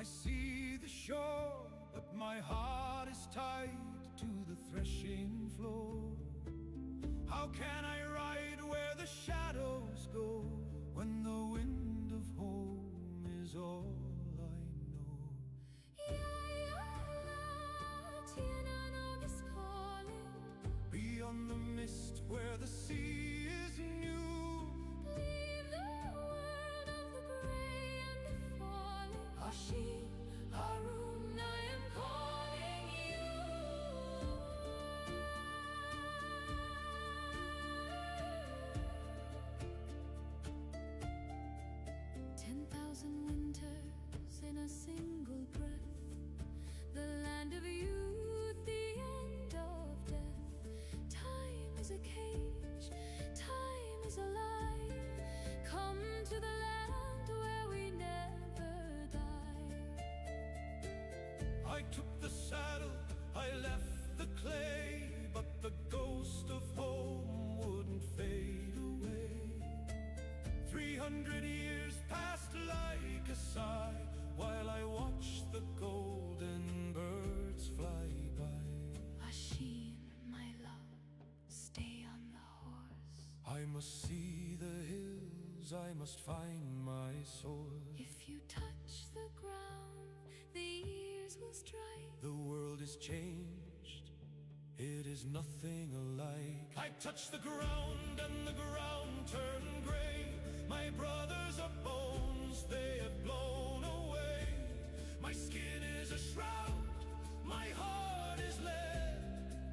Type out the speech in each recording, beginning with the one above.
see the shore, but my heart is tied to the threshing floor. How can I ride where the shadows go, when the wind of home is all I know? Tirnanog is calling. Beyond the mist where the sea is new, Leave the world of the gray and the falling. Hashim, Harun, I am calling you. 10,000 winters in a single breath, the land of youth, the end of death. Time is a cage, time is a lie. Come to the land where we never die. I took the saddle, I left the clay, but the ghost of home wouldn't fade away. 300 years passed like a sigh, while I watched the golden birds fly by. Hashim, my love, stay on the horse. I must see the hills, I must find my source. If you touch the ground, the years will strike. The world is changed, it is nothing alike. I touch the ground and the ground turned gray. My brothers are bones, they have blown away. My skin is a shroud, my heart is lead.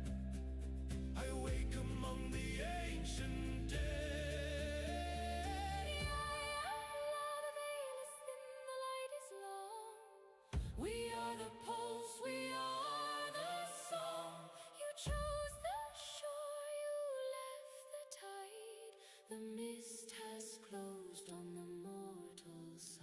I wake among the ancient dead. The veil is thin, the light is long. We are the pulse, we are the song. You chose the shore, you left the tide. The mist has closed on the mortal side.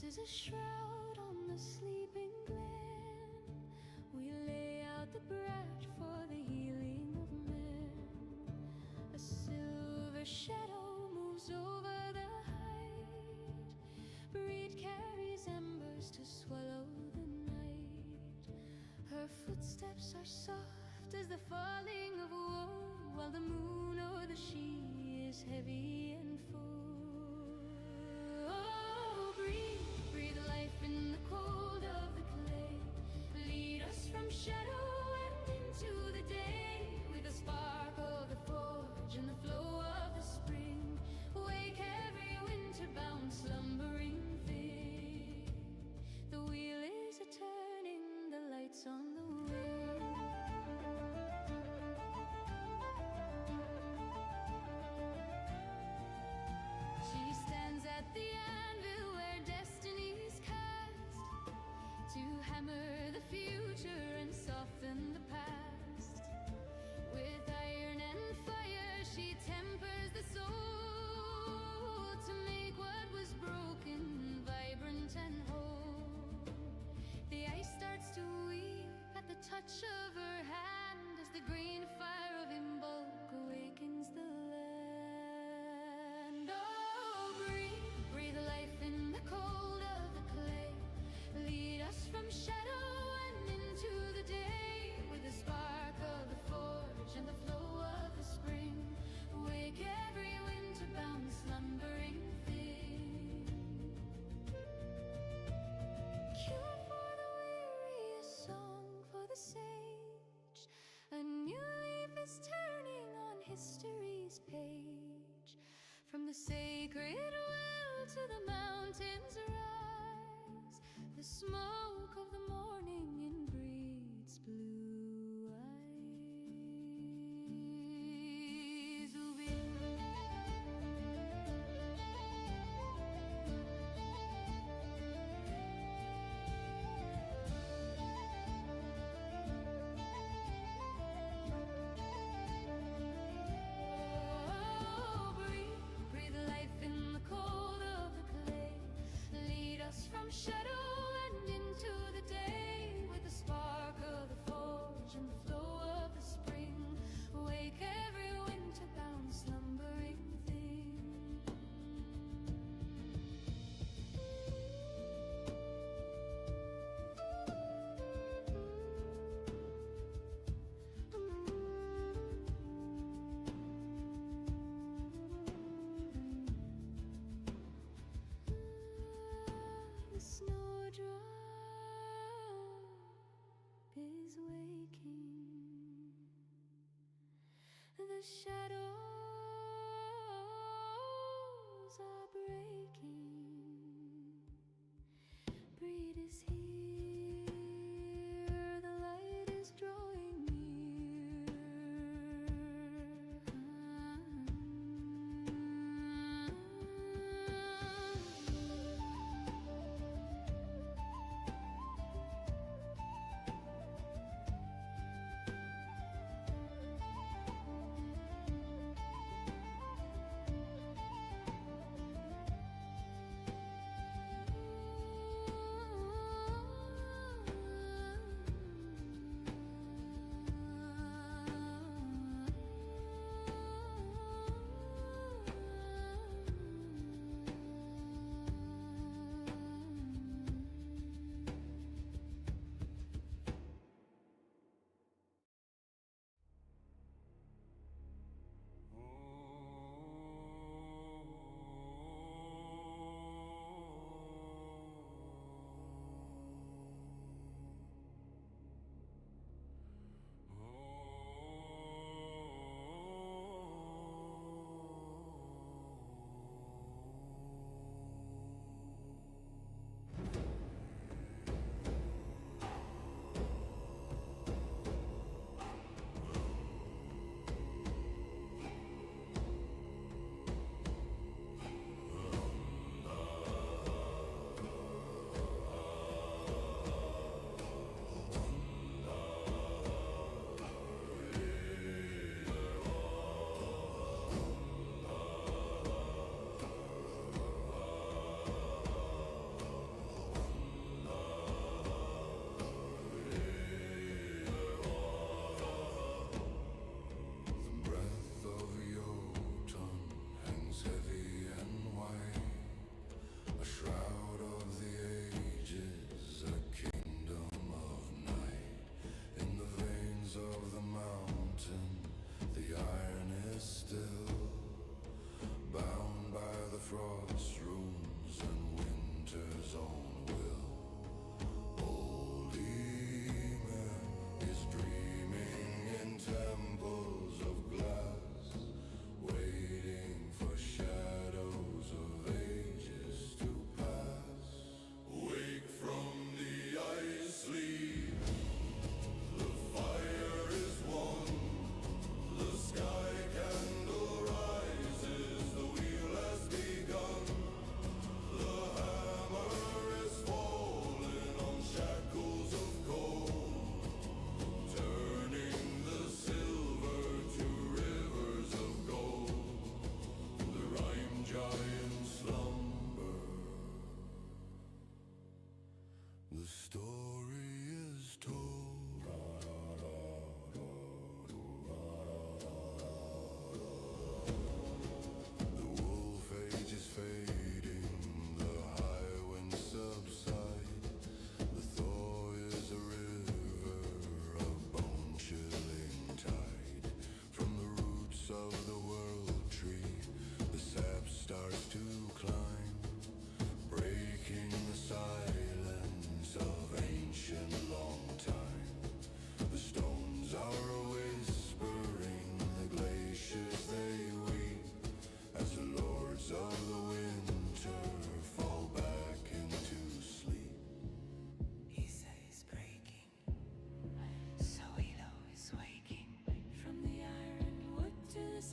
Is a shroud on the sleeping glen. We lay out the branch for the healing of men. A silver shadow moves over the height. Breed carries embers to swallow the night. Her footsteps are soft as the falling of wool, while the moon o'er the she is heavy and full. In the cold of the clay, lead us from shadow and into the day, with the spark of the forge and the flow of the spring. Wake every winter-bound slumbering thing. The wheel is a-turning, the lights on the wing. She stands at the anvil where destiny's to hammer the future and soften the past. With iron and fire she tempers the soul, to make what was broken vibrant and whole. The ice starts to weep history's page. From the sacred well to the mountains rise, the smoke of the morning inbreeds blue eyes. Breathe life in the cold of the clay. Lead us from shadow and into the day, with the spark of the forge and the flow of the spring. Wake every winter-bound slumbering thing. The snowdrop is waking. The shadows are breaking. Breed is here. The light is drawing near. Frost runes and winter's own will. Old Ymir is dreaming in temples of glass, waiting for shadows of ages to pass. Wake from the ice sleep, the fire is won, the sky candle rises, the wheel has begun. The hammer is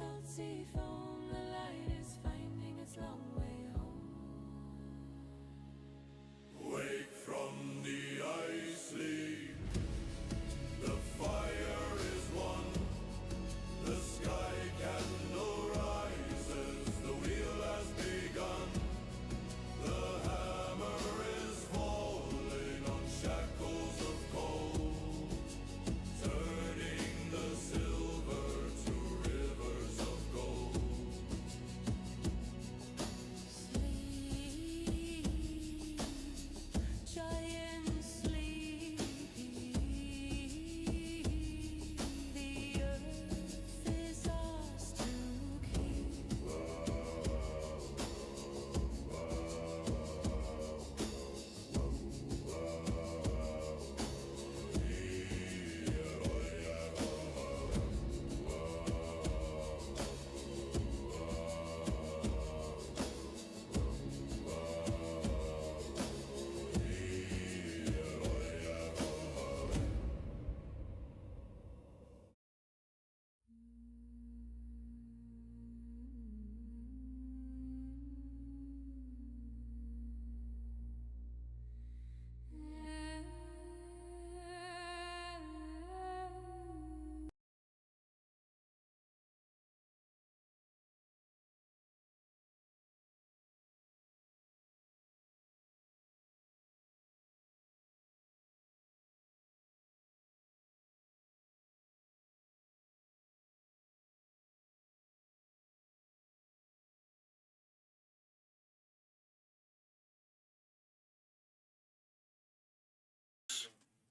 salty foam, the light is finding its long way home. Wake from the ice sleep, the fire is won, the sky candle rises, the wheel has begun, the hammer is falling on shackles of cold, turning the silver to rivers of gold. Sleep, giant sleep. The earth is ours to keep.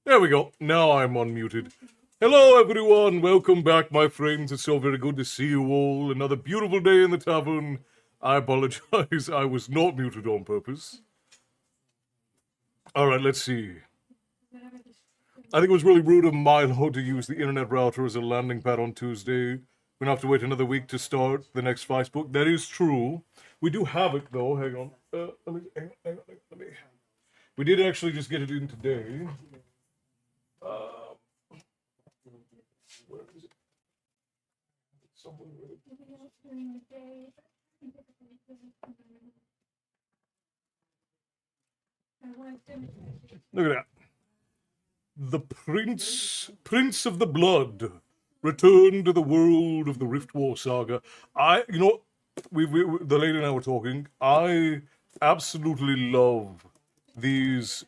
There we go. Now I'm unmuted. Hello, everyone. Welcome back, my friends. It's so very good to see you all. Another beautiful day in the tavern. I apologize. I was not muted on purpose. All right, let's see. I think it was really rude of Milo to use the internet router as a landing pad on Tuesday. We're gonna have to wait another week to start the next Facebook. That is true. We do have it, though. Hang on. Hang on. We did actually just get it in today. Where is it? Somewhere. Look at that. The Prince of the Blood, returned to the world of the Rift War saga. We the lady and I were talking. I absolutely love these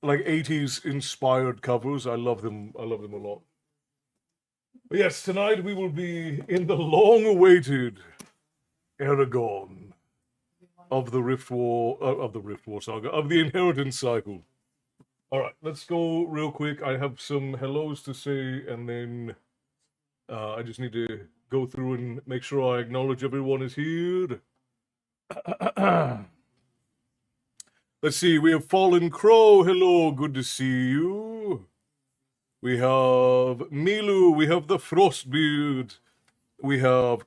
like 80s inspired covers. I love them a lot. But yes, tonight we will be in the long-awaited Eragon of the Rift War saga, of the Inheritance cycle. All right, let's go real quick. I have some hellos to say, and then I just need to go through and make sure I acknowledge everyone is here. Let's see, we have Fallen Crow. Hello, good to see you. We have Milu, we have the Frostbeard, we have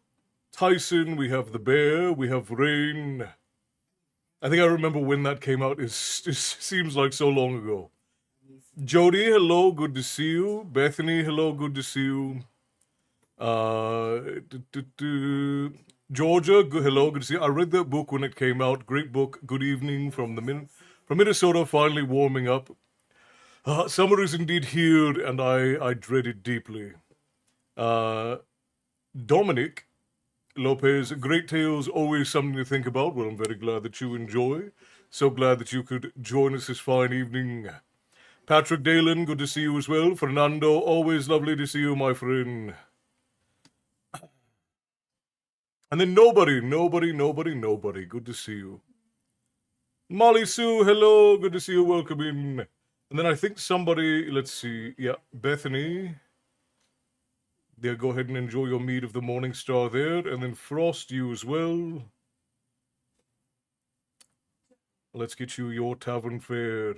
Tyson, we have the Bear, we have Rain. I think I remember when that came out. It seems like so long ago. Jody, hello, good to see you. Bethany, hello, good to see you. Georgia, hello, good to see you. I read that book when it came out. Great book. Good evening from Minnesota, finally warming up. Summer is indeed here, and I dread it deeply. Dominic Lopez, Great Tales, always something to think about. Well, I'm very glad that you enjoy. So glad that you could join us this fine evening. Patrick Dalen, good to see you as well. Fernando, always lovely to see you, my friend. And then nobody. Good to see you. Molly Sue, hello. Good to see you. Welcome in. And then I think somebody, let's see. Yeah, Bethany. Yeah, go ahead and enjoy your mead of the Morning Star there. And then Frost, you as well. Let's get you your tavern fare.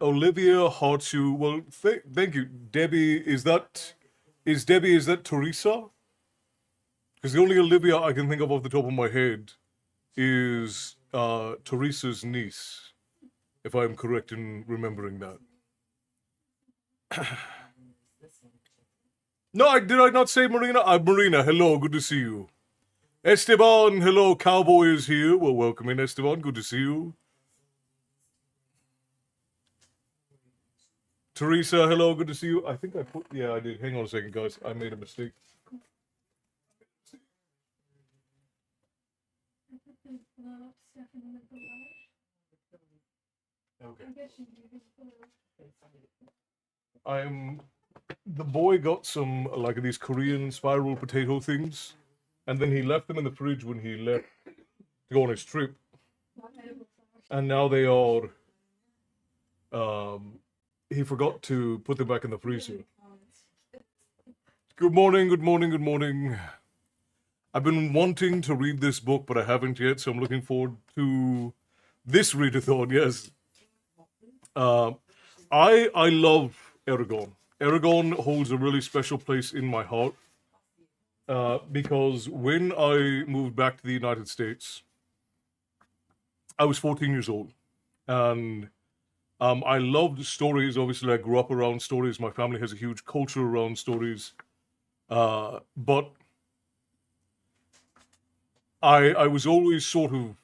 Olivia Hartsu, well, thank you. Debbie, is that Teresa? Because the only Olivia I can think of off the top of my head is Teresa's niece, if I'm correct in remembering that. No, did I not say Marina? Marina, hello, good to see you. Esteban, hello, Cowboy is here. Well, welcome in, Esteban, good to see you. Teresa, hello, good to see you. I think I put, yeah, I did. Hang on a second, guys. I made a mistake. Okay. The boy got some, like, these Korean spiral potato things, and then he left them in the fridge when he left to go on his trip. And now they are, he forgot to put them back in the freezer. Good morning, good morning, good morning. I've been wanting to read this book, but I haven't yet, so I'm looking forward to this readathon, yes. I love Eragon. Eragon holds a really special place in my heart because when I moved back to the United States, I was 14 years old, and I loved stories. Obviously, I grew up around stories. My family has a huge culture around stories, but I was always sort of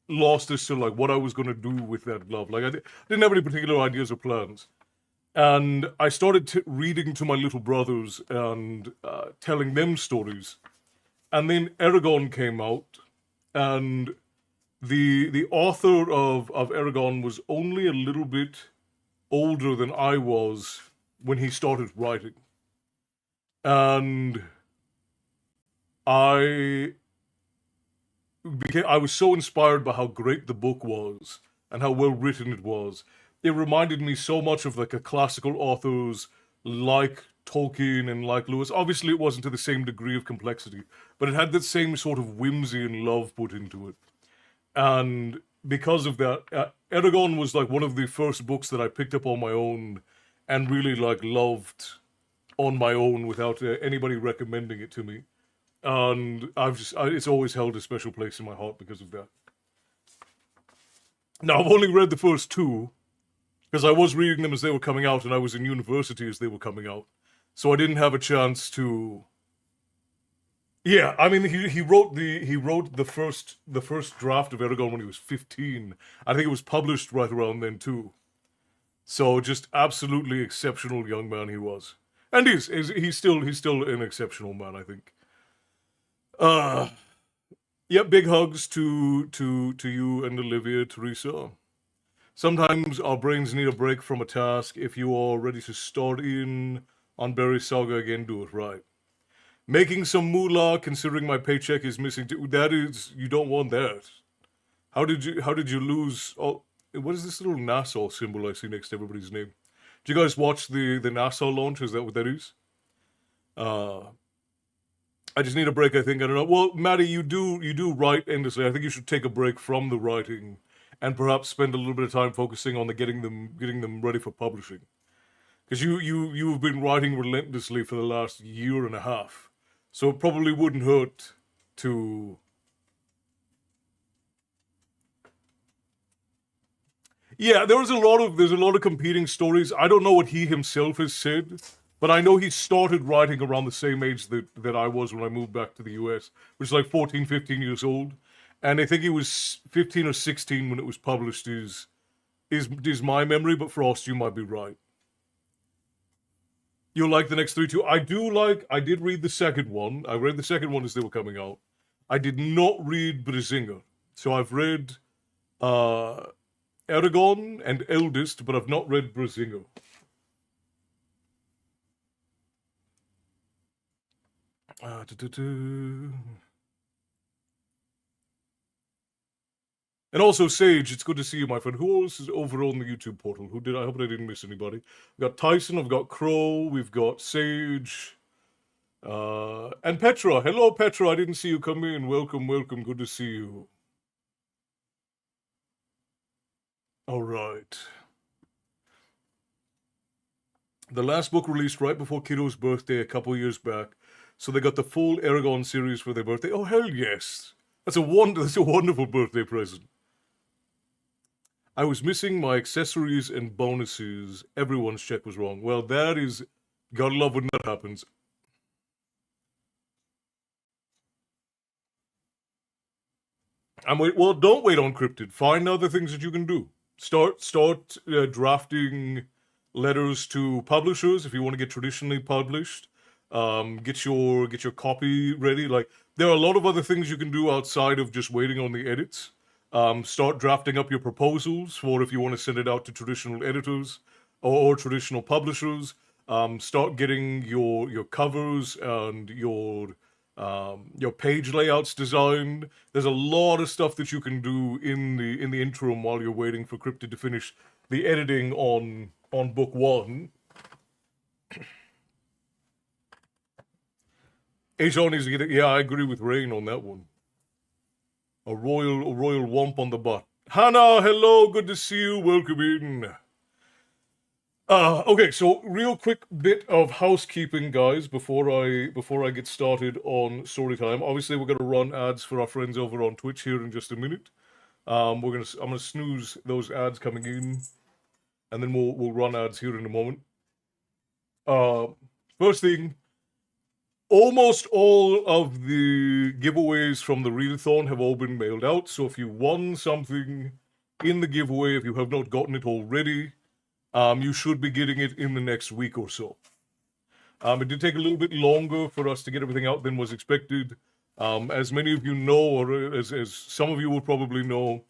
lost as to like what I was going to do with that love. Like didn't have any particular ideas or plans. And I started reading to my little brothers and telling them stories. And then Eragon came out, and the author of Eragon was only a little bit older than I was when he started writing. And I was so inspired by how great the book was and how well written it was. It reminded me so much of like a classical authors like Tolkien and like Lewis. Obviously, it wasn't to the same degree of complexity, but it had that same sort of whimsy and love put into it. And because of that, Eragon was like one of the first books that I picked up on my own and really like loved on my own without anybody recommending it to me. And it's always held a special place in my heart because of that. Now, I've only read the first two, because I was reading them as they were coming out, and I was in university as they were coming out. So I didn't have a chance to... Yeah, I mean, he wrote the first draft of Eragon when he was 15. I think it was published right around then, too. So just absolutely exceptional young man he was. And he's still an exceptional man, I think. Yeah, big hugs to you and Olivia, Teresa. Sometimes our brains need a break from a task. If you are ready to start in on Berry Saga again, do it right. Making some moolah, considering my paycheck is missing. That is, you don't want that. How did you lose? Oh, what is this little NASA symbol I see next to everybody's name? Did you guys watch the NASA launch? Is that what that is? I just need a break, I think. I don't know. Well, Maddie, you do write endlessly. I think you should take a break from the writing and perhaps spend a little bit of time focusing on getting them ready for publishing. Because you've been writing relentlessly for the last year and a half. So it probably wouldn't hurt to... Yeah, there's a lot of competing stories. I don't know what he himself has said, but I know he started writing around the same age that I was when I moved back to the US, which is like 14, 15 years old. And I think he was 15 or 16 when it was published is my memory, but Frost, you might be right. You'll like the next three too. I did read the second one. I read the second one as they were coming out. I did not read Brisinga. So I've read Eragon and Eldest, but I've not read Brisinga. And also, Sage, it's good to see you, my friend. Who else is over on the YouTube portal? I hope I didn't miss anybody. We've got Tyson, I've got Crow, we've got Sage, and Petra. Hello, Petra. I didn't see you come in. Welcome, welcome. Good to see you. All right. The last book released right before Kiddo's birthday a couple years back, so they got the full Eragon series for their birthday. Oh, hell yes. That's a wonderful birthday present. I was missing my accessories and bonuses. Everyone's check was wrong. Well, that is... Gotta love when that happens. Well, don't wait on Cryptid. Find other things that you can do. Start drafting letters to publishers if you want to get traditionally published. Get your copy ready. Like, there are a lot of other things you can do outside of just waiting on the edits. Start drafting up your proposals for if you want to send it out to traditional editors or traditional publishers. Start getting your covers and your page layouts designed. There's a lot of stuff that you can do in the interim while you're waiting for Cryptid to finish the editing on book one. Ajon needs to get it. Yeah, I agree with Rain on that one. A royal womp on the butt. Hannah, hello, good to see you. Welcome in. Okay, so real quick bit of housekeeping, guys, before I get started on Storytime. Obviously, we're gonna run ads for our friends over on Twitch here in just a minute. I'm gonna snooze those ads coming in, and then we'll run ads here in a moment. First thing, almost all of the giveaways from the readathon have all been mailed out. So if you won something in the giveaway, if you have not gotten it already, you should be getting it in the next week or so. It did take a little bit longer for us to get everything out than was expected. As many of you know, or as some of you will probably know,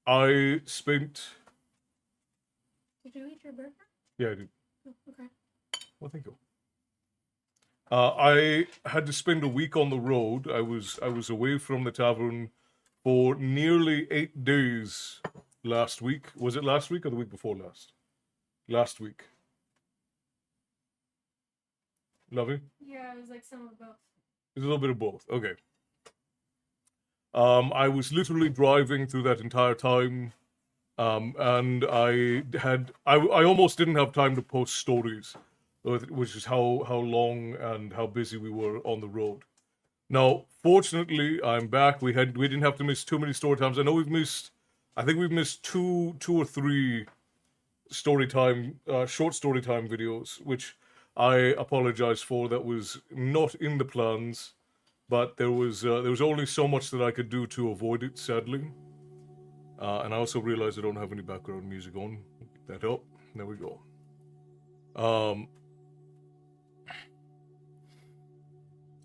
I spent... Did you eat your burger? Yeah, I did. Oh, okay. Well, thank you. I had to spend a week on the road. I was away from the tavern for nearly 8 days last week. Was it last week or the week before last? Last week. Lovey? Yeah, it was like some of both. It's a little bit of both. Okay. I was literally driving through that entire time, and I almost didn't have time to post stories, which is how long and how busy we were on the road. Now, fortunately, I'm back. We didn't have to miss too many story times. I know I think we've missed two or three short story time videos, which I apologize for. That was not in the plans, but there was only so much that I could do to avoid it, sadly. And I also realized I don't have any background music on. Pick that up. There we go.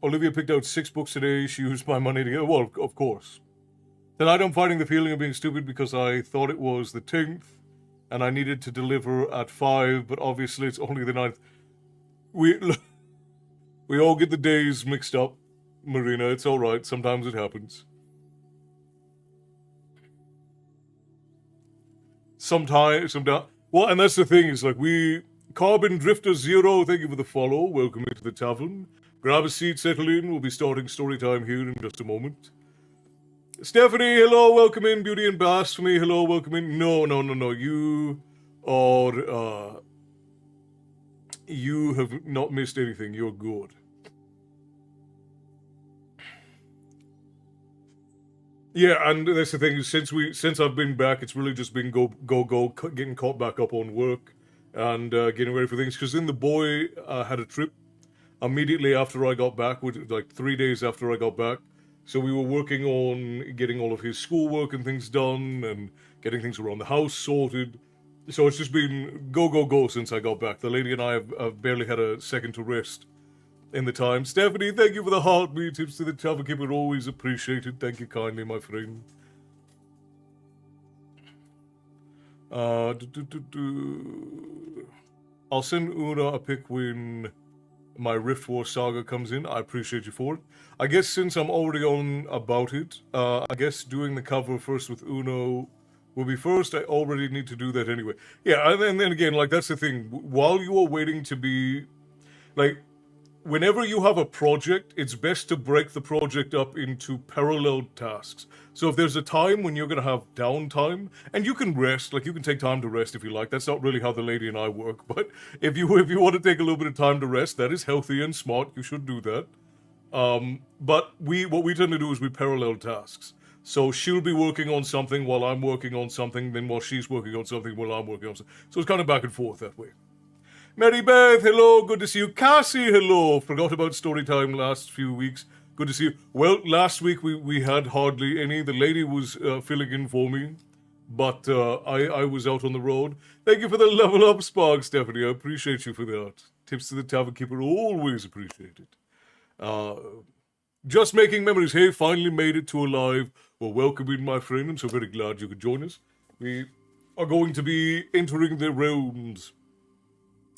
Olivia picked out 6 books today. She used my money to get... Well, of course. Tonight I'm fighting the feeling of being stupid because I thought it was the 10th, and I needed to deliver at 5, but obviously it's only the 9th. We all get the days mixed up, Marina. It's alright. Sometimes it happens. Sometimes. Well, and that's the thing, is like Carbon Drifter Zero, thank you for the follow. Welcome into the tavern. Grab a seat, settle in. We'll be starting story time here in just a moment. Stephanie, hello, welcome in. Beauty and Blasphemy, hello, welcome in. No. You are, you have not missed anything. You're good. Yeah, and that's the thing. Since I've been back, it's really just been go, getting caught back up on work and getting ready for things. Because then the boy had a trip immediately after I got back, like 3 days after I got back. So we were working on getting all of his schoolwork and things done and getting things around the house sorted. So it's just been go since I got back. The lady and I have barely had a second to rest in the time. Stephanie, thank you for the heartbeat. Tips to the tavern keeper, always appreciated. Thank you kindly, my friend. I'll send Una a pic when my Rift War saga comes in. I appreciate you for it. I guess since I'm already on about it, I guess doing the cover first with Uno will be first. I already need to do that anyway. Yeah, and then again, like, that's the thing. While you are waiting to be... Like, whenever you have a project, it's best to break the project up into parallel tasks. So if there's a time when you're going to have downtime, and you can rest, like you can take time to rest if you like. That's not really how the lady and I work, but if you want to take a little bit of time to rest, that is healthy and smart. You should do that. But what we tend to do is we parallel tasks. So she'll be working on something while I'm working on something, then while she's working on something while I'm working on something. So it's kind of back and forth that way. Mary Beth, hello, good to see you. Cassie, hello. Forgot about Storytime last few weeks. Good to see you. Well, last week we had hardly any. The lady was filling in for me, but I was out on the road. Thank you for the level up spark, Stephanie. I appreciate you for that. Tips to the Tavern Keeper, always appreciated. Just making memories. Hey, finally made it to alive. Well, welcome in, my friend. I'm so very glad you could join us. We are going to be entering the realms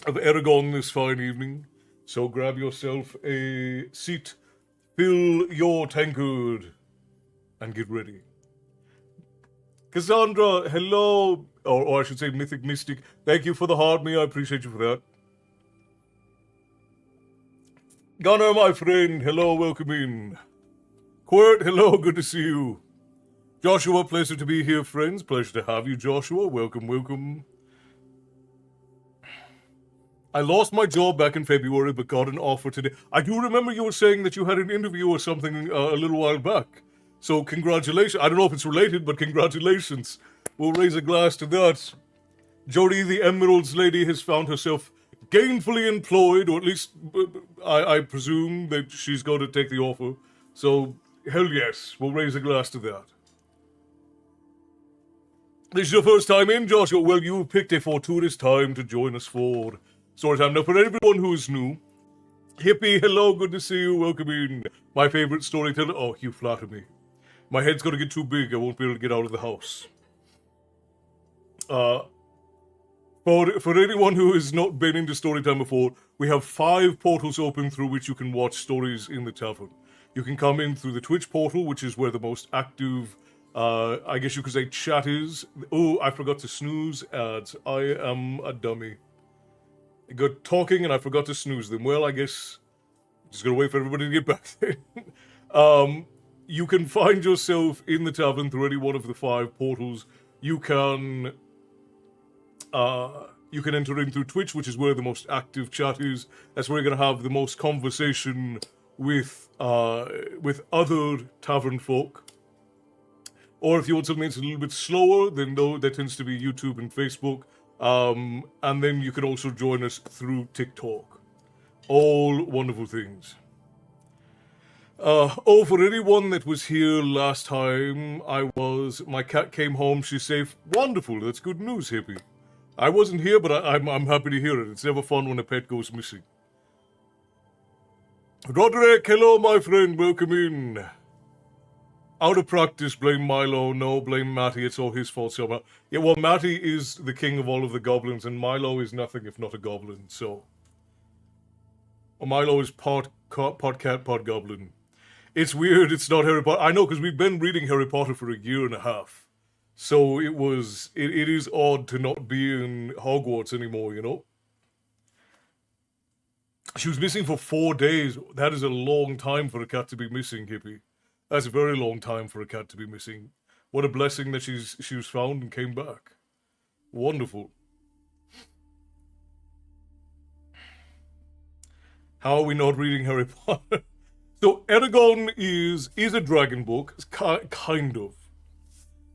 of Eragon this fine evening. So grab yourself a seat, fill your tankard, and get ready. Cassandra, hello. Or I should say Mythic Mystic. Thank you for the hard me. I appreciate you for that. Gunnar, my friend, hello, welcome in. Quirt, hello, good to see you. Joshua, pleasure to be here, friends. Pleasure to have you, Joshua. Welcome, welcome. I lost my job back in February, but got an offer today. I do remember you were saying that you had an interview or something a little while back. So congratulations. I don't know if it's related, but congratulations. We'll raise a glass to that. Jody, the Emeralds lady, has found herself gainfully employed, or at least I presume that she's going to take the offer. So, hell yes, we'll raise a glass to that. This is your first time in, Joshua. Well, you picked a fortuitous time to join us for Storytime. Now, for everyone who is new, Hippie, hello, good to see you. Welcome in. My favorite storyteller. Oh, you flatter me. My head's going to get too big. I won't be able to get out of the house. For anyone who has not been into Storytime before, we have 5 portals open through which you can watch stories in the tavern. You can come in through the Twitch portal, which is where the most active, I guess you could say, chat is. Oh, I forgot to snooze ads. I am a dummy. I got talking and I forgot to snooze them. Well, I guess I'm just gonna wait for everybody to get back there. You can find yourself in the tavern through any one of the 5 portals. You can enter in through Twitch, which is where the most active chat is. That's where you're going to have the most conversation with other tavern folk. Or if you want something that's a little bit slower, then that tends to be YouTube and Facebook. And then you can also join us through TikTok. All wonderful things. For anyone that was here last time, my cat came home, she's safe. Wonderful, that's good news, Hippie. I wasn't here, but I'm happy to hear it. It's never fun when a pet goes missing. Roderick, hello, my friend. Welcome in. Out of practice, blame Milo. No, blame Matty. It's all his fault somehow. Yeah, well, Matty is the king of all of the goblins, and Milo is nothing if not a goblin, so... Well, Milo is part cat, part goblin. It's weird, it's not Harry Potter. I know, because we've been reading Harry Potter for a year and a half. So it is odd to not be in Hogwarts anymore, you know? She was missing for 4 days. That is a long time for a cat to be missing, Hippie. That's a very long time for a cat to be missing. What a blessing that she was found and came back. Wonderful. How are we not reading Harry Potter? So Eragon is a dragon book, kind of.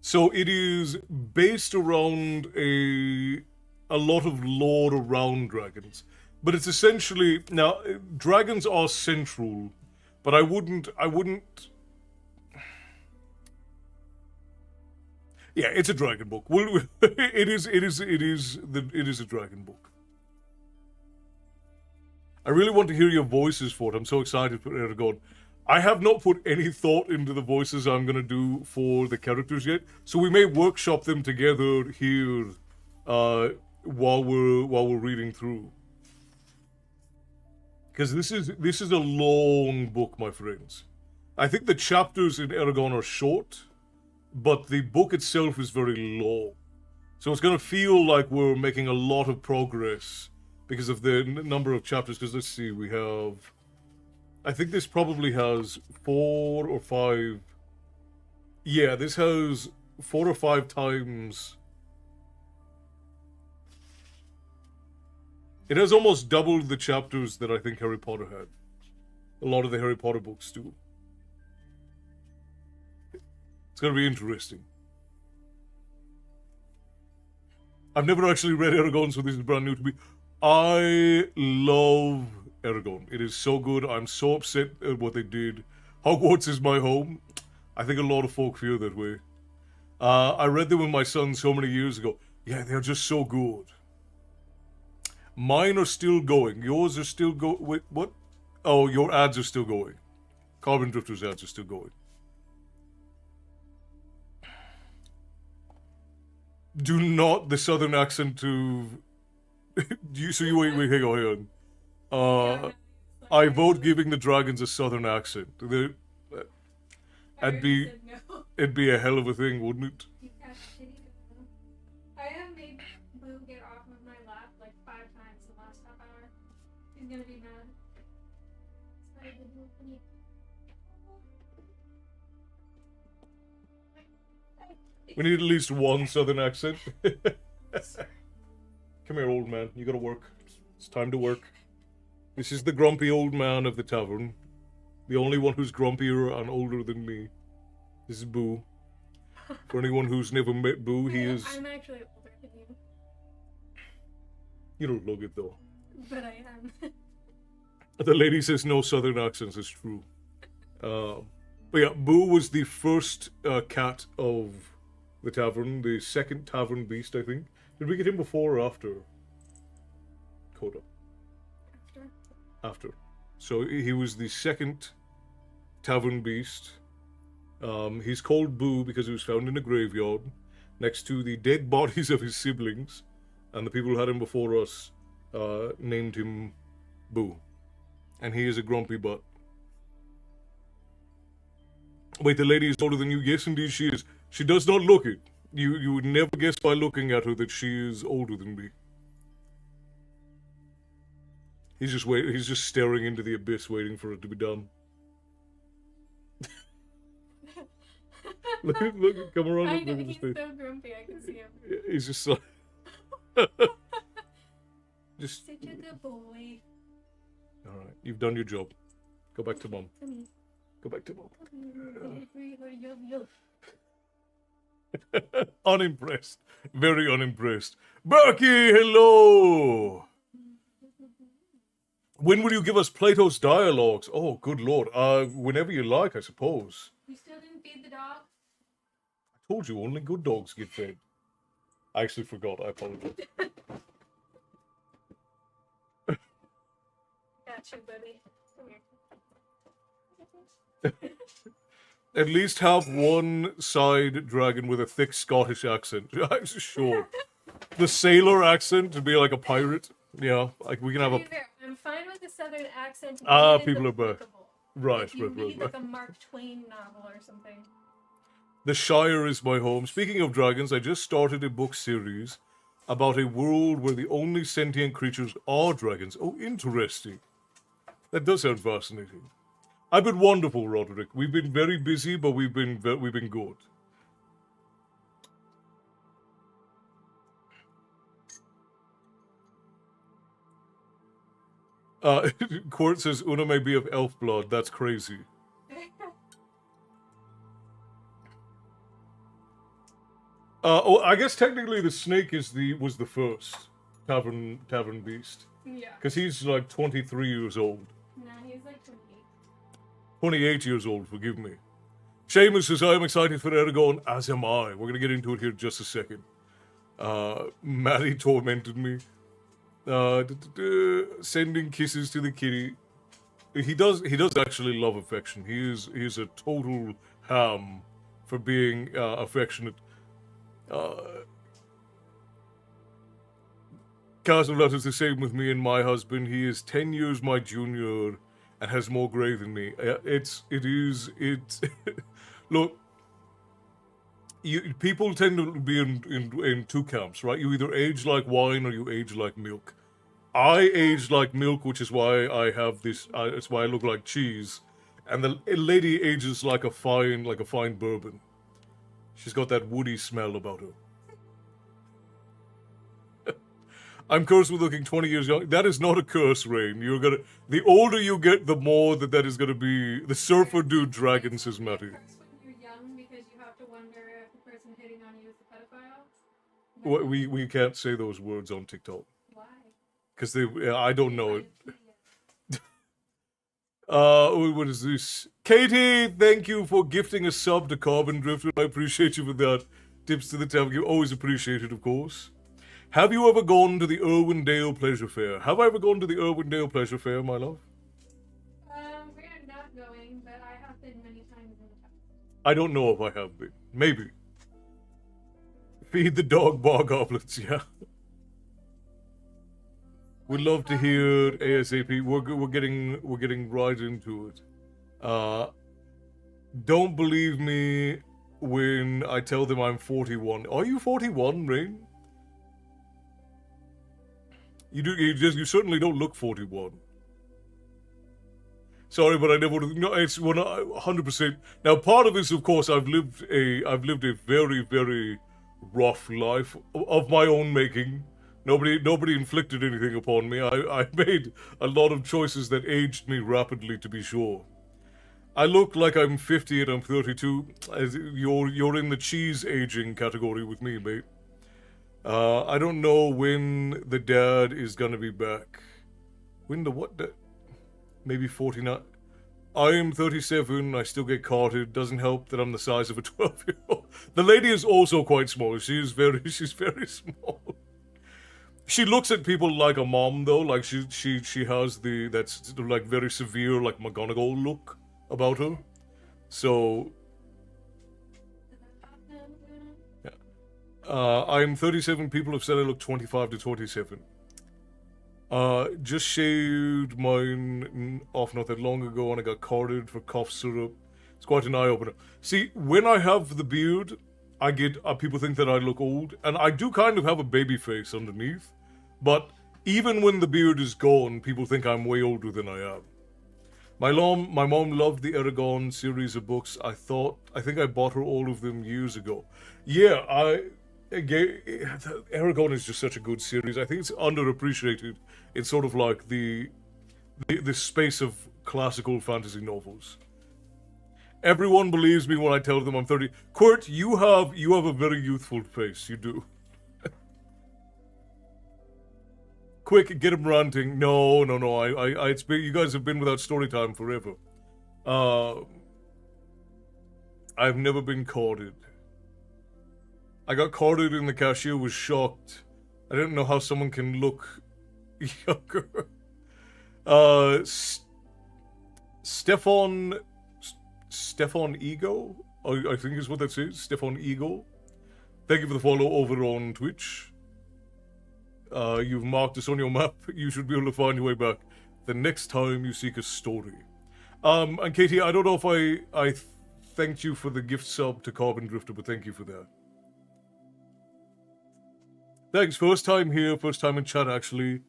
So it is based around a lot of lore around dragons. But it's essentially, now, dragons are central, but I wouldn't, yeah, it's a dragon book. It is a dragon book. I really want to hear your voices for it. I'm so excited for Eragon. I have not put any thought into the voices I'm going to do for the characters yet, so we may workshop them together here while we're reading through. Because this is a long book, my friends. I think the chapters in Eragon are short, but the book itself is very long. So it's going to feel like we're making a lot of progress because of the number of chapters. Because let's see, we have... I think this probably has 4 or 5... Yeah, this has 4 or 5 times... It has almost doubled the chapters that I think Harry Potter had. A lot of the Harry Potter books do. It's going to be interesting. I've never actually read Eragon, so this is brand new to me. I love Eragon. It is so good. I'm so upset at what they did. Hogwarts is my home. I think a lot of folk feel that way. I read them with my son so many years ago. Yeah, they're just so good. Mine are still going. Yours are still going. Wait, what? Oh, your ads are still going. Carbon Drifters ads are still going. Do not the southern accent to... so you wait, hang on. I vote giving the dragons a southern accent. It'd be a hell of a thing, wouldn't it? I have made Boo get off of my lap like 5 times in the last half hour. He's gonna be mad. We need at least one southern accent. Come here, old man. You gotta work. It's time to work. This is the grumpy old man of the tavern. The only one who's grumpier and older than me. This is Boo. For anyone who's never met Boo, he is... I'm actually older than you. You don't look it, though. But I am. The lady says no southern accents, it's true. But yeah, Boo was the first cat of the tavern, the second tavern beast, I think. Did we get him before or after Coda? After. So he was the second tavern beast. He's called Boo because he was found in a graveyard next to the dead bodies of his siblings, and the people who had him before us named him Boo. And he is a grumpy butt. Wait, the lady is older than you? Yes, indeed she is. She does not look it. You would never guess by looking at her that she is older than me. He's just staring into the abyss, waiting for it to be done. look, come around. I know, he's so grumpy, I can see him. He's just like... just... Such a good boy. Alright, you've done your job. Go back to mom. Come Go back to mom. here. Unimpressed. Very unimpressed. Berkey, hello! When will you give us Plato's dialogues? Oh, good lord. Whenever you like, I suppose. You still didn't feed the dog? I told you, only good dogs get fed. I actually forgot. I apologize. Got you, buddy. Come here. At least have one side dragon with a thick Scottish accent. I'm sure. The sailor accent to be like a pirate. Yeah, like we can have a... I'm fine with the southern accent. People are back. Right, if you read right. like a Mark Twain novel or something. The Shire is my home. Speaking of dragons, I just started a book series about a world where the only sentient creatures are dragons. Oh, interesting. That does sound fascinating. I've been wonderful, Roderick. We've been very busy, but we've been good. Court says Una may be of elf blood. That's crazy. I guess technically the snake was the first tavern beast. Yeah. Because he's like 23 years old. No, he's like 28. 28 years old, forgive me. Seamus says, I am excited for Eragon, as am I. We're going to get into it here in just a second. Maddie tormented me. Sending kisses to the kitty. He does actually love affection. He is a total ham for being affectionate. Castleflat is the same with me and my husband. He is 10 years my junior and has more grey than me. Look, people tend to be in two camps, right? You either age like wine or you age like milk. I age like milk, which is why I have this. It's why I look like cheese, and the lady ages like a fine bourbon. She's got that woody smell about her. I'm cursed with looking 20 years young. That is not a curse, Rain. The older you get, the more that is gonna be. The surfer dude dragon, says Matty. When you're young, because you have to We can't say those words on TikTok. Why? Because I don't know it. What is this? Katie, thank you for gifting a sub to Carbon Drifter. I appreciate you for that. Tips to the tab. You always appreciate it, of course. Have you ever gone to the Irwindale Pleasure Fair? Have I ever gone to the Irwindale Pleasure Fair, my love? We are not going, but I have been many times in the past. I don't know if I have been. Maybe. Feed the dog bar goblets, yeah. We'd love to hear ASAP. We're getting right into it. Don't believe me when I tell them I'm 41. Are you 41, Rain? You certainly don't look 41. Sorry, but I never would have. No, it's 100%. Now, part of this, of course, I've lived a very, very rough life of my own making. Nobody inflicted anything upon me. I made a lot of choices that aged me rapidly, to be sure. I look like I'm 50 and I'm 32. You're in the cheese aging category with me, mate. I don't know when the dad is gonna be back. When the what? Maybe 49. I am 37. I still get carted. Doesn't help that I'm the size of a 12-year-old. The lady is also quite small. She's very small. She looks at people like a mom, though. Like she has that's like very severe, like McGonagall look about her. So, yeah. I'm 37. People have said I look 25 to 27. Just shaved mine off not that long ago, and I got carded for cough syrup. It's quite an eye-opener. See, when I have the beard, I get people think that I look old, and I do kind of have a baby face underneath. But even when the beard is gone, people think I'm way older than I am. My mom loved the Eragon series of books. I think I bought her all of them years ago. Yeah, Eragon is just such a good series. I think it's underappreciated. It's sort of like the space of classical fantasy novels. Everyone believes me when I tell them I'm 30. Kurt, you have a very youthful face. You do. Quick, get him ranting. No. You guys have been without Storytime forever. I've never been carded. I got carded and the cashier was shocked. I didn't know how someone can look younger. Stefan Ego? I think is what that says. Stefan Ego. Thank you for the follow over on Twitch. You've marked us on your map. You should be able to find your way back the next time you seek a story. And Katie, I don't know if I thanked you for the gift sub to Carbon Drifter, but thank you for that. Thanks. First time here, first time in chat, actually.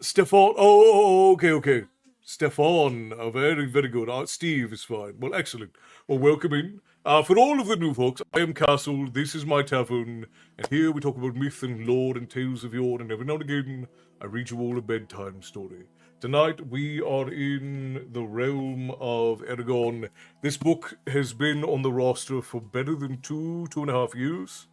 Stefan. Oh, okay. Stefan. Very, very good. Steve is fine. Well, excellent. Well, welcome in. For all of the new folks, I am Castle, this is my tavern, and here we talk about myth and lore and tales of yore, and every now and again, I read you all a bedtime story. Tonight, we are in the realm of Eragon. This book has been on the roster for better than 2.5 years,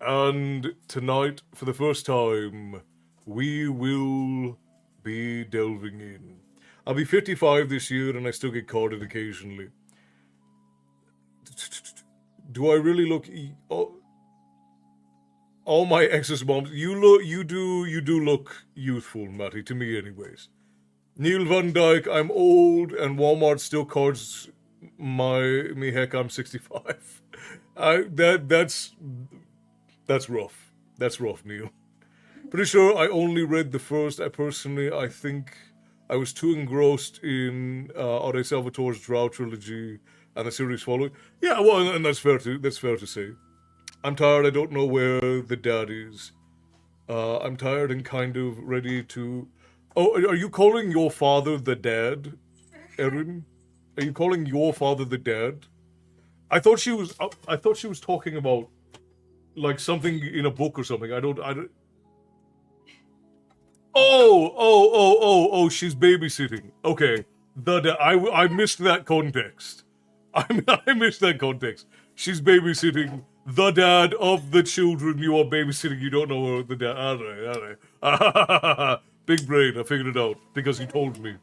and tonight, for the first time, we will be delving in. I'll be 55 this year, and I still get carded occasionally. Do I really look? All my ex's moms. You do look youthful, Matty. To me, anyways. Neil Van Dyke. I'm old, and Walmart still cards me. Heck, I'm 65. That's rough. That's rough, Neil. Pretty sure I only read the first. I think I was too engrossed in R.A. Salvatore's Drow trilogy and the series following. Yeah, well, and that's fair to say. I'm tired. I don't know where the dad is. I'm tired and kind of ready to. Oh, are you calling your father the dad, Erin? Are you calling your father the dad? I thought she was talking about like something in a book or something. I don't. Oh! She's babysitting. Okay, I missed that context. I missed that context. She's babysitting. the dad of the children you are babysitting. You don't know the dad. Alright. Big brain. I figured it out because he told me.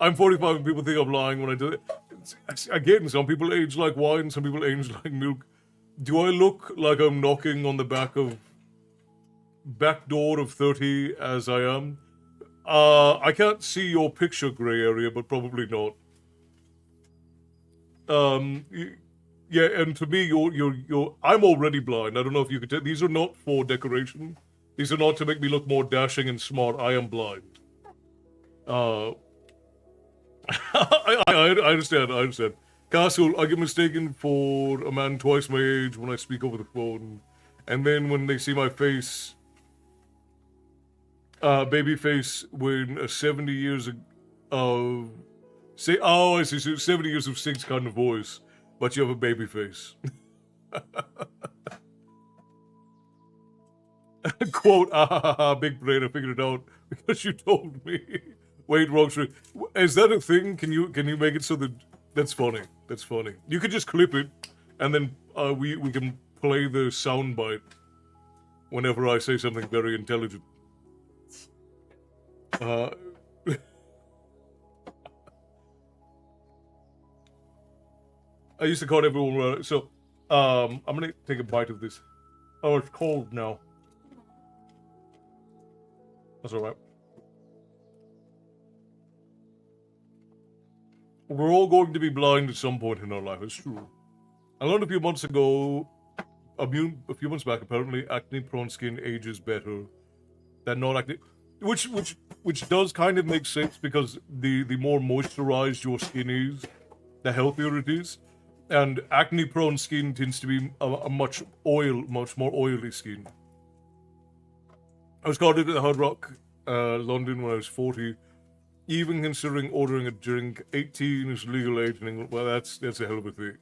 I'm 45 and people think I'm lying when I do it. Again, some people age like wine, some people age like milk. Do I look like I'm knocking on the back door of 30 as I am? I can't see your picture, gray area, but probably not. Yeah, and to me, I'm already blind. I don't know if you could tell. These are not for decoration. These are not to make me look more dashing and smart. I am blind. I understand. I understand. Castle, I get mistaken for a man twice my age when I speak over the phone, and then when they see my face, baby face, when 70 years of say, oh, I see, so 70 years of Sting's kind of voice, but you have a baby face. Quote, big brain, I figured it out because you told me. Wait, wrong street. Is that a thing? Can you make it so that that's funny? That's funny. You could just clip it, and then we can play the soundbite whenever I say something very intelligent. I used to call everyone. So, I'm gonna take a bite of this. Oh, it's cold now. That's alright. We're all going to be blind at some point in our life, it's true. I learned a few months ago, a few months back, apparently, acne-prone skin ages better than non-acne. Which does kind of make sense, because the more moisturized your skin is, the healthier it is. And acne-prone skin tends to be a much more oily skin. I was called into the Hard Rock, London, when I was 40. Even considering ordering a drink, 18 is legal age in England. Well, that's a hell of a thing.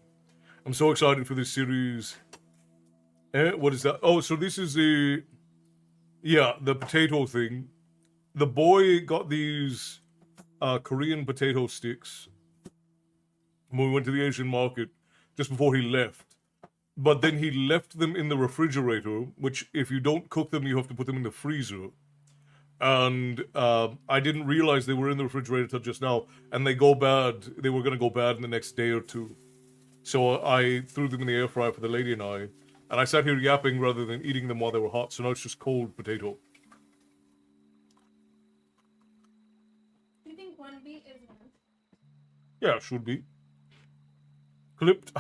I'm so excited for this series. What is that? Oh, so this is the potato thing. The boy got these Korean potato sticks when we went to the Asian market just before he left. But then he left them in the refrigerator, which if you don't cook them, you have to put them in the freezer. And I didn't realize they were in the refrigerator till just now, and they go bad. They were going to go bad in the next day or two. So I threw them in the air fryer for the lady and I sat here yapping rather than eating them while they were hot, so now it's just cold potato. Do you think one beat is enough? Yeah, it should be. Clipped.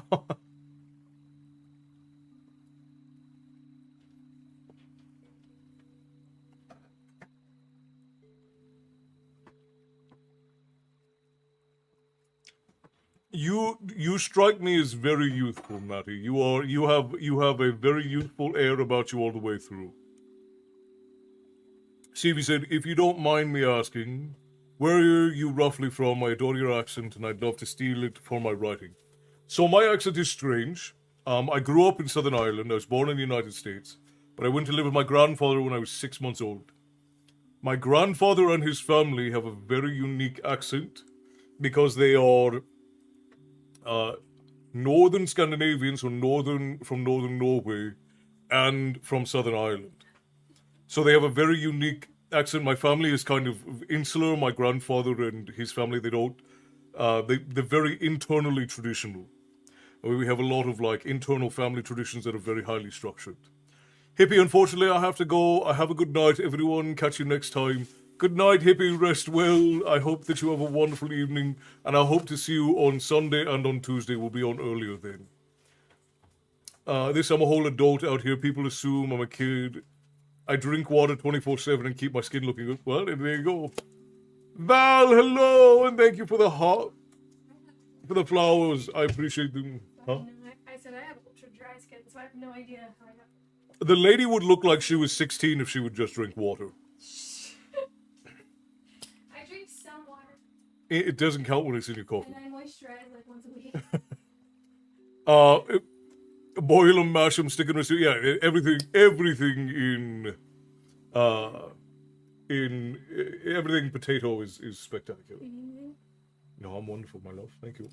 You strike me as very youthful, Matty. You have a very youthful air about you all the way through. Stevie said, if you don't mind me asking, where are you roughly from? I adore your accent and I'd love to steal it for my writing. So my accent is strange. I grew up in Southern Ireland. I was born in the United States, but I went to live with my grandfather when I was 6 months old. My grandfather and his family have a very unique accent because they are northern Scandinavians, from northern Norway, and from Southern Ireland. So they have a very unique accent. My family is kind of insular. My grandfather and his family, they don't. They're very internally traditional. We have a lot of like internal family traditions that are very highly structured. Hippie, unfortunately, I have to go. I have a good night, everyone. Catch you next time. Good night, Hippie. Rest well. I hope that you have a wonderful evening, and I hope to see you on Sunday and on Tuesday. We'll be on earlier then. I'm a whole adult out here. People assume I'm a kid. I drink water 24/7 and keep my skin looking good. Well, there you go. Val, hello, and thank you for the flowers. I appreciate them. Huh? I said I have ultra dry skin, so I have no idea how I got. The lady would look like she was 16 if she would just drink water. I drink some water. It doesn't count when it's in your coffee. And I moisturize like once a week. Boil them, mash them, stick them in. Yeah, everything in everything potato is spectacular. No, I'm wonderful, my love. Thank you.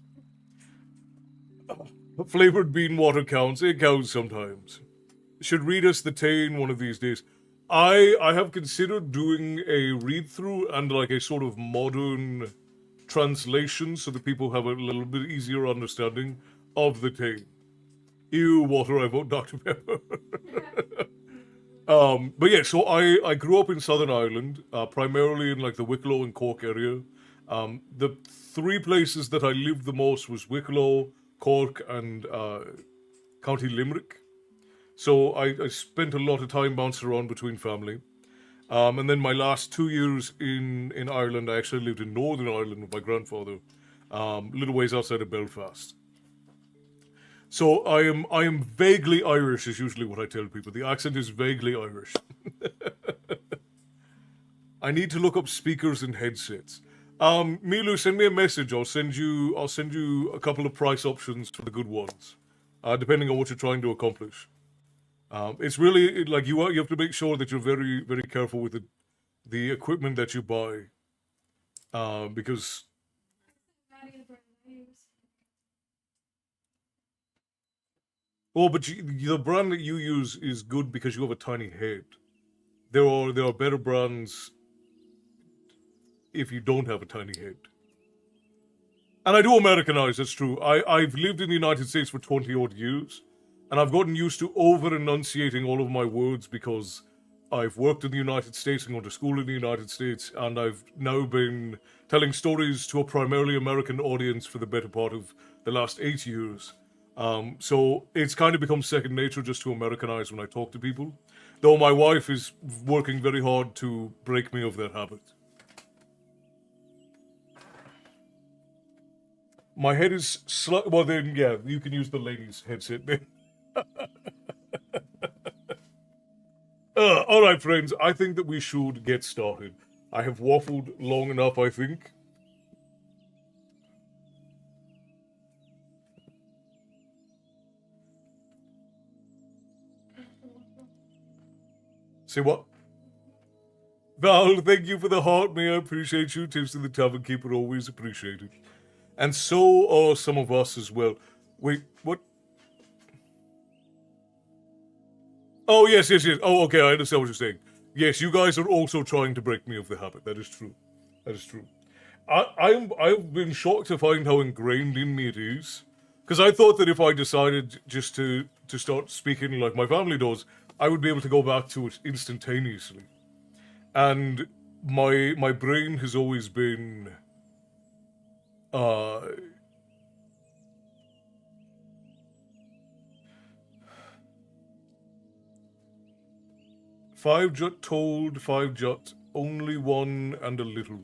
Flavored bean water counts. It counts sometimes. Should read us the Tane one of these days. I have considered doing a read through and like a sort of modern translation so that people have a little bit easier understanding of the Tane. Ew, water, I vote Dr. Pepper. But yeah, so I grew up in Southern Ireland, primarily in like the Wicklow and Cork area. The three places that I lived the most was Wicklow, Cork, and County Limerick. So I spent a lot of time bouncing around between family. And then my last 2 years in Ireland, I actually lived in Northern Ireland with my grandfather, little ways outside of Belfast. So I am vaguely Irish is usually what I tell people. The accent is vaguely Irish. I need to look up speakers and headsets. Milu, send me a message. I'll send you a couple of price options for the good ones, depending on what you're trying to accomplish. It's really like you have to make sure that you're very very careful with the equipment that you buy, because but the brand that you use is good because you have a tiny head. There are better brands if you don't have a tiny head. And I do Americanize, that's true. I've lived in the United States for 20 odd years, and I've gotten used to over enunciating all of my words because I've worked in the United States and gone to school in the United States, and I've now been telling stories to a primarily American audience for the better part of the last 8 years. So it's kind of become second nature just to Americanize when I talk to people, though my wife is working very hard to break me of that habit. My head is well then yeah, you can use the ladies' headset then. All right, friends. I think that we should get started. I have waffled long enough, I think. Say what? Val, thank you for the heart, me. I appreciate you. Tips to the tavern keeper, always appreciated. And so are some of us as well. Wait, what? Oh, yes, yes, yes. Oh, okay, I understand what you're saying. Yes, you guys are also trying to break me of the habit. That is true. That is true. I've been shocked to find how ingrained in me it is. Because I thought that if I decided just to start speaking like my family does, I would be able to go back to it instantaneously. And my brain has always been uh 5 jut told, 5 jut, only one and a little.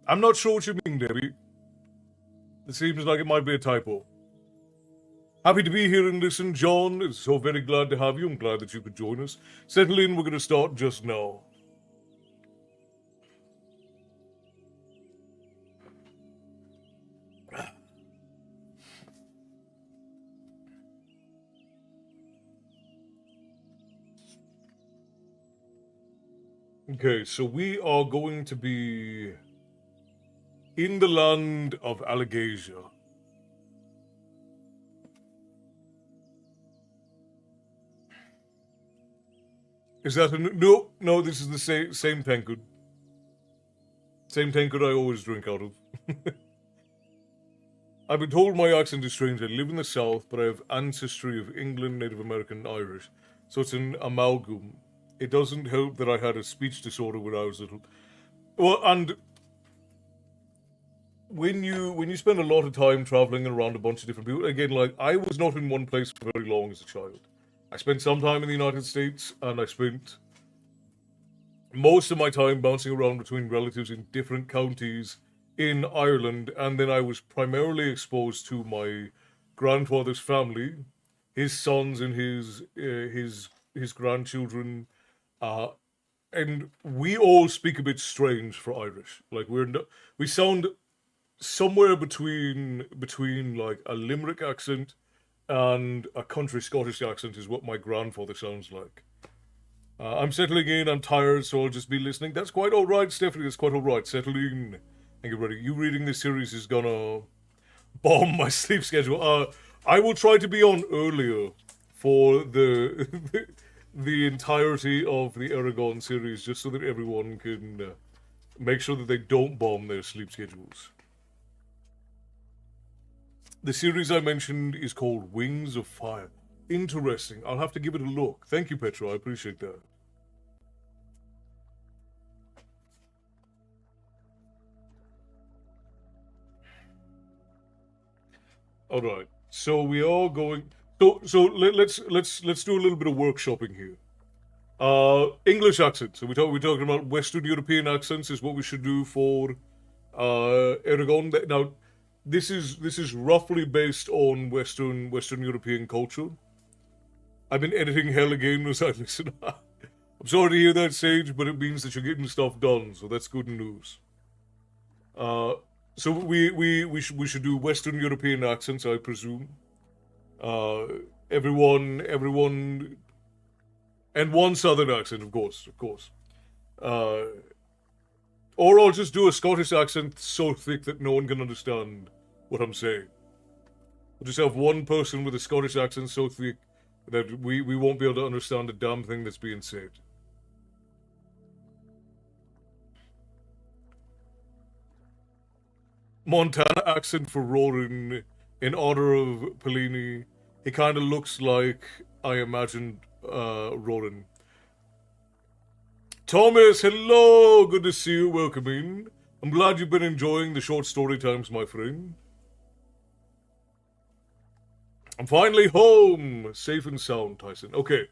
I'm not sure what you mean, Debbie. It seems like it might be a typo. Happy to be here and listen, John. It's so very glad to have you. I'm glad that you could join us. Settle in, we're going to start just now. Okay, so we are going to be in the land of Allegasia. Is that a no? No, this is the same tankard. Same tankard I always drink out of. I've been told my accent is strange. I live in the South, but I have ancestry of England, Native American, Irish. So it's an amalgam. It doesn't help that I had a speech disorder when I was little. Well, and when you spend a lot of time traveling around a bunch of different people, again, like I was not in one place for very long as a child. I spent some time in the United States, and I spent most of my time bouncing around between relatives in different counties in Ireland, and then I was primarily exposed to my grandfather's family, his sons and his grandchildren, uh, and we all speak a bit strange for Irish. Like we sound somewhere between like a Limerick accent and a country Scottish accent is what my grandfather sounds like. I'm settling in. I'm tired, so I'll just be listening. That's quite all right, Stephanie. That's quite all right. Settle in and get ready. You reading this series is gonna bomb my sleep schedule. I will try to be on earlier for the the entirety of the Eragon series, just so that everyone can make sure that they don't bomb their sleep schedules. The series I mentioned is called Wings of Fire. Interesting. I'll have to give it a look. Thank you, Petra. I appreciate that. All right. So we are going. Let's do a little bit of workshopping here. English accents. So we're talking about Western European accents is what we should do for Eragon. Now, this is roughly based on Western European culture. I've been editing hell again as I listen. I'm sorry to hear that, Sage, but it means that you're getting stuff done, so that's good news. So we should do Western European accents, I presume. Everyone, and one Southern accent, of course. Or I'll just do a Scottish accent so thick that no one can understand what I'm saying. We'll just have one person with a Scottish accent so thick that we won't be able to understand a damn thing that's being said. Montana accent for Roran in honor of Pellini. He kind of looks like I imagined Roran. Thomas, hello! Good to see you. Welcome in. I'm glad you've been enjoying the short story times, my friend. I'm finally home, safe and sound, Tyson. Okay,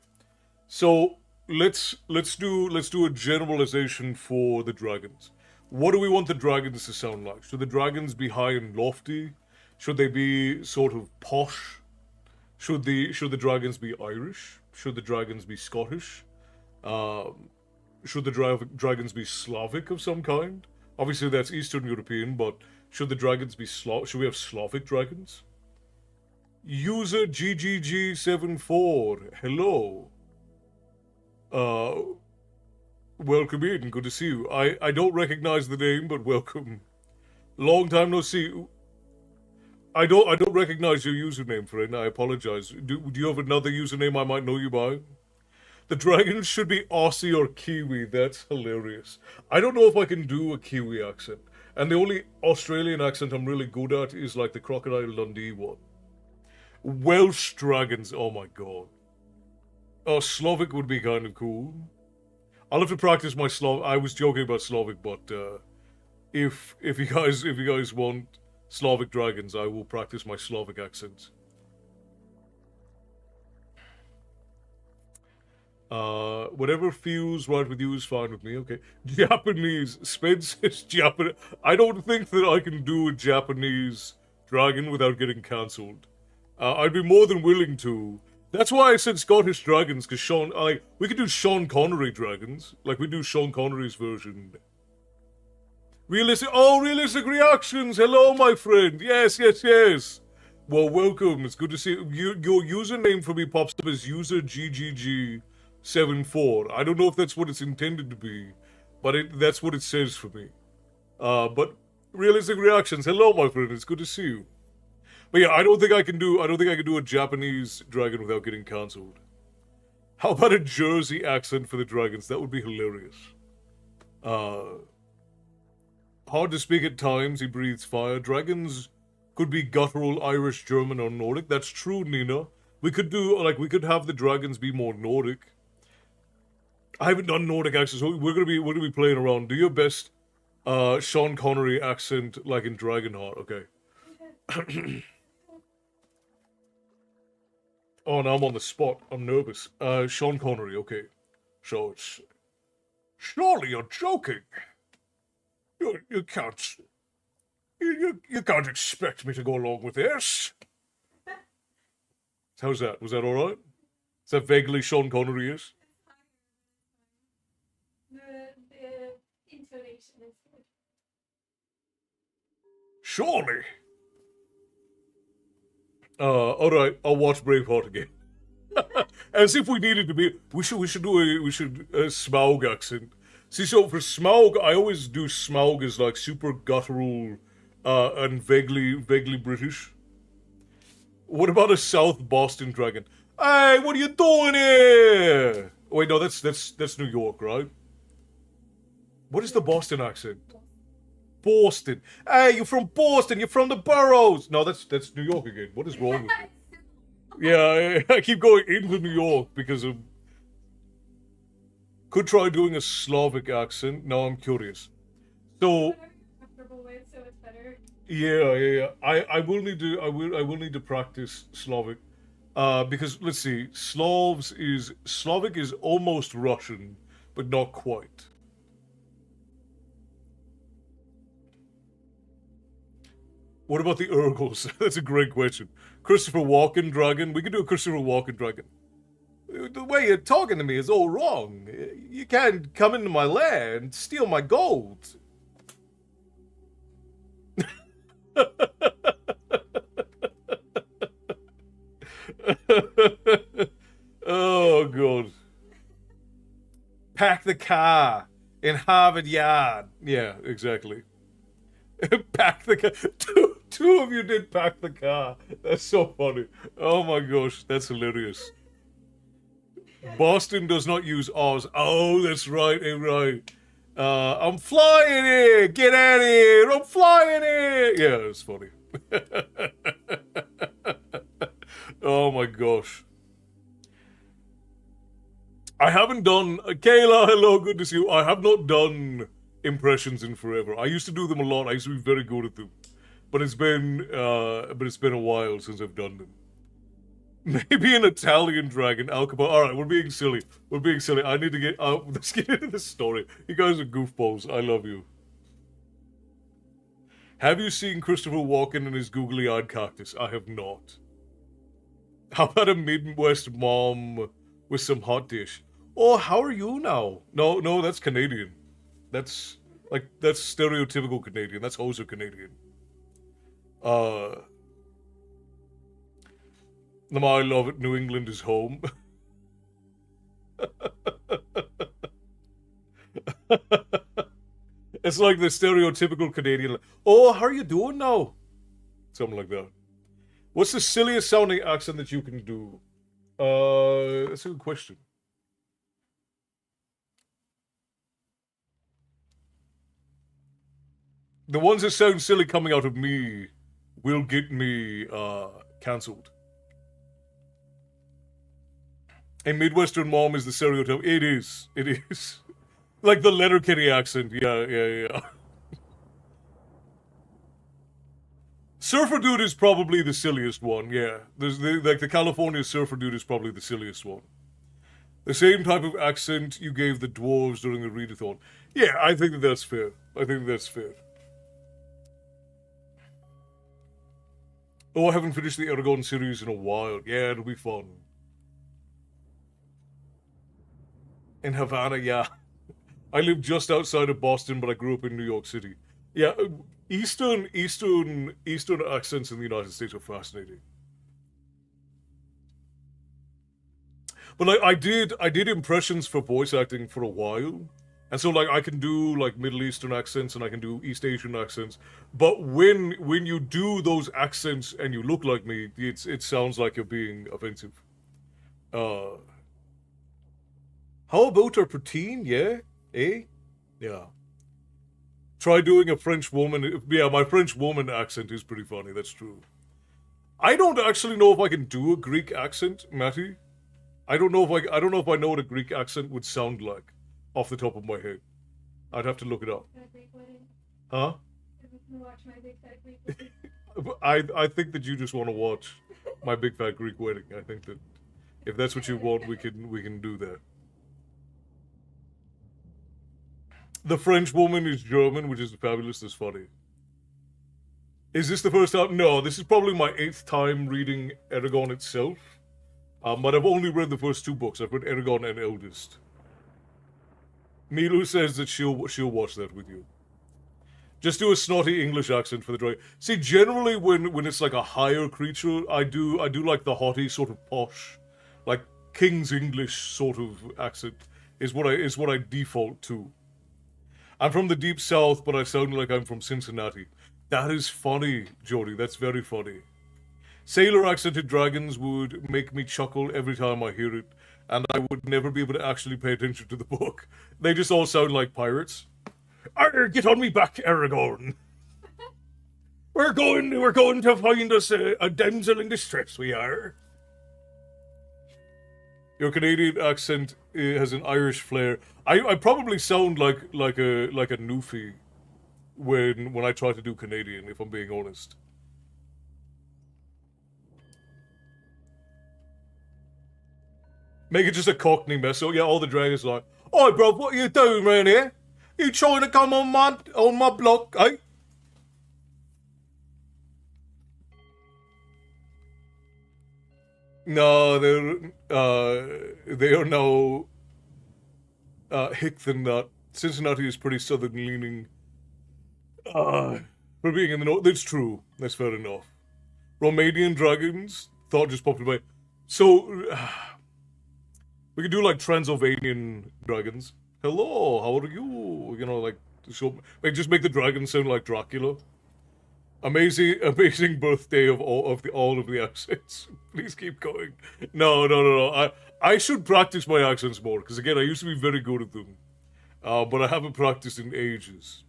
so let's do a generalization for the dragons. What do we want the dragons to sound like? Should the dragons be high and lofty? Should they be sort of posh? Should the dragons be Irish? Should the dragons be Scottish? Should the dragons be Slavic of some kind? Obviously, that's Eastern European, but should the dragons be should we have Slavic dragons? User GGG74, hello. Welcome in, good to see you. I don't recognize the name, but welcome. Long time no see. I don't recognize your username, friend. I apologize. Do you have another username I might know you by? The dragons should be Aussie or Kiwi. That's hilarious. I don't know if I can do a Kiwi accent. And the only Australian accent I'm really good at is like the Crocodile Dundee one. Welsh dragons, oh my god. Oh, Slavic would be kind of cool. I'll have to practice my Slavic. I was joking about Slavic, but if you guys want Slavic dragons, I will practice my Slavic accent. Whatever feels right with you is fine with me. Okay, Japanese. Spence is Japanese. I don't think that I can do a Japanese dragon without getting cancelled. I'd be more than willing to. That's why I said Scottish dragons, because we could do Sean Connery dragons. Like, we do Sean Connery's version. Realistic reactions! Hello, my friend! Yes. Well, welcome. It's good to see you. Your username for me pops up as user GGG74. I don't know if that's what it's intended to be, but that's what it says for me. But realistic reactions. Hello, my friend. It's good to see you. But yeah, I don't think I can do a Japanese dragon without getting cancelled. How about a Jersey accent for the dragons? That would be hilarious. Hard to speak at times, he breathes fire. Dragons could be guttural, Irish, German, or Nordic. That's true, Nina. We could have the dragons be more Nordic. I haven't done Nordic accents, so we're gonna be playing around. Do your best Sean Connery accent like in Dragonheart, okay. Oh, now I'm on the spot. I'm nervous. Sean Connery, okay. So it's... Surely you're joking. You can't... You can't expect me to go along with this. How's that? Was that alright? Is that vaguely Sean Connery-ish? The intonation is good. Surely. Alright, I'll watch Braveheart again. As if we needed to be. We should do a Smaug accent. See, so for Smaug, I always do Smaug as like super guttural and vaguely British. What about a South Boston dragon? Hey, what are you doing here? Wait, no, that's New York, right? What is the Boston accent? Boston. Hey, you're from Boston. You're from the boroughs. No, that's New York again. What is wrong with me? Yeah, I keep going into New York because of. Could try doing a Slavic accent. Now I'm curious. So yeah. I will need to I will need to practice Slavic. Because let's see, Slavic is almost Russian, but not quite. What about the Urgles? That's a great question. Christopher Walken dragon. We could do a Christopher Walken dragon. The way you're talking to me is all wrong. You can't come into my land, steal my gold. Oh, God. Pack the car in Harvard Yard. Yeah, exactly. Pack the car. Two of you did pack the car. That's so funny. Oh my gosh, that's hilarious. Boston does not use Oz. Oh, that's right, right. I'm flying here. Get out of here. I'm flying here. Yeah, it's funny. Oh my gosh. I haven't done Kayla. Hello, good to see you. I have not done impressions in forever. I used to do them a lot. I used to be very good at them, but it's been a while since I've done them. Maybe an Italian dragon, Al Capone. All right, we're being silly. We're being silly. I need to get. Let's get into this story. You guys are goofballs. I love you. Have you seen Christopher Walken and his googly-eyed cactus? I have not. How about a Midwest mom with some hot dish? Oh, how are you now? No, that's Canadian. That's stereotypical Canadian. That's Hoser Canadian. I love it. New England is home. It's like the stereotypical Canadian. Oh, how are you doing now? Something like that. What's the silliest sounding accent that you can do? That's a good question. The ones that sound silly coming out of me will get me cancelled. A Midwestern mom is the stereotype. It is. Like the Letterkenny accent. Yeah. Surfer dude is probably the silliest one. Yeah, the California surfer dude is probably the silliest one. The same type of accent you gave the dwarves during the readathon. Yeah, I think that's fair. Oh, I haven't finished the Eragon series in a while. Yeah, it'll be fun. In Havana, yeah. I live just outside of Boston, but I grew up in New York City. Yeah, Eastern accents in the United States are fascinating. But like I did impressions for voice acting for a while. And so like I can do like Middle Eastern accents and I can do East Asian accents. But when you do those accents and you look like me, it sounds like you're being offensive. How about a poutine, yeah? Eh? Yeah. Try doing a French woman. Yeah, my French woman accent is pretty funny, that's true. I don't actually know if I can do a Greek accent, Matty. I don't know if I know what a Greek accent would sound like off the top of my head. I'd have to look it up. Huh? I think that you just want to watch my big fat Greek wedding. I think that if that's what you want, we can do that. The French woman is German, which is fabulous. That's funny. Is this the first time? No, this is probably my 8th time reading Eragon itself. But I've only read the first 2 books. I've read Eragon and Eldest. Milu says that she'll watch that with you. Just do a snotty English accent for the dragon. See, generally when it's like a higher creature, I do like the haughty sort of posh, like King's English sort of accent is what I default to. I'm from the deep south, but I sound like I'm from Cincinnati. That is funny, Jody. That's very funny. Sailor accented dragons would make me chuckle every time I hear it, and I would never be able to actually pay attention to the book. They just all sound like pirates. Arr, get on me back, Eragon. We're going to find us a damsel in distress, we are. Your Canadian accent has an Irish flair. I probably sound like a Newfie when I try to do Canadian, if I'm being honest. Make it just a Cockney mess. So yeah, all the dragons are like, "Oi, bro, what are you doing around here? You trying to come on my block, eh?" No, they are now hick than that. Cincinnati is pretty southern leaning. For being in the north, that's true. That's fair enough. Romanian dragons, thought just popped in my. So we could do like Transylvanian dragons. Hello, how are you? You know, like just make the dragon sound like Dracula. Amazing birthday of all of the accents. Please keep going. No. I should practice my accents more because again, I used to be very good at them, but I haven't practiced in ages.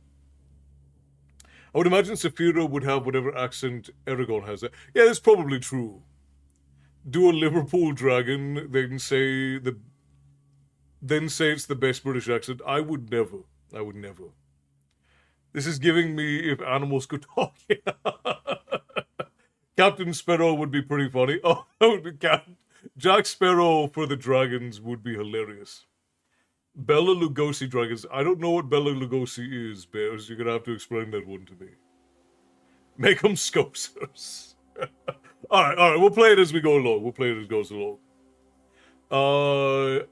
I would imagine Saphira would have whatever accent Eragon has. Yeah, that's probably true. Do a Liverpool dragon, then say it's the best British accent. I would never. This is giving me if animals could talk. Captain Sparrow would be pretty funny. Oh, that would be Jack Sparrow for the dragons would be hilarious. Bela Lugosi dragons. I don't know what Bela Lugosi is, Bears. You're going to have to explain that one to me. Make them scopesers. Alright, we'll play it as we go along.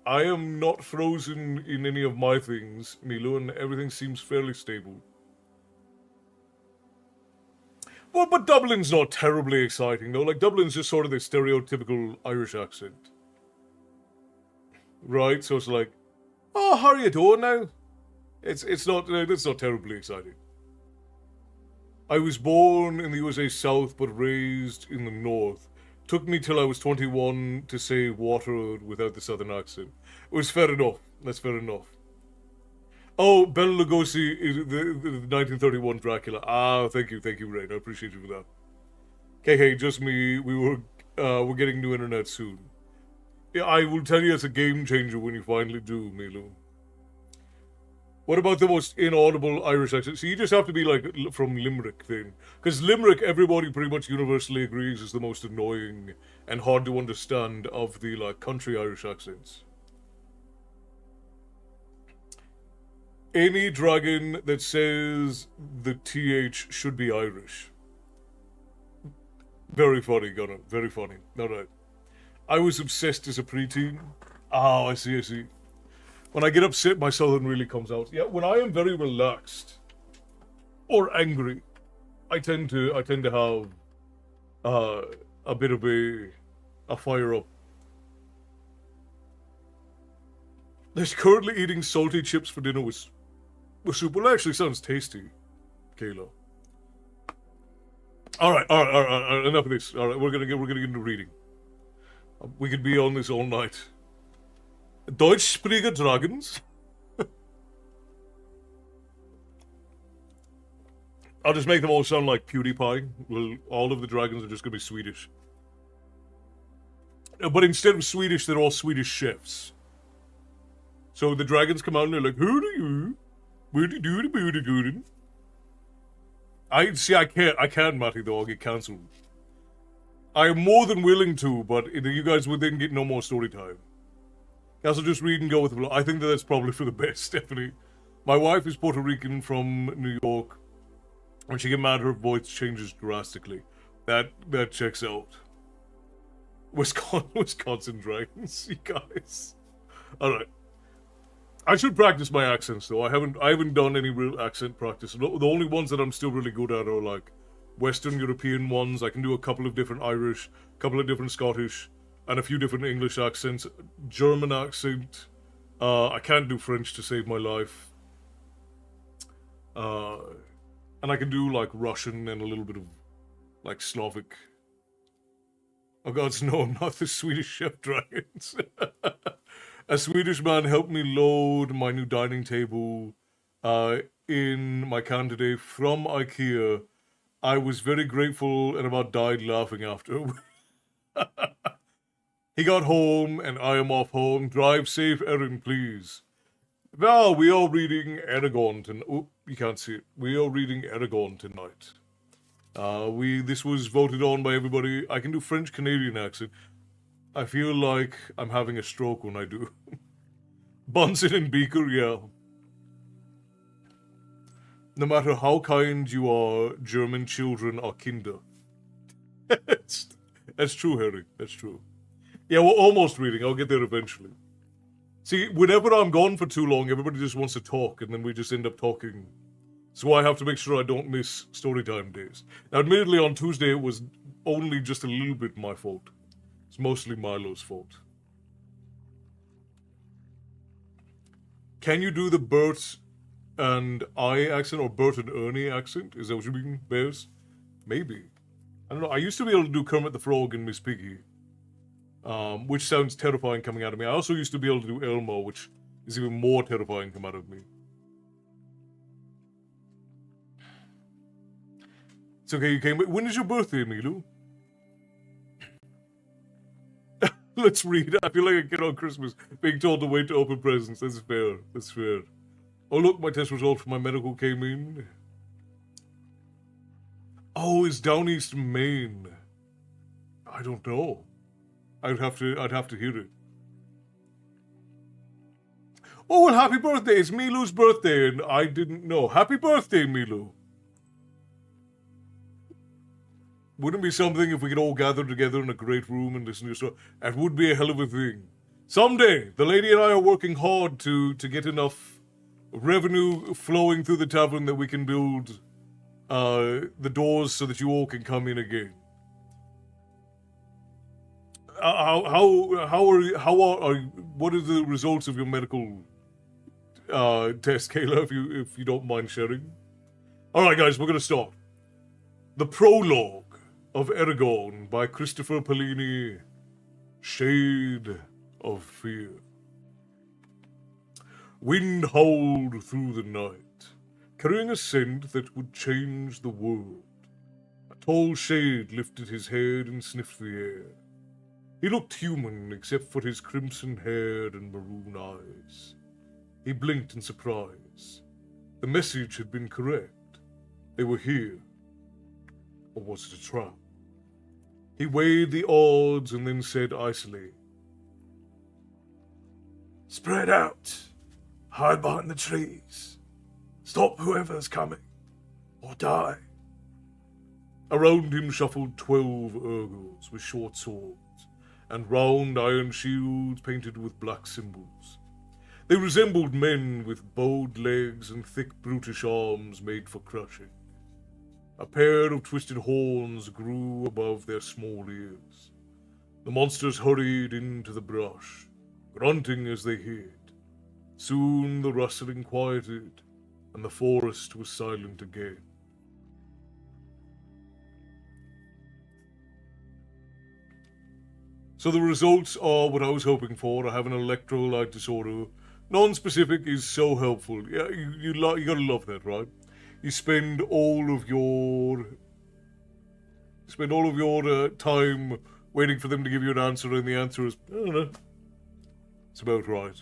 I am not frozen in any of my things, Milu, and everything seems fairly stable. Well, but Dublin's not terribly exciting, though. Like, Dublin's just sort of the stereotypical Irish accent. Right? So it's like, oh, how are you doing now? It's not terribly exciting. I was born in the USA South, but raised in the North. Took me till I was 21 to say water without the Southern accent. It was fair enough. That's fair enough. Oh, Bela Lugosi is the 1931 Dracula. Ah, thank you, Rain. I appreciate you for that. Okay, just me. We're getting new internet soon. Yeah, I will tell you it's a game changer when you finally do, Milu. What about the most inaudible Irish accent? So you just have to be like from Limerick then. Because Limerick, everybody pretty much universally agrees is the most annoying and hard to understand of the like country Irish accents. Any dragon that says the TH should be Irish. Very funny, Gunnar. Very funny. Alright. I was obsessed as a preteen. Oh, I see. When I get upset, my southern really comes out. Yeah, when I am very relaxed or angry, I tend to have a bit of a fire up. There's currently eating salty chips for dinner with soup. Well, that actually sounds tasty, Kayla. All right. Enough of this. All right, we're gonna get into reading. We could be on this all night. Deutschsprechende Dragons. I'll just make them all sound like PewDiePie. Well, all of the dragons are just gonna be Swedish. But instead of Swedish, they're all Swedish chefs. So the dragons come out and they're like, "Who do you? Where do you do the booty gooden?" I can't, Matty, though. I'll get cancelled. I am more than willing to, but you guys would then get no more story time. Guys will just read and go with the flow. I think that's probably for the best, Stephanie. My wife is Puerto Rican from New York. When she gets mad, her voice changes drastically. That checks out. Wisconsin Dragons, you guys. Alright. I should practice my accents though. I haven't done any real accent practice. The only ones that I'm still really good at are like Western European ones. I can do a couple of different Irish, a couple of different Scottish, and a few different English accents. German accent. I can't do French to save my life. And I can do like Russian and a little bit of like Slavic. Oh gods, no, not the Swedish chef dragons. A Swedish man helped me load my new dining table in my can today from IKEA. I was very grateful and about died laughing after. He got home and I am off home. Drive safe, Erin, please. Well, we are reading Eragon tonight. Oh, you can't see it. We are reading Eragon tonight. This was voted on by everybody. I can do French Canadian accent. I feel like I'm having a stroke when I do. Bunsen and Beaker, yeah. No matter how kind you are, German children are kinder. That's true, Harry. That's true. Yeah, we're almost reading. I'll get there eventually. See, whenever I'm gone for too long, everybody just wants to talk, and then we just end up talking. So I have to make sure I don't miss Storytime days. Now, admittedly, on Tuesday, it was only just a little bit my fault. It's mostly Milo's fault. Can you do the Bert and I accent, or Bert and Ernie accent? Is that what you mean, Bears? Maybe. I don't know. I used to be able to do Kermit the Frog and Miss Piggy, which sounds terrifying coming out of me. I also used to be able to do Elmo, which is even more terrifying coming out of me. It's okay, you came. When is your birthday, Milu? Let's read. I feel like a kid on Christmas being told to wait to open presents. That's fair. That's fair. Oh, look, my test result for my medical came in. Oh, it's down east Maine. I don't know. I'd have to hear it. Oh, well, happy birthday. It's Milu's birthday, and I didn't know. Happy birthday, Milu. Wouldn't it be something if we could all gather together in a great room and listen to your story? That would be a hell of a thing. Someday, the lady and I are working hard to get enough revenue flowing through the tavern that we can build the doors so that you all can come in again. What are the results of your medical test, Kayla, if you don't mind sharing? All right, guys, we're gonna start. The Prologue of Eragon by Christopher Pellini. Shade of Fear. Wind howled through the night, carrying a scent that would change the world. A tall shade lifted his head and sniffed the air. He looked human except for his crimson hair and maroon eyes. He blinked in surprise. The message had been correct. They were here. Or was it a trap? He weighed the odds and then said icily, "Spread out. Hide behind the trees. Stop whoever's coming. Or die." Around him shuffled 12 Urgles with short swords and round iron shields painted with black symbols. They resembled men with bowed legs and thick brutish arms made for crushing. A pair of twisted horns grew above their small ears. The monsters hurried into the brush, grunting as they hid. Soon the rustling quieted, and the forest was silent again. So the results are what I was hoping for. I have an electrolyte disorder. Non-specific is so helpful. Yeah, you gotta love that, right? You spend all of your time waiting for them to give you an answer, and the answer is, I don't know. It's about right.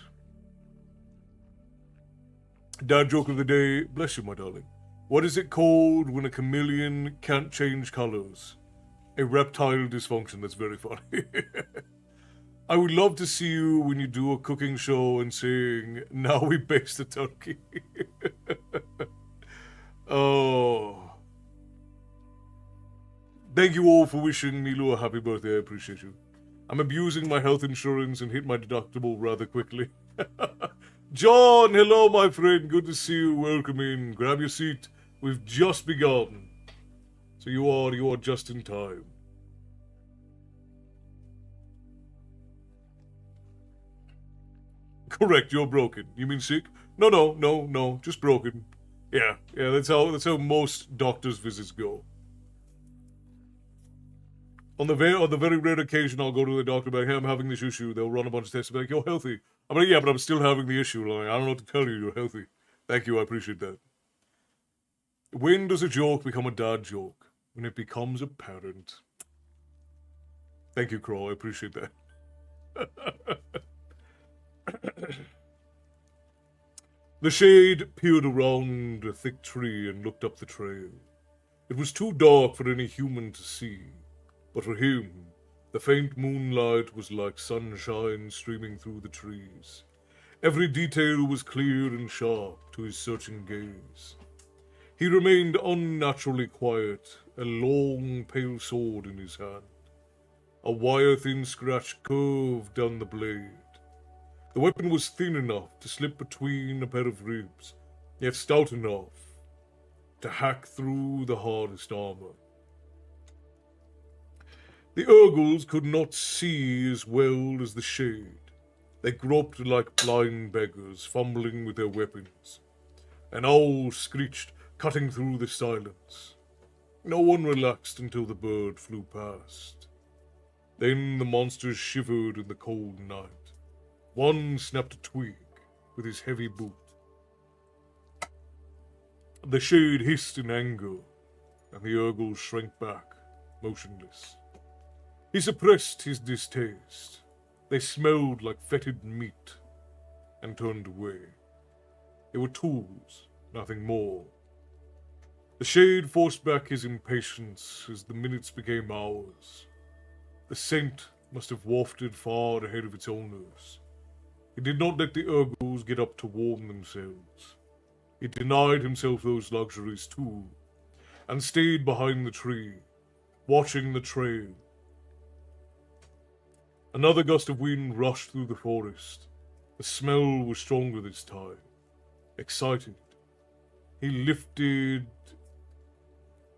Dad joke of the day. Bless you, my darling. What is it called when a chameleon can't change colors? A reptile dysfunction. That's very funny. I would love to see you when you do a cooking show and saying, "Now we baste the turkey." Oh. Thank you all for wishing Milu a happy birthday. I appreciate you. I'm abusing my health insurance and hit my deductible rather quickly. John, hello, my friend. Good to see you. Welcome in. Grab your seat. We've just begun. So you are just in time. Correct, you're broken. You mean sick? No, just broken. Yeah, that's how most doctor's visits go. On the very rare occasion I'll go to the doctor, but hey, I'm having this issue. They'll run a bunch of tests and be like, you're healthy. I'm like, yeah, but I'm still having the issue. Like, I don't know what to tell you. You're healthy. Thank you. I appreciate that. When does a joke become a dad joke? When it becomes apparent. Thank you, Crow. I appreciate that. The shade peered around a thick tree and looked up the trail. It was too dark for any human to see, but for him, the faint moonlight was like sunshine streaming through the trees. Every detail was clear and sharp to his searching gaze. He remained unnaturally quiet, a long, pale sword in his hand. A wire-thin scratch curved down the blade. The weapon was thin enough to slip between a pair of ribs, yet stout enough to hack through the hardest armor. The Urgles could not see as well as the shade. They groped like blind beggars, fumbling with their weapons. An owl screeched, cutting through the silence. No one relaxed until the bird flew past. Then the monsters shivered in the cold night. One snapped a twig with his heavy boot. The shade hissed in anger, and the Urgle shrank back, motionless. He suppressed his distaste. They smelled like fetid meat, and turned away. They were tools, nothing more. The shade forced back his impatience as the minutes became hours. The scent must have wafted far ahead of its owners. He did not let the Urgles get up to warm themselves. He denied himself those luxuries too, and stayed behind the tree, watching the trail. Another gust of wind rushed through the forest. The smell was stronger this time. Excited, he lifted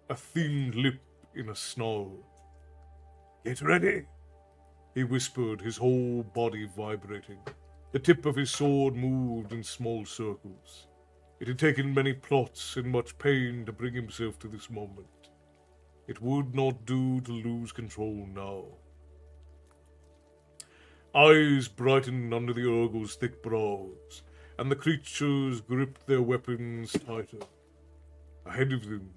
a thin lip in a snarl. "Get ready," he whispered, his whole body vibrating. The tip of his sword moved in small circles. It had taken many plots and much pain to bring himself to this moment. It would not do to lose control now. Eyes brightened under the Urgle's thick brows, and the creatures gripped their weapons tighter. Ahead of them,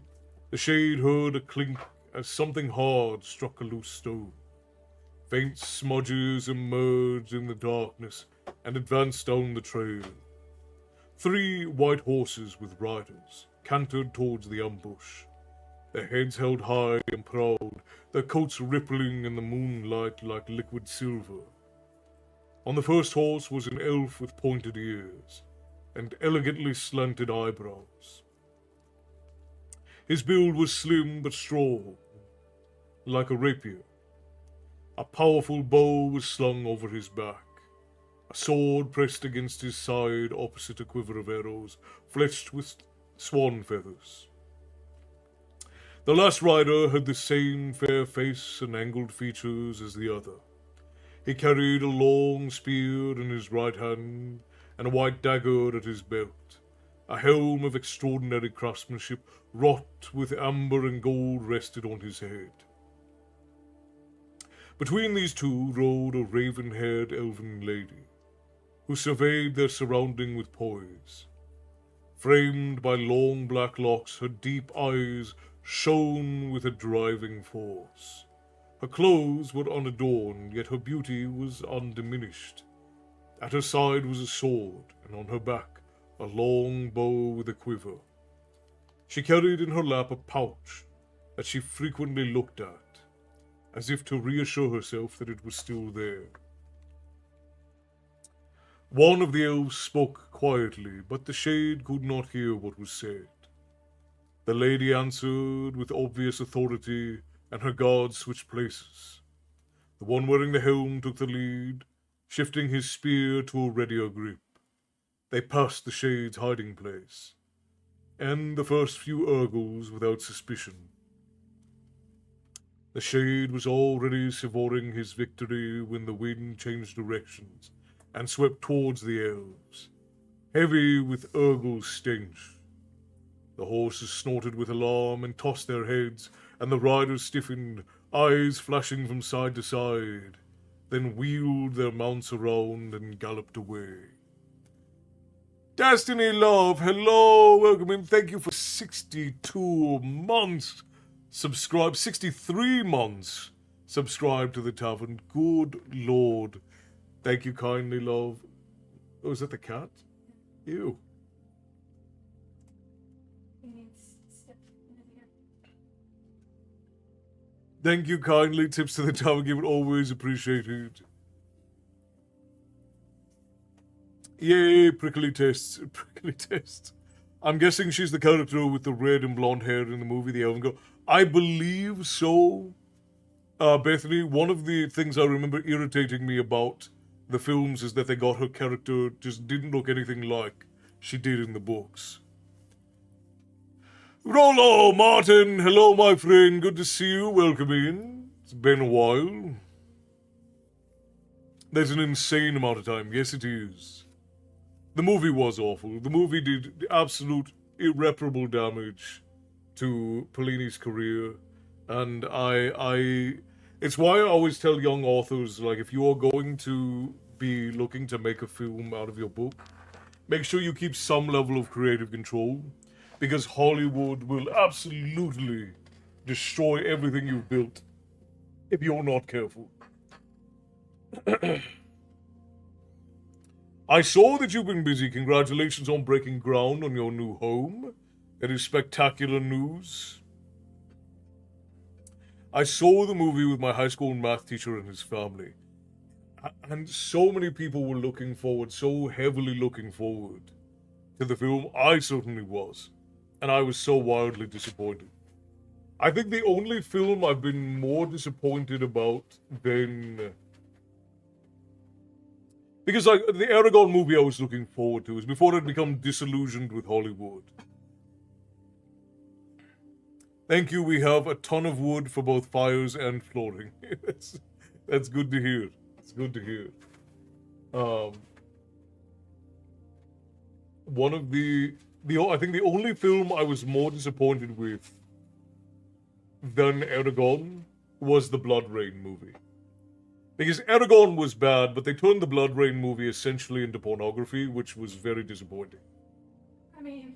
the shade heard a clink as something hard struck a loose stone. Faint smudges emerged in the darkness and advanced down the trail. 3 white horses with riders cantered towards the ambush, their heads held high and proud, their coats rippling in the moonlight like liquid silver. On the first horse was an elf with pointed ears and elegantly slanted eyebrows. His build was slim but strong, like a rapier. A powerful bow was slung over his back. A sword pressed against his side opposite a quiver of arrows, fletched with swan feathers. The last rider had the same fair face and angled features as the other. He carried a long spear in his right hand and a white dagger at his belt. A helm of extraordinary craftsmanship, wrought with amber and gold, rested on his head. Between these two rode a raven-haired elven lady, who surveyed their surrounding with poise. Framed by long black locks, her deep eyes shone with a driving force. Her clothes were unadorned, yet her beauty was undiminished. At her side was a sword, and on her back a long bow with a quiver. She carried in her lap a pouch that she frequently looked at, as if to reassure herself that it was still there. One of the elves spoke quietly, but the shade could not hear what was said. The lady answered with obvious authority, and her guards switched places. The one wearing the helm took the lead, shifting his spear to a readier grip. They passed the shade's hiding place, and the first few Urgles without suspicion. The shade was already savoring his victory when the wind changed directions and swept towards the elves, heavy with Urgle stench. The horses snorted with alarm and tossed their heads, and the riders stiffened, eyes flashing from side to side, then wheeled their mounts around and galloped away. Destiny Love, hello, welcome in. Thank you for 62 months. 63 months. Subscribe to the tavern. Good Lord. Thank you kindly, love. Oh, is that the cat? Ew. Thank you kindly. Tips to the tavern given, always appreciated. Yay, prickly tests. Prickly tests. I'm guessing she's the character with the red and blonde hair in the movie, the Elven Girl. I believe so. Bethany, one of the things I remember irritating me about the films is that they got her character just didn't look anything like she did in the books. Rollo, Martin, hello my friend, good to see you, welcome in. It's been a while. There's an insane amount of time, yes it is. The movie was awful. The movie did absolute irreparable damage to Polini's career, and it's why I always tell young authors, like, if you are going to be looking to make a film out of your book, make sure you keep some level of creative control, because Hollywood will absolutely destroy everything you've built if you're not careful. I saw that you've been busy. Congratulations on breaking ground on your new home. That is spectacular news. I saw the movie with my high school math teacher and his family. And so many people were looking forward, so heavily looking forward to the film. I certainly was. And I was so wildly disappointed. I think the only film I've been more disappointed about than... Because like the Eragon movie I was looking forward to is before I'd become disillusioned with Hollywood. Thank you, we have a ton of wood for both fires and flooring. That's good to hear. It's good to hear. One of I think the only film I was more disappointed with than Eragon was the Blood Rain movie. Because Eragon was bad, but they turned the Blood Rain movie essentially into pornography, which was very disappointing. I mean,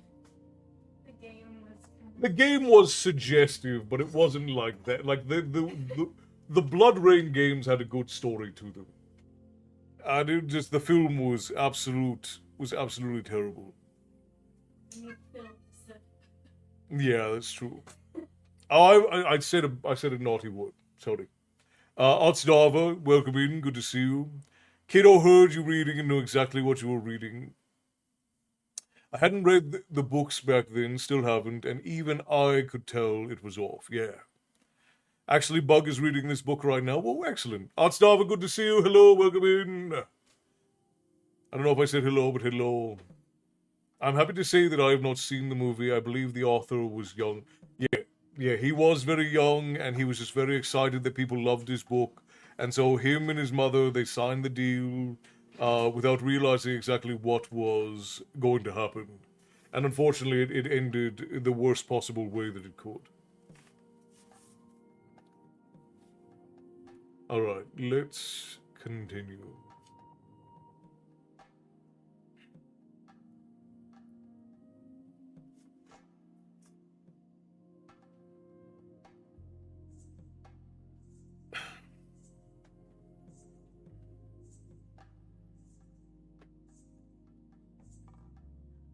the game was... The game was suggestive, but it wasn't like that. Like, the Blood Rain games had a good story to them. And it just, the film was absolutely terrible. Yeah, that's true. I said a naughty word. Sorry. Otzdava, welcome in, good to see you. Kiddo heard you reading and knew exactly what you were reading. I hadn't read the books back then, still haven't, and even I could tell it was off, yeah. Actually, Bug is reading this book right now. Oh, excellent. Otzdava, good to see you, hello, welcome in. I don't know if I said hello, but hello. I'm happy to say that I have not seen the movie. I believe the author was young. Yeah, he was very young, and he was just very excited that people loved his book. And so him and his mother, they signed the deal without realizing exactly what was going to happen. And unfortunately, it ended in the worst possible way that it could. Alright, let's continue.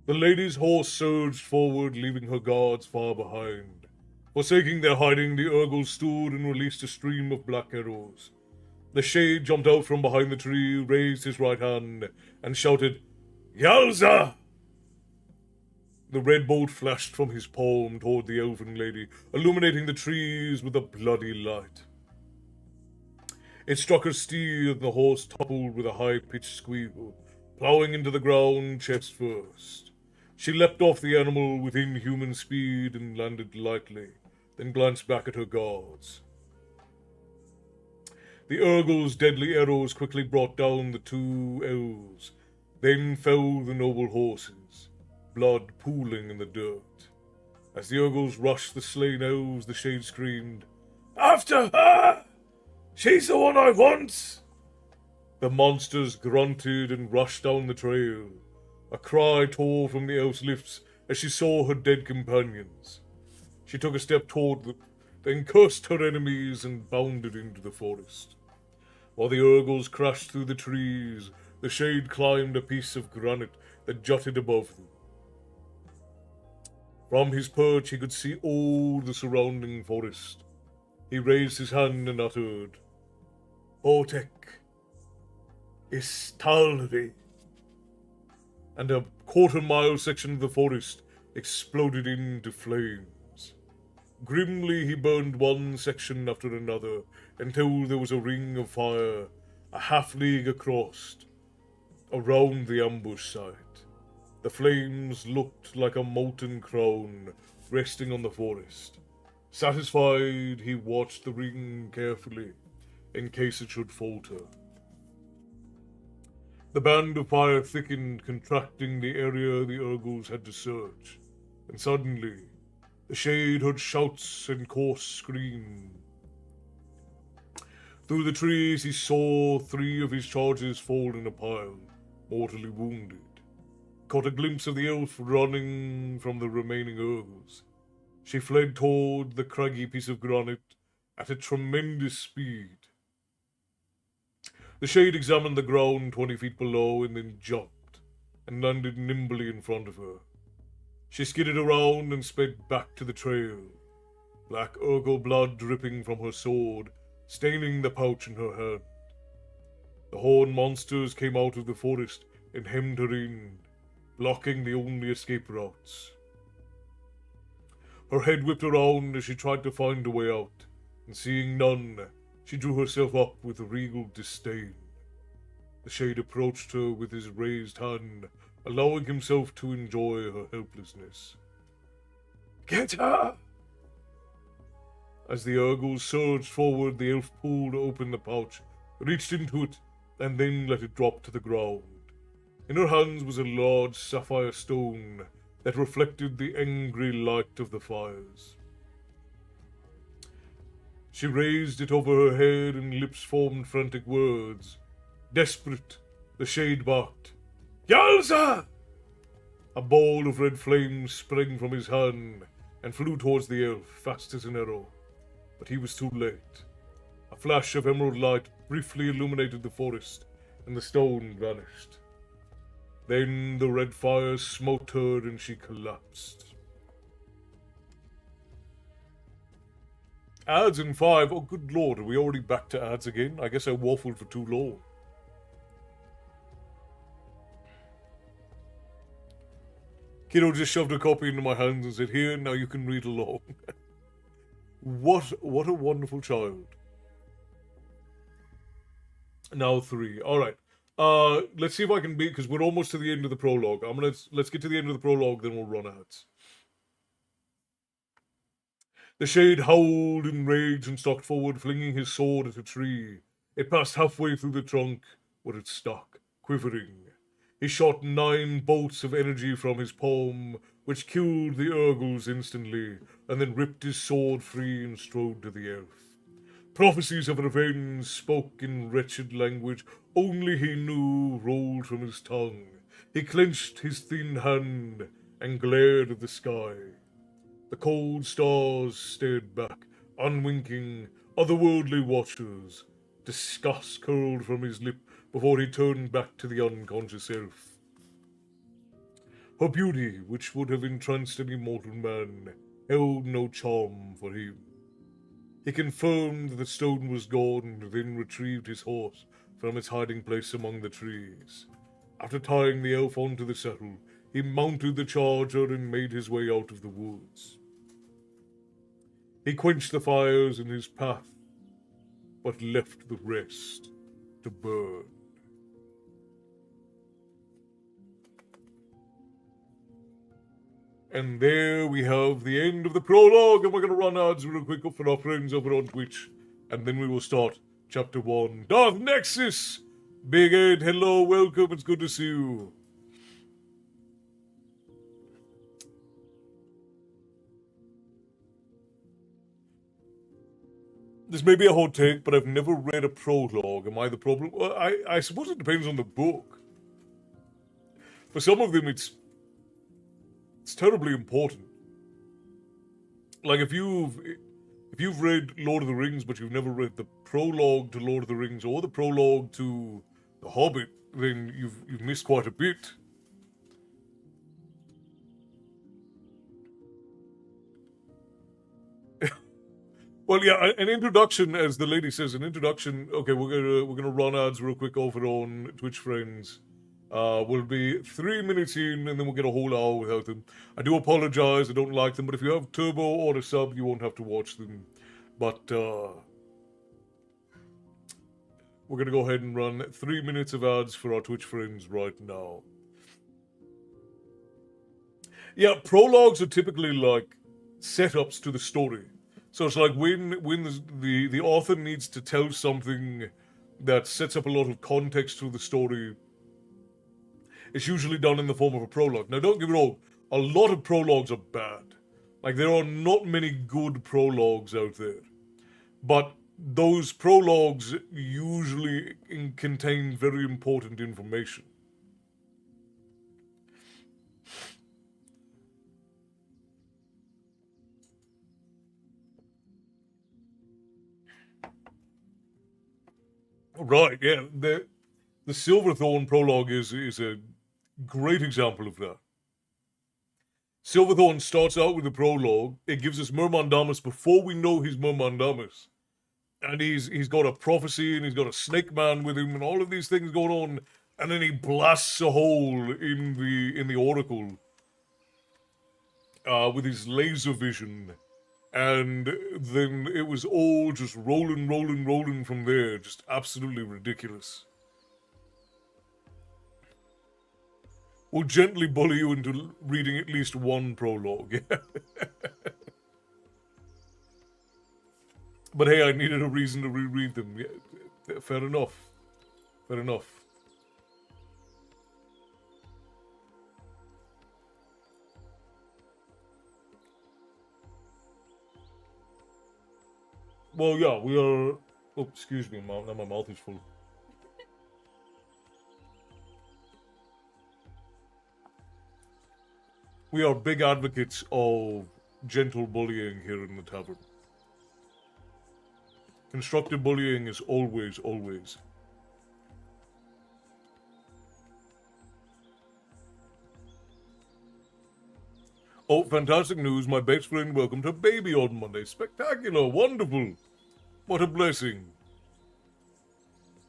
The lady's horse surged forward, leaving her guards far behind. Forsaking their hiding, the Urgle stood and released a stream of black arrows. The shade jumped out from behind the tree, raised his right hand, and shouted, Yalza! The red bolt flashed from his palm toward the elven lady, illuminating the trees with a bloody light. It struck her steed, and the horse toppled with a high-pitched squeal, plowing into the ground chest first. She leapt off the animal with inhuman speed and landed lightly, then glanced back at her guards. The Urgle's deadly arrows quickly brought down the two elves. Then fell the noble horses, blood pooling in the dirt. As the Urgles rushed the slain elves, the shade screamed, after her! She's the one I want! The monsters grunted and rushed down the trail. A cry tore from the elf's lips as she saw her dead companions. She took a step toward them, then cursed her enemies and bounded into the forest. While the Urgles crashed through the trees, the shade climbed a piece of granite that jutted above them. From his perch he could see all the surrounding forest. He raised his hand and uttered, Otek Istalvi. And a quarter-mile section of the forest exploded into flames. Grimly he burned one section after another until there was a ring of fire a half-league across around the ambush site. The flames looked like a molten crown resting on the forest. Satisfied, he watched the ring carefully in case it should falter. The band of fire thickened, contracting the area the Urgles had to search, and suddenly the shade heard shouts and coarse screams. Through the trees he saw 3 of his charges fall in a pile, mortally wounded. Caught a glimpse of the elf running from the remaining Urgles. She fled toward the craggy piece of granite at a tremendous speed. The shade examined the ground 20 feet below and then jumped and landed nimbly in front of her. She skidded around and sped back to the trail, black Urgle blood dripping from her sword, staining the pouch in her hand. The horned monsters came out of the forest and hemmed her in, blocking the only escape routes. Her head whipped around as she tried to find a way out, and seeing none, she drew herself up with regal disdain. The shade approached her with his raised hand, allowing himself to enjoy her helplessness. Get her! As the Urgles surged forward, the elf pulled open the pouch, reached into it, and then let it drop to the ground. In her hands was a large sapphire stone that reflected the angry light of the fires. She raised it over her head and lips formed frantic words. Desperate, the shade barked, Yalza! A ball of red flame sprang from his hand and flew towards the elf, fast as an arrow. But he was too late. A flash of emerald light briefly illuminated the forest, and the stone vanished. Then the red fire smote her and she collapsed. Ads in 5. Oh, good lord, are we already back to ads again? I guess I waffled for too long. Kiddo just shoved a copy into my hands and said, here, now you can read along. What a wonderful child. Now 3. Alright. Let's see if I can beat, because we're almost to the end of the prologue. Let's get to the end of the prologue, then we'll run ads. The shade howled in rage and stalked forward, flinging his sword at a tree. It passed halfway through the trunk, where it stuck, quivering. He shot 9 bolts of energy from his palm, which killed the Urgles instantly, and then ripped his sword free and strode to the elf. Prophecies of revenge spoke in wretched language only he knew rolled from his tongue. He clenched his thin hand and glared at the sky. The cold stars stared back, unwinking, otherworldly watchers. Disgust curled from his lip before he turned back to the unconscious elf. Her beauty, which would have entranced any mortal man, held no charm for him. He confirmed that the stone was gone, then retrieved his horse from its hiding place among the trees. After tying the elf onto the saddle, he mounted the charger and made his way out of the woods. He quenched the fires in his path, but left the rest to burn. And there we have the end of the prologue, and we're going to run ads real quick up for our friends over on Twitch, and then we will start Chapter 1. Darth Nexus! Big Ed, hello, welcome, it's good to see you. This may be a hot take, but I've never read a prologue. Am I the problem? Well, I suppose it depends on the book. For some of them, it's terribly important. Like if you've read Lord of the Rings, but you've never read the prologue to Lord of the Rings or the prologue to The Hobbit, then you've missed quite a bit. Well, yeah, an introduction, as the lady says, an introduction. Okay, we're gonna run ads real quick over on Twitch Friends. We'll be 3 minutes in, and then we'll get a whole hour without them. I do apologize, I don't like them, but if you have Turbo or a sub, you won't have to watch them. But we're gonna go ahead and run 3 minutes of ads for our Twitch Friends right now. Yeah, prologues are typically like setups to the story. So it's like when the author needs to tell something that sets up a lot of context to the story, it's usually done in the form of a prologue. Now, don't get me wrong, a lot of prologues are bad. Like, there are not many good prologues out there. But those prologues usually contain very important information. Right, yeah. The Silverthorn prologue is a great example of that. Silverthorn starts out with a prologue. It gives us Myrmandamus before we know he's Myrmandamus. And he's got a prophecy and he's got a snake man with him and all of these things going on. And then he blasts a hole in the oracle with his laser vision. And then it was all just rolling from there. Just absolutely ridiculous. We'll gently bully you into reading at least one prologue. But hey, I needed a reason to reread them. Yeah, fair enough. Fair enough. Well, yeah, we are... Oh, excuse me, now my mouth is full. We are big advocates of gentle bullying here in the tavern. Constructive bullying is always, always. Oh, fantastic news. My best friend welcomed her baby on Monday. Spectacular. Wonderful. What a blessing.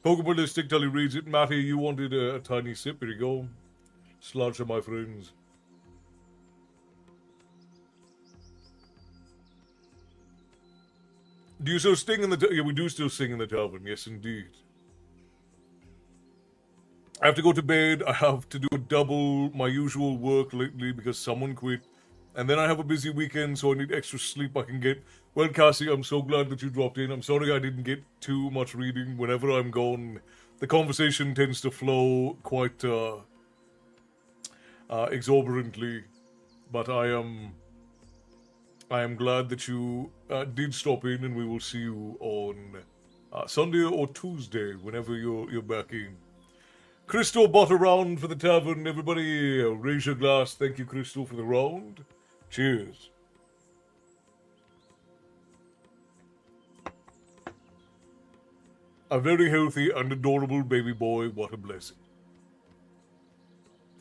Pokeballistic till he reads it. Matty, you wanted a tiny sip. Here you go. Sláinte, my friends. Do you still sing in the... Yeah, we do still sing in the tavern. Yes, indeed. I have to go to bed. I have to do a double my usual work lately because someone quit. And then I have a busy weekend, so I need extra sleep I can get. Well, Cassie, I'm so glad that you dropped in. I'm sorry I didn't get too much reading. Whenever I'm gone, the conversation tends to flow quite exorbitantly. But I am glad that you did stop in, and we will see you on Sunday or Tuesday, whenever you're back in. Crystal bought a round for the tavern. Everybody, raise your glass. Thank you, Crystal, for the round. Cheers. A very healthy and adorable baby boy. What a blessing.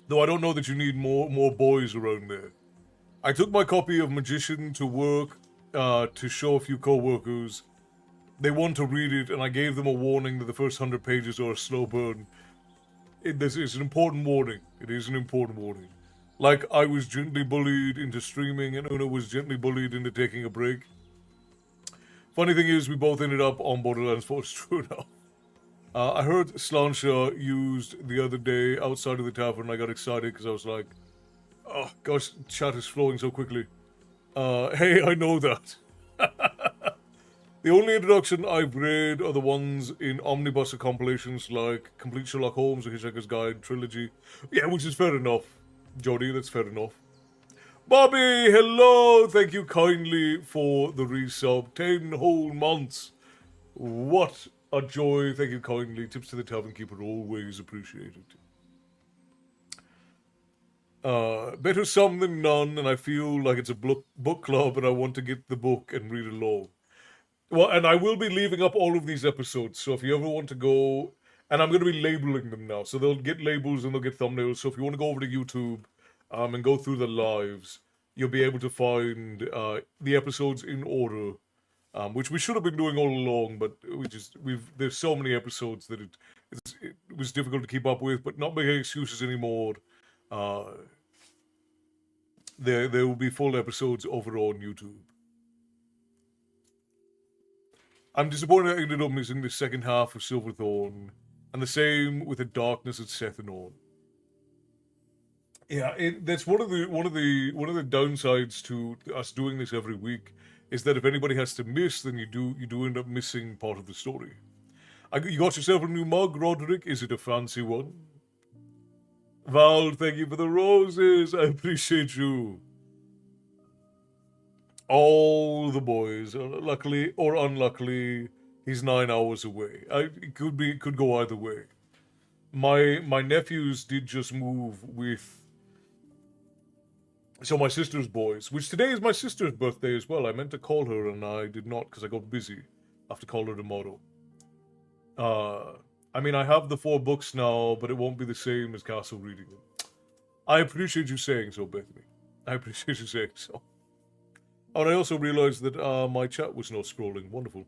Though I don't know that you need more boys around there. I took my copy of Magician to work to show a few co-workers. They want to read it, and I gave them a warning that the first 100 pages are a slow burn. It's an important warning. It is an important warning. Like, I was gently bullied into streaming, and Una was gently bullied into taking a break. Funny thing is, we both ended up on Borderlands 4, it's true enough. I heard Sláinte used the other day outside of the tavern. I got excited because I was like, oh gosh, chat is flowing so quickly. Hey, I know that. The only introduction I've read are the ones in omnibus compilations like Complete Sherlock Holmes or Hitchhiker's Guide Trilogy. Yeah, which is fair enough. Jody, that's fair enough. Bobby, hello! Thank you kindly for the resub. 10 whole months. What a joy. Thank you kindly. Tips to the tavern keeper, always appreciated. Better some than none, and I feel like it's a book club and I want to get the book and read along. Well, and I will be leaving up all of these episodes, so if you ever want to go, and I'm going to be labeling them now, so they'll get labels and they'll get thumbnails, so if you want to go over to YouTube and go through the lives, you'll be able to find the episodes in order, which we should have been doing all along, but there's so many episodes that it was difficult to keep up with, but not making excuses anymore. There will be full episodes over on YouTube. I'm disappointed I ended up missing the second half of Silverthorn, and the same with the darkness at Sethanorn. Yeah, that's one of the downsides to us doing this every week is that if anybody has to miss, then you do end up missing part of the story. You got yourself a new mug, Roderick. Is it a fancy one? Val, thank you for the roses. I appreciate you. All the boys, luckily or unluckily, he's 9 hours away. It could go either way. My nephews did just move with. So my sister's boys, which today is my sister's birthday as well. I meant to call her and I did not because I got busy. I have to call her tomorrow. I mean, I have the 4 books now, but it won't be the same as Castle reading them. I appreciate you saying so, Bethany. I appreciate you saying so. Oh, and I also realized that my chat was not scrolling. Wonderful.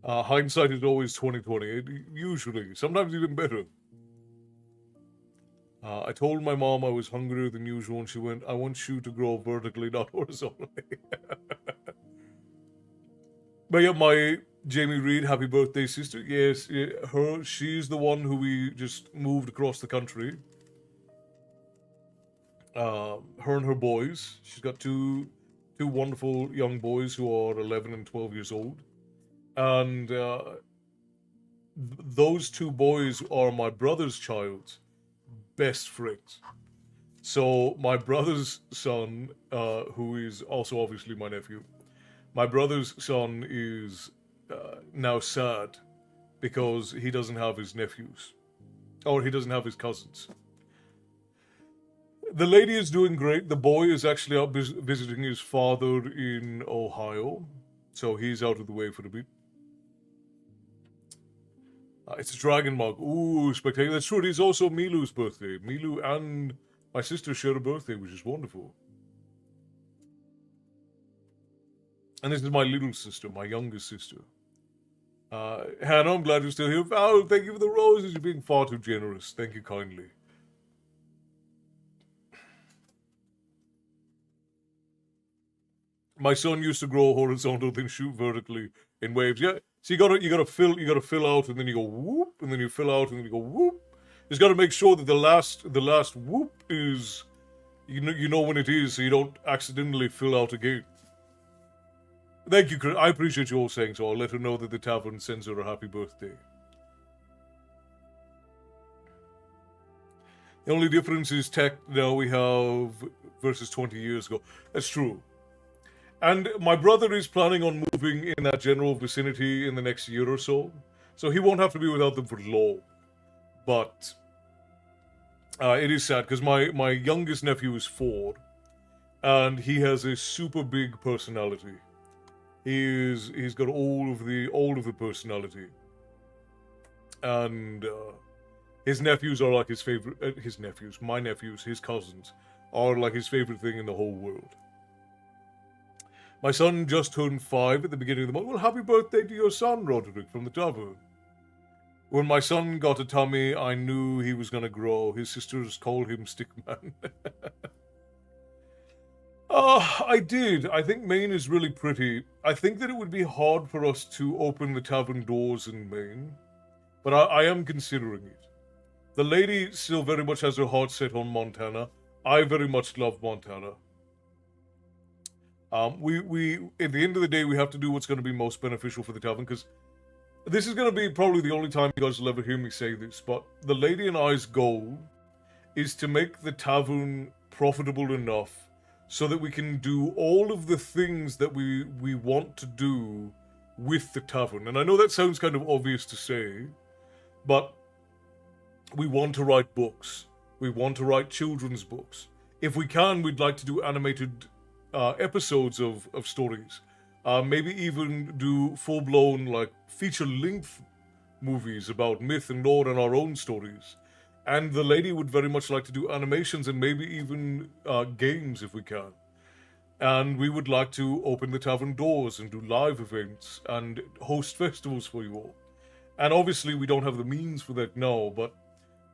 Hindsight is always 20/20. Usually. Sometimes even better. I told my mom I was hungrier than usual, and she went, I want you to grow vertically, not horizontally. But yeah, my Jamie Reed, happy birthday, sister. Yes, yeah, she's the one who we just moved across the country. Her and her boys. She's got two wonderful young boys who are 11 and 12 years old. And those 2 boys are my brother's child's best friends. So my brother's son, who is also obviously my nephew, my brother's son is now sad because he doesn't have his nephews, or he doesn't have his cousins. The lady is doing great. The boy is actually out visiting his father in Ohio, so he's out of the way for a bit. It's a dragon mug. Ooh, spectacular. That's true. It is also Milu's birthday. Milu and my sister share a birthday, which is wonderful. And this is my little sister, my youngest sister. Hannah, I'm glad you're still here. Val, thank you for the roses. You're being far too generous. Thank you kindly. My son used to grow horizontal, then shoot vertically in waves. Yeah, so you gotta fill out, and then you go whoop, and then you fill out, and then you go whoop. Just gotta make sure that the last whoop is, you know when it is, so you don't accidentally fill out again. Thank you, Chris. I appreciate you all saying so. I'll let her know that the tavern sends her a happy birthday. The only difference is tech now we have versus 20 years ago. That's true. And my brother is planning on moving in that general vicinity in the next year or so. So he won't have to be without them for long. But it is sad because my youngest nephew is 4. And he has a super big personality. He's got all of the personality. And his nephews are like his favorite, my nephews, his cousins, are like his favorite thing in the whole world. My son just turned 5 at the beginning of the month. Well, happy birthday to your son, Roderick, from the tavern. When my son got a tummy, I knew he was going to grow. His sisters called him Stickman. I did. I think Maine is really pretty. I think that it would be hard for us to open the tavern doors in Maine, but I am considering it. The lady still very much has her heart set on Montana. I very much love Montana. We at the end of the day, we have to do what's going to be most beneficial for the tavern, because this is going to be probably the only time you guys will ever hear me say this, but the lady and I's goal is to make the tavern profitable enough so that we can do all of the things that we want to do with the tavern. And I know that sounds kind of obvious to say, but we want to write books. We want to write children's books. If we can, we'd like to do animated episodes of stories. Maybe even do full-blown, like, feature-length movies about myth and lore and our own stories. And the lady would very much like to do animations and maybe even games if we can. And we would like to open the tavern doors and do live events and host festivals for you all. And obviously we don't have the means for that now, but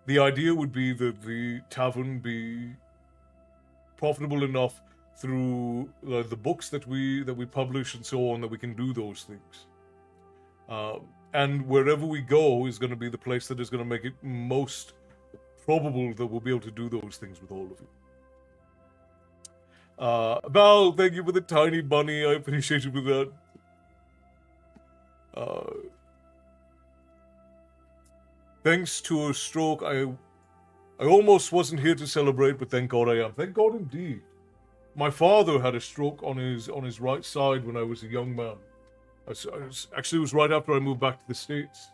the idea would be that the tavern be profitable enough through the books that we publish and so on, that we can do those things. And wherever we go is going to be the place that is going to make it most probable that we'll be able to do those things with all of you. Val, thank you for the tiny bunny. I appreciate you for that. Thanks to a stroke, I almost wasn't here to celebrate, but thank God I am. Thank God indeed. My father had a stroke on his right side when I was a young man. Actually, it was right after I moved back to the States.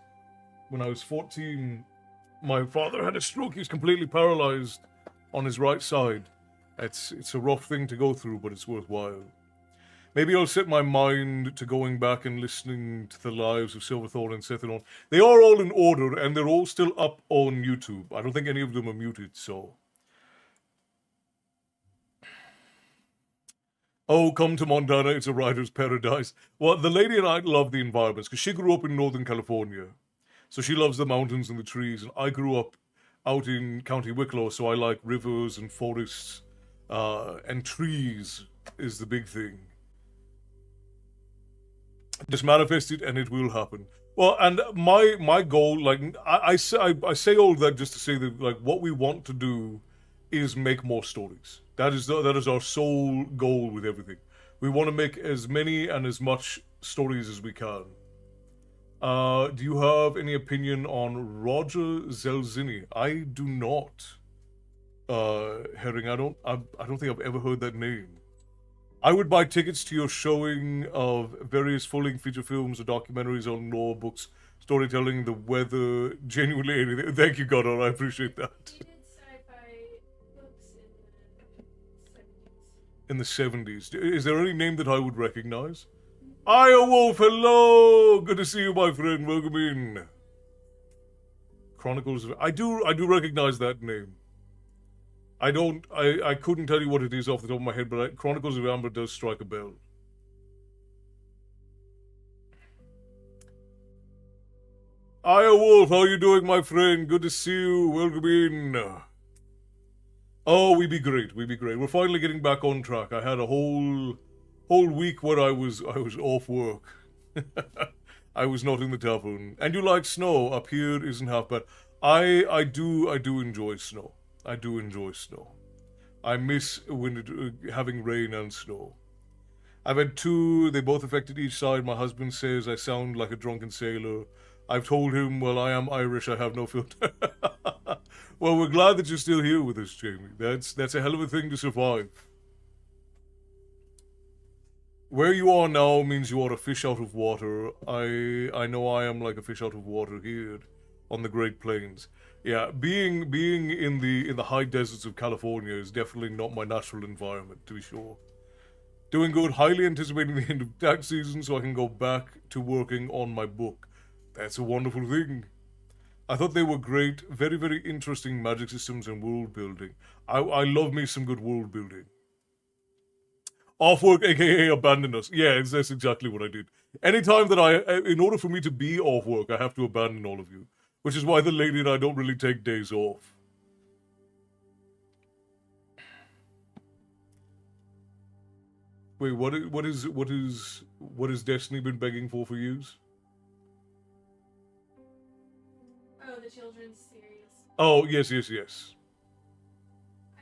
When I was 14, my father had a stroke. He was completely paralyzed on his right side. It's a rough thing to go through, but it's worthwhile. Maybe I'll set my mind to going back and listening to the lives of Silverthorn and Sethanon. They are all in order, and they're all still up on YouTube. I don't think any of them are muted, so... Oh, come to Montana, it's a writer's paradise. Well, the lady and I love the environments, because she grew up in Northern California. So she loves the mountains and the trees, and I grew up out in County Wicklow, so I like rivers and forests, and trees is the big thing. Just manifest it, and it will happen. Well, and my goal, like, I say all that just to say that, like, what we want to do is make more stories. That is our sole goal with everything. We want to make as many and as much stories as we can. Do you have any opinion on Roger Zelzini? I do not. Herring, I don't think I've ever heard that name. I would buy tickets to your showing of various full-length feature films or documentaries on lore, books, storytelling, the weather, genuinely anything. Thank you, Godot. I appreciate that. You did sci-fi books In the 70s. Is there any name that I would recognize? Aya Wolf, hello! Good to see you, my friend. Welcome in. Chronicles of... I do recognize that name. I couldn't tell you what it is off the top of my head, but Chronicles of Amber does strike a bell. Aya Wolf, how are you doing, my friend? Good to see you. Welcome in. Oh, we be great. We're finally getting back on track. I had a whole week where I was off work. I was not in the tavern. And you like snow? Up here isn't half bad. I do enjoy snow. I do enjoy snow. I miss having rain and snow. I've had two. They both affected each side. My husband says I sound like a drunken sailor. I've told him, well, I am Irish. I have no filter. Well, we're glad that you're still here with us, Jamie. That's a hell of a thing to survive. Where you are now means you are a fish out of water. I know I am like a fish out of water here on the Great Plains. Yeah, being in the high deserts of California is definitely not my natural environment, to be sure. Doing good, highly anticipating the end of tax season so I can go back to working on my book. That's a wonderful thing. I thought they were great, very, very interesting magic systems and world building. I love me some good world building. Off work, aka abandon us. Yeah, that's exactly what I did. Anytime that in order for me to be off work, I have to abandon all of you. Which is why the lady and I don't really take days off. Wait, what has Destiny been begging for yous? Oh, the children's series. Oh, yes. I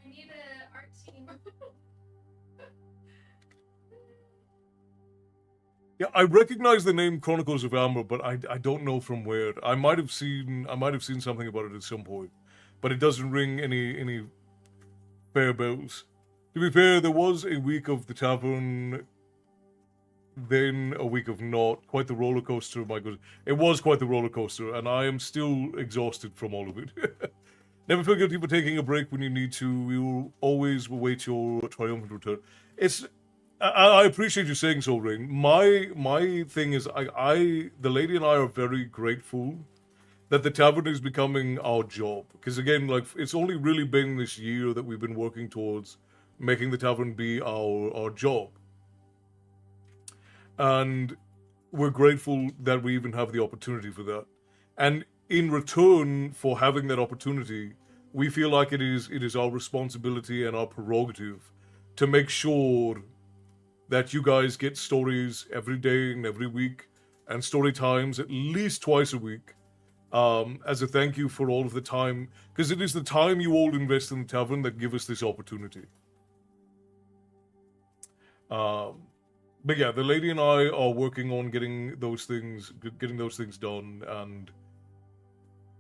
need an art team. Yeah, I recognize the name Chronicles of Amber, but I don't know from where. I might have seen something about it at some point, but it doesn't ring any fair bells. To be fair, there was a week of the tavern, then a week of not. Quite the roller coaster, my goodness. It was quite the roller coaster, and I am still exhausted from all of it. Never feel guilty for taking a break when you need to. We will always await your triumphant return. I appreciate you saying so, Rain. My thing is, the lady and I are very grateful that the tavern is becoming our job. Because again, like, it's only really been this year that we've been working towards making the tavern be our job. And we're grateful that we even have the opportunity for that. And in return for having that opportunity, we feel like it is our responsibility and our prerogative to make sure that you guys get stories every day and every week, and story times at least twice a week, as a thank you for all of the time, because it is the time you all invest in the tavern that give us this opportunity. But yeah, the lady and I are working on getting those things done, and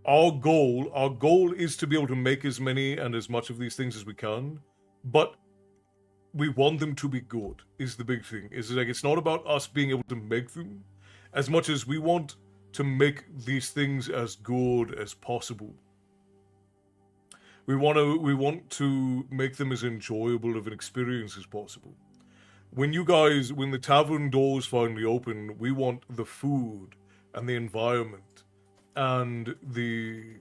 our goal is to be able to make as many and as much of these things as we can, but we want them to be good, is the big thing. It's not about us being able to make them as much as we want to make these things as good as possible. We want to make them as enjoyable of an experience as possible. When the tavern doors finally open, we want the food and the environment and the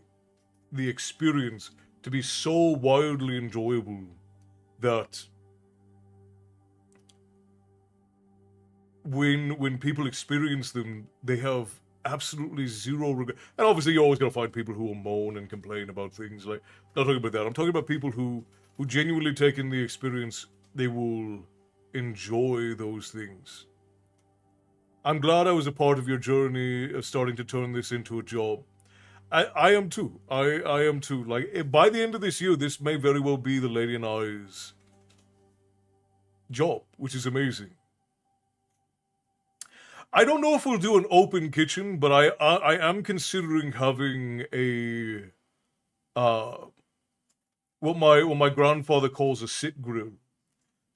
experience to be so wildly enjoyable that when people experience them, they have absolutely zero regret. And obviously, you're always going to find people who will moan and complain about things. Like, not talking about that. I'm talking about people who genuinely take in the experience. They will enjoy those things. I'm glad I was a part of your journey of starting to turn this into a job. I am too. I am too. Like, by the end of this year, this may very well be the lady and I's job, which is amazing. I don't know if we'll do an open kitchen, but I am considering having a what my grandfather calls a sit grill.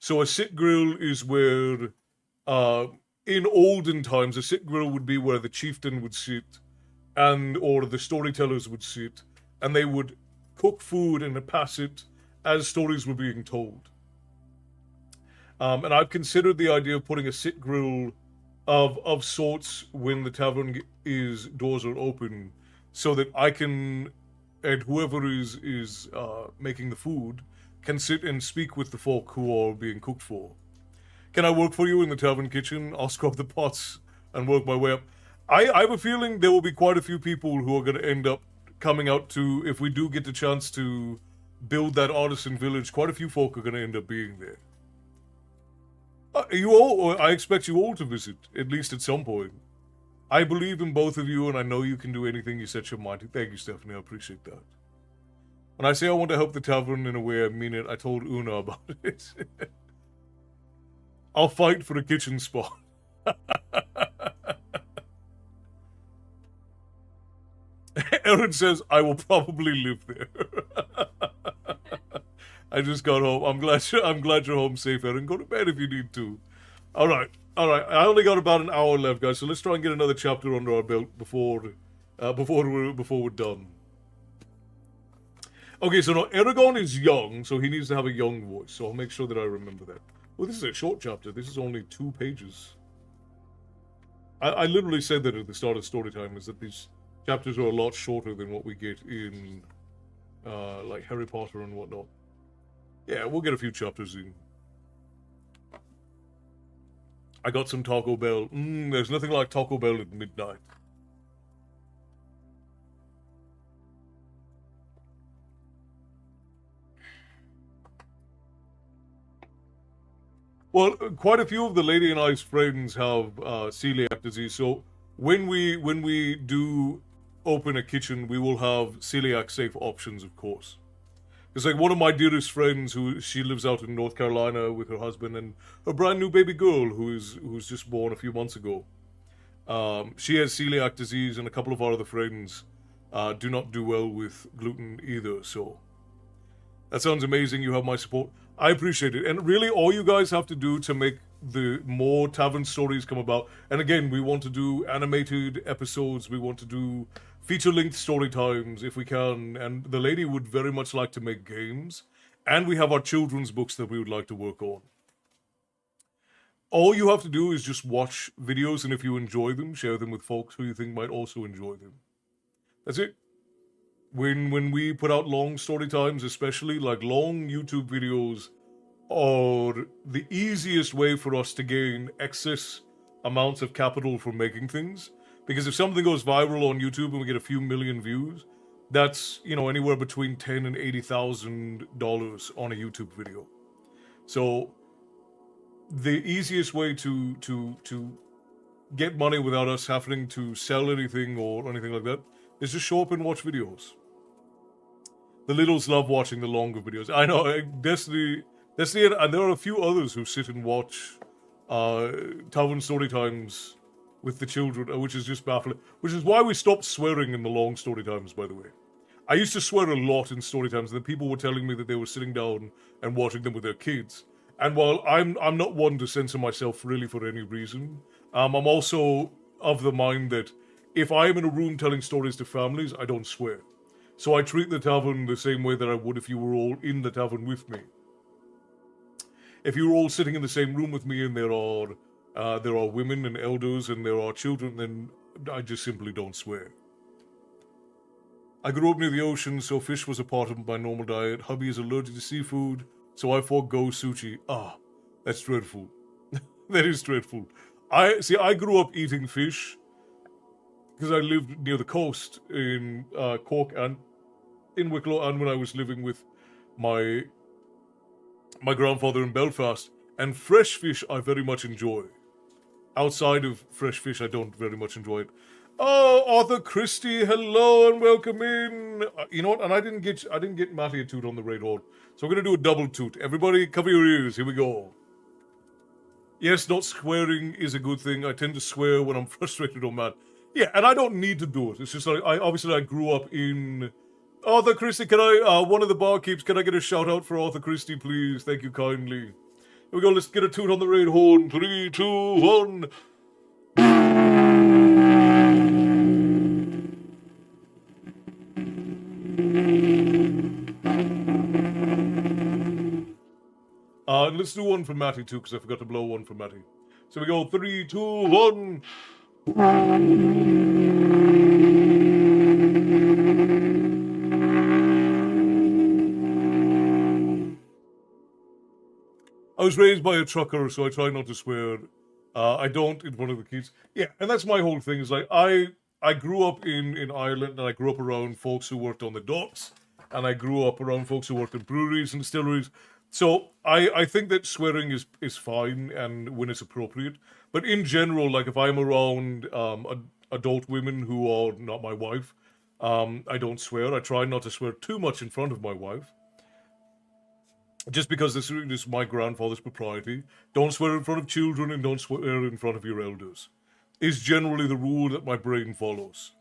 So a sit grill is where in olden times a sit grill would be where the chieftain would sit or the storytellers would sit, and they would cook food and pass it as stories were being told. And I've considered the idea of putting a sit grill of sorts when the tavern doors are open, so that I can, and whoever is making the food can sit and speak with the folk who are being cooked for. Can I work for you in the tavern kitchen? I'll scrub the pots and work my way up. I have a feeling there will be quite a few people who are going to end up coming out to, if we do get the chance to build that artisan village, quite a few folk are going to end up being there. I expect you all to visit, at least at some point. I believe in both of you, and I know you can do anything you set your mind to. Thank you, Stephanie. I appreciate that. When I say I want to help the tavern in a way, I mean it. I told Una about it. I'll fight for a kitchen spot. Erin says, I will probably live there. I just got home. I'm glad you're home safe, Erin. Go to bed if you need to. All right. I only got about an hour left, guys. So let's try and get another chapter under our belt before we're done. Okay, so now Eragon is young, so he needs to have a young voice. So I'll make sure that I remember that. Well, this is a short chapter. This is only 2 pages. I literally said that at the start of Storytime, is that these chapters are a lot shorter than what we get in like Harry Potter and whatnot. Yeah, we'll get a few chapters in. I got some Taco Bell. There's nothing like Taco Bell at midnight. Well, quite a few of the lady and I's friends have celiac disease, so when we do open a kitchen, we will have celiac safe options, of course. It's like one of my dearest friends, she lives out in North Carolina with her husband and her brand new baby girl who's just born a few months ago. She has celiac disease, and a couple of our other friends do not do well with gluten either. So That sounds amazing. You have my support. I appreciate it. And really, all you guys have to do to make the more tavern stories come about. And again, we want to do animated episodes. We want to do feature-length story times if we can. And the lady would very much like to make games. And we have our children's books that we would like to work on. All you have to do is just watch videos, and if you enjoy them, share them with folks who you think might also enjoy them. That's it. When we put out long story times, especially like long YouTube videos, are the easiest way for us to gain excess amounts of capital for making things. Because if something goes viral on YouTube and we get a few million views, that's, you know, anywhere between $10,000 and $80,000 on a YouTube video. So the easiest way to get money without us having to sell anything or anything like that is just show up and watch videos. The littles love watching the longer videos. I know, Destiny, and there are a few others who sit and watch Tavern story times with the children, which is just baffling. Which is why we stopped swearing in the long story times, by the way. I used to swear a lot in story times, and then people were telling me that they were sitting down and watching them with their kids. And while I'm not one to censor myself really for any reason, I'm also of the mind that if I am in a room telling stories to families, I don't swear. So I treat the tavern the same way that I would if you were all in the tavern with me. If you were all sitting in the same room with me and there are women and elders and there are children, then I just simply don't swear. I grew up near the ocean, so fish was a part of my normal diet. Hubby is allergic to seafood, so I forego sushi. Ah, that's dreadful. That is dreadful. I grew up eating fish because I lived near the coast in Cork and in Wicklow, and when I was living with my grandfather in Belfast. And fresh fish I very much enjoy. Outside of fresh fish, I don't very much enjoy it. Oh, Arthur Christie, hello and welcome in. You know what? And I didn't get Matty a toot on the Raid Horde, so we're gonna do a double toot. Everybody, cover your ears. Here we go. Yes, not swearing is a good thing. I tend to swear when I'm frustrated or mad. Yeah, and I don't need to do it. It's just like I grew up in. Arthur Christie, can I? One of the barkeeps, can I get a shout out for Arthur Christie, please? Thank you kindly. Here we go. Let's get a toot on the Raid Horn. 3, 2, 1. Let's do one for Matty too, because I forgot to blow one for Matty. So we go 3, 2, 1. I was raised by a trucker, so I try not to swear. I don't in front of the kids. Yeah, and that's my whole thing. Is like I grew up in Ireland, and I grew up around folks who worked on the docks, and I grew up around folks who worked in breweries and distilleries. So I think that swearing is fine and when it's appropriate. But in general, like if I'm around adult women who are not my wife, I don't swear. I try not to swear too much in front of my wife. Just because this is my grandfather's propriety. Don't swear in front of children and don't swear in front of your elders. Is generally the rule that my brain follows.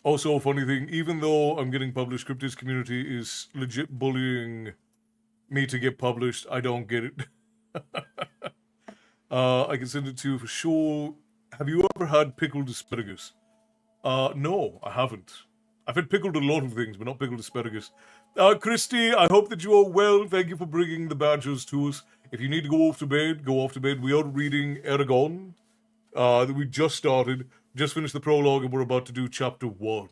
Also, a funny thing, even though I'm getting published, Cryptid's community is legit bullying me to get published. I don't get it. I can send it to you for sure. Have you ever had pickled asparagus? No, I haven't. I've had pickled a lot of things, but not pickled asparagus. Christy, I hope that you are well. Thank you for bringing the badges to us. If you need to go off to bed, go off to bed. We are reading Eragon. That we just started. Just finished the prologue, and we're about to do chapter 1.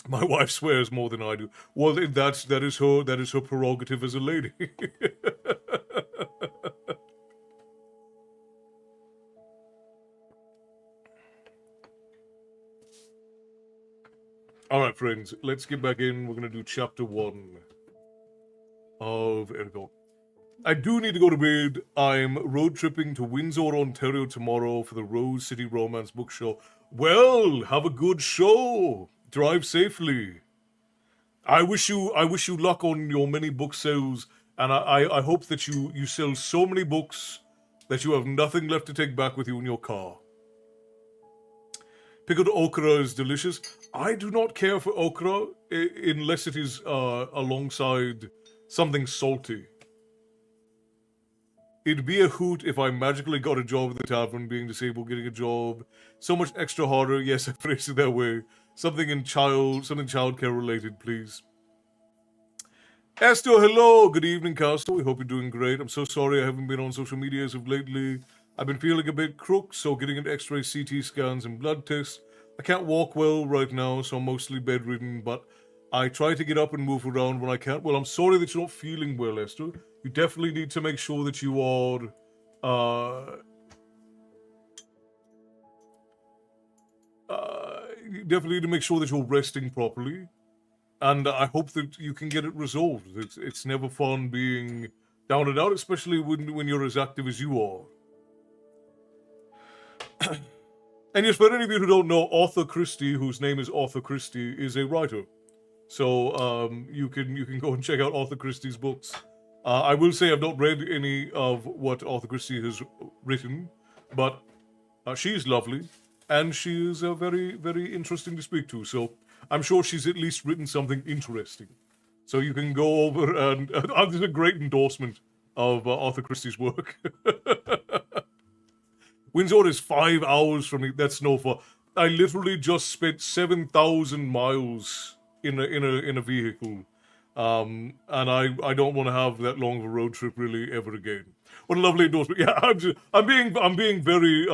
My wife swears more than I do. Well, that is her prerogative as a lady. Alright, friends, let's get back in. We're going to do chapter 1 of Eragon. I do need to go to bed. I'm road tripping to Windsor, Ontario tomorrow for the Rose City Romance Book Show. Well, have a good show. Drive safely. I wish you luck on your many book sales, and I hope that you sell so many books that you have nothing left to take back with you in your car. Pickled okra is delicious. I do not care for okra unless it is alongside something salty. It'd be a hoot if I magically got a job at the tavern, being disabled, getting a job. So much extra harder. Yes, I phrased it that way. Something childcare related, please. Esther, hello. Good evening, Castle. We hope you're doing great. I'm so sorry I haven't been on social media as of lately. I've been feeling a bit crook, so getting an X-ray, CT scans, and blood tests. I can't walk well right now, so I'm mostly bedridden, but I try to get up and move around when I can. Well, I'm sorry that you're not feeling well, Esther. You definitely need to make sure that you are, you definitely need to make sure that you're resting properly. And I hope that you can get it resolved. It's never fun being down and out, especially when you're as active as you are. And yes, for any of you who don't know, Arthur Christie, whose name is Arthur Christie, is a writer. So you can go and check out Arthur Christie's books. I will say I've not read any of what Arthur Christie has written, but she's lovely, and she is very, very interesting to speak to. So I'm sure she's at least written something interesting. So you can go over and this is a great endorsement of Arthur Christie's work. Windsor is 5 hours from me. That's no fun. I literally just spent 7,000 miles in a vehicle, and I don't want to have that long of a road trip really ever again. What a lovely endorsement! Yeah, I'm being very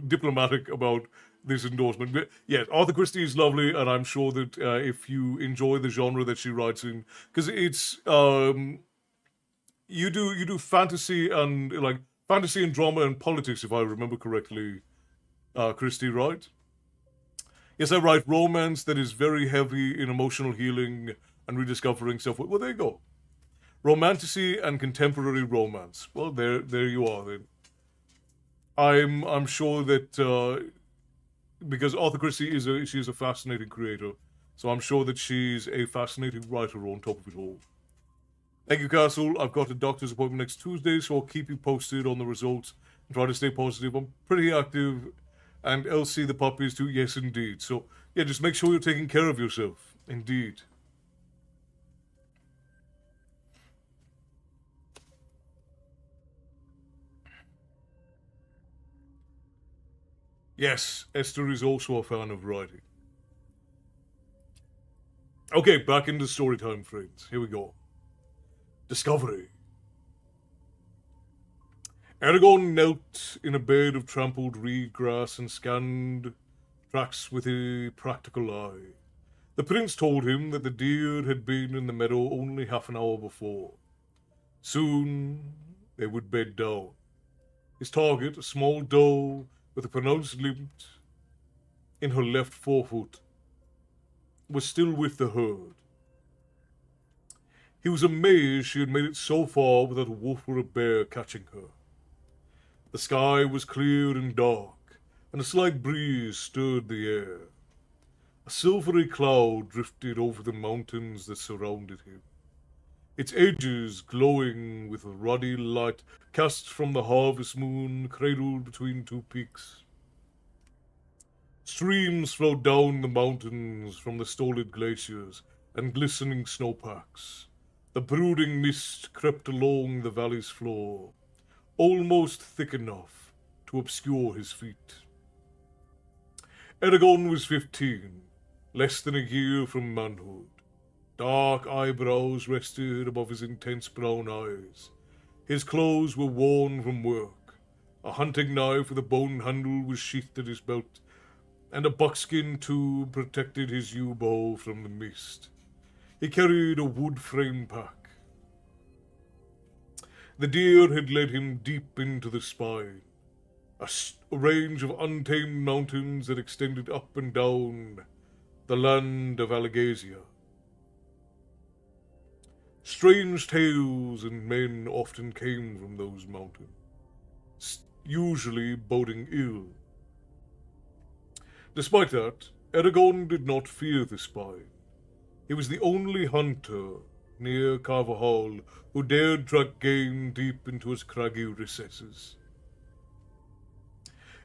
diplomatic about this endorsement. But yes, Arthur Christie is lovely, and I'm sure that if you enjoy the genre that she writes in, because it's you do fantasy and fantasy and drama and politics, if I remember correctly, Christie, right? Yes, I write romance that is very heavy in emotional healing and rediscovering self. Well, there you go. Romantasy and contemporary romance. Well, there you are then. I'm sure that because Arthur Christie is a fascinating creator, so I'm sure that she's a fascinating writer on top of it all. Thank you, Castle. I've got a doctor's appointment next Tuesday, so I'll keep you posted on the results and try to stay positive. I'm pretty active, and Elsie the puppy is too. Yes, indeed. So yeah, just make sure you're taking care of yourself. Indeed. Yes, Esther is also a fan of writing. Okay, back into story time, friends. Here we go. Discovery. Eragon knelt in a bed of trampled reed grass and scanned tracks with a practical eye. The prince told him that the deer had been in the meadow only half an hour before. Soon they would bed down. His target, a small doe with a pronounced limp in her left forefoot, was still with the herd. He was amazed she had made it so far without a wolf or a bear catching her. The sky was clear and dark, and a slight breeze stirred the air. A silvery cloud drifted over the mountains that surrounded him, its edges glowing with ruddy light cast from the harvest moon cradled between two peaks. Streams flowed down the mountains from the stolid glaciers and glistening snowpacks. The brooding mist crept along the valley's floor, almost thick enough to obscure his feet. Eragon was 15, less than a year from manhood. Dark eyebrows rested above his intense brown eyes. His clothes were worn from work. A hunting knife with a bone handle was sheathed at his belt, and a buckskin tube protected his yew bow from the mist. He carried a wood-frame pack. The deer had led him deep into the spine, a range of untamed mountains that extended up and down the land of Allegasia. Strange tales and men often came from those mountains, usually boding ill. Despite that, Eragon did not fear the spine. He was the only hunter near Carvajal who dared track game deep into its craggy recesses.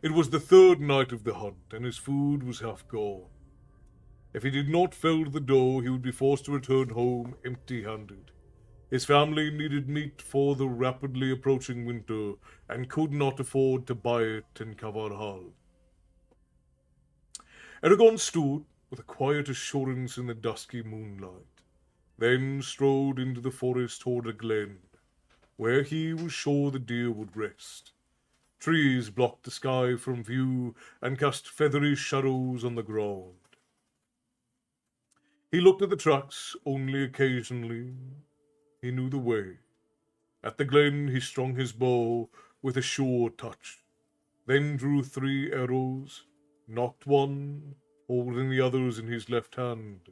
It was the third night of the hunt, and his food was half gone. If he did not fell the doe, he would be forced to return home empty-handed. His family needed meat for the rapidly approaching winter and could not afford to buy it in Kavarhal. Eragon stood with a quiet assurance in the dusky moonlight, then strode into the forest toward a glen, where he was sure the deer would rest. Trees blocked the sky from view and cast feathery shadows on the ground. He looked at the tracks only occasionally. He knew the way. At the glen he strung his bow with a sure touch, then drew 3 arrows, nocked one, holding the others in his left hand,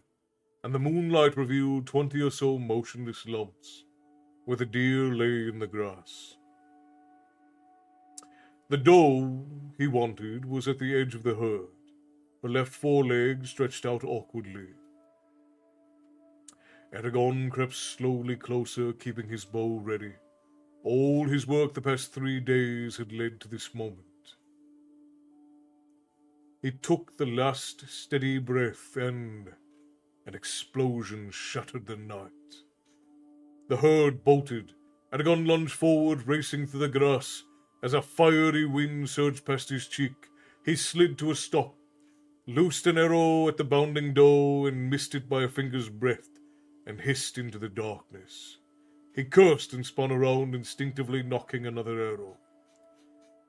and the moonlight revealed 20 or so motionless lumps, where the deer lay in the grass. The doe he wanted was at the edge of the herd, her left forelegs stretched out awkwardly. Eragon crept slowly closer, keeping his bow ready. All his work the past 3 days had led to this moment. He took the last steady breath, and an explosion shattered the night. The herd bolted. Eragon lunged forward, racing through the grass. As a fiery wind surged past his cheek, he slid to a stop, loosed an arrow at the bounding doe, and missed it by a finger's breadth, and hissed into the darkness. He cursed and spun around, instinctively nocking another arrow.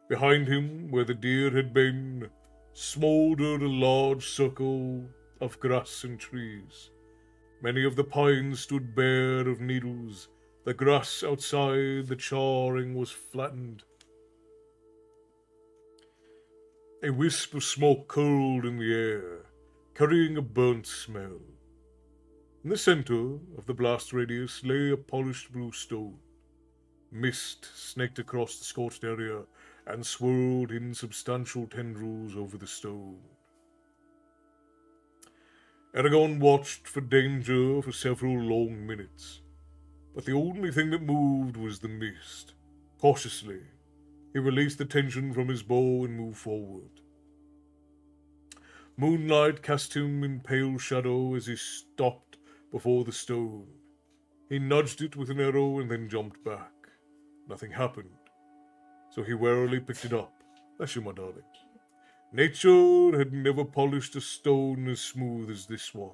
Behind him, where the deer had been, smoldered a large circle of grass and trees. Many of the pines stood bare of needles. The grass outside the charring was flattened. A wisp of smoke curled in the air, carrying a burnt smell. In the center of the blast radius lay a polished blue stone. Mist snaked across the scorched area and swirled in substantial tendrils over the stone. Eragon watched for danger for several long minutes, but the only thing that moved was the mist. Cautiously, he released the tension from his bow and moved forward. Moonlight cast him in pale shadow as he stopped before the stone. He nudged it with an arrow and then jumped back. Nothing happened, so he warily picked it up. Bless you, my darling. Nature had never polished a stone as smooth as this one.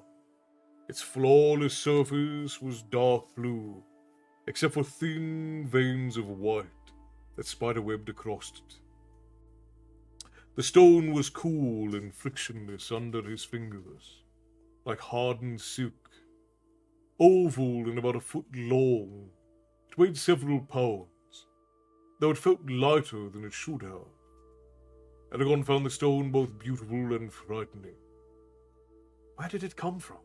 Its flawless surface was dark blue, except for thin veins of white that spiderwebbed across it. The stone was cool and frictionless under his fingers, like hardened silk. Oval and about a foot long, it weighed several pounds, though it felt lighter than it should have. Eragon found the stone both beautiful and frightening. Where did it come from?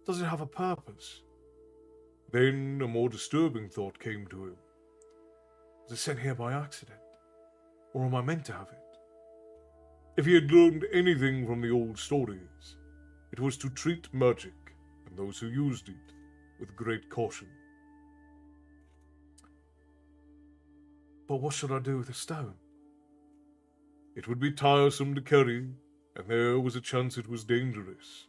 Does it have a purpose? Then a more disturbing thought came to him. Was it sent here by accident? Or am I meant to have it? If he had learned anything from the old stories, it was to treat magic and those who used it with great caution. But what should I do with the stone? It would be tiresome to carry, and there was a chance it was dangerous.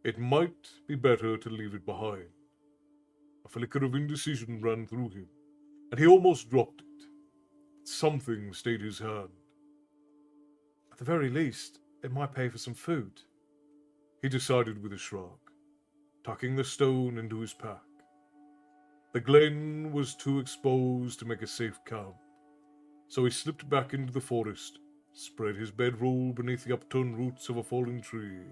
It might be better to leave it behind. A flicker of indecision ran through him, and he almost dropped it. But something stayed his hand. At the very least, it might pay for some food, he decided with a shrug, tucking the stone into his pack. The glen was too exposed to make a safe camp, so he slipped back into the forest, spread his bedroll beneath the upturned roots of a fallen tree,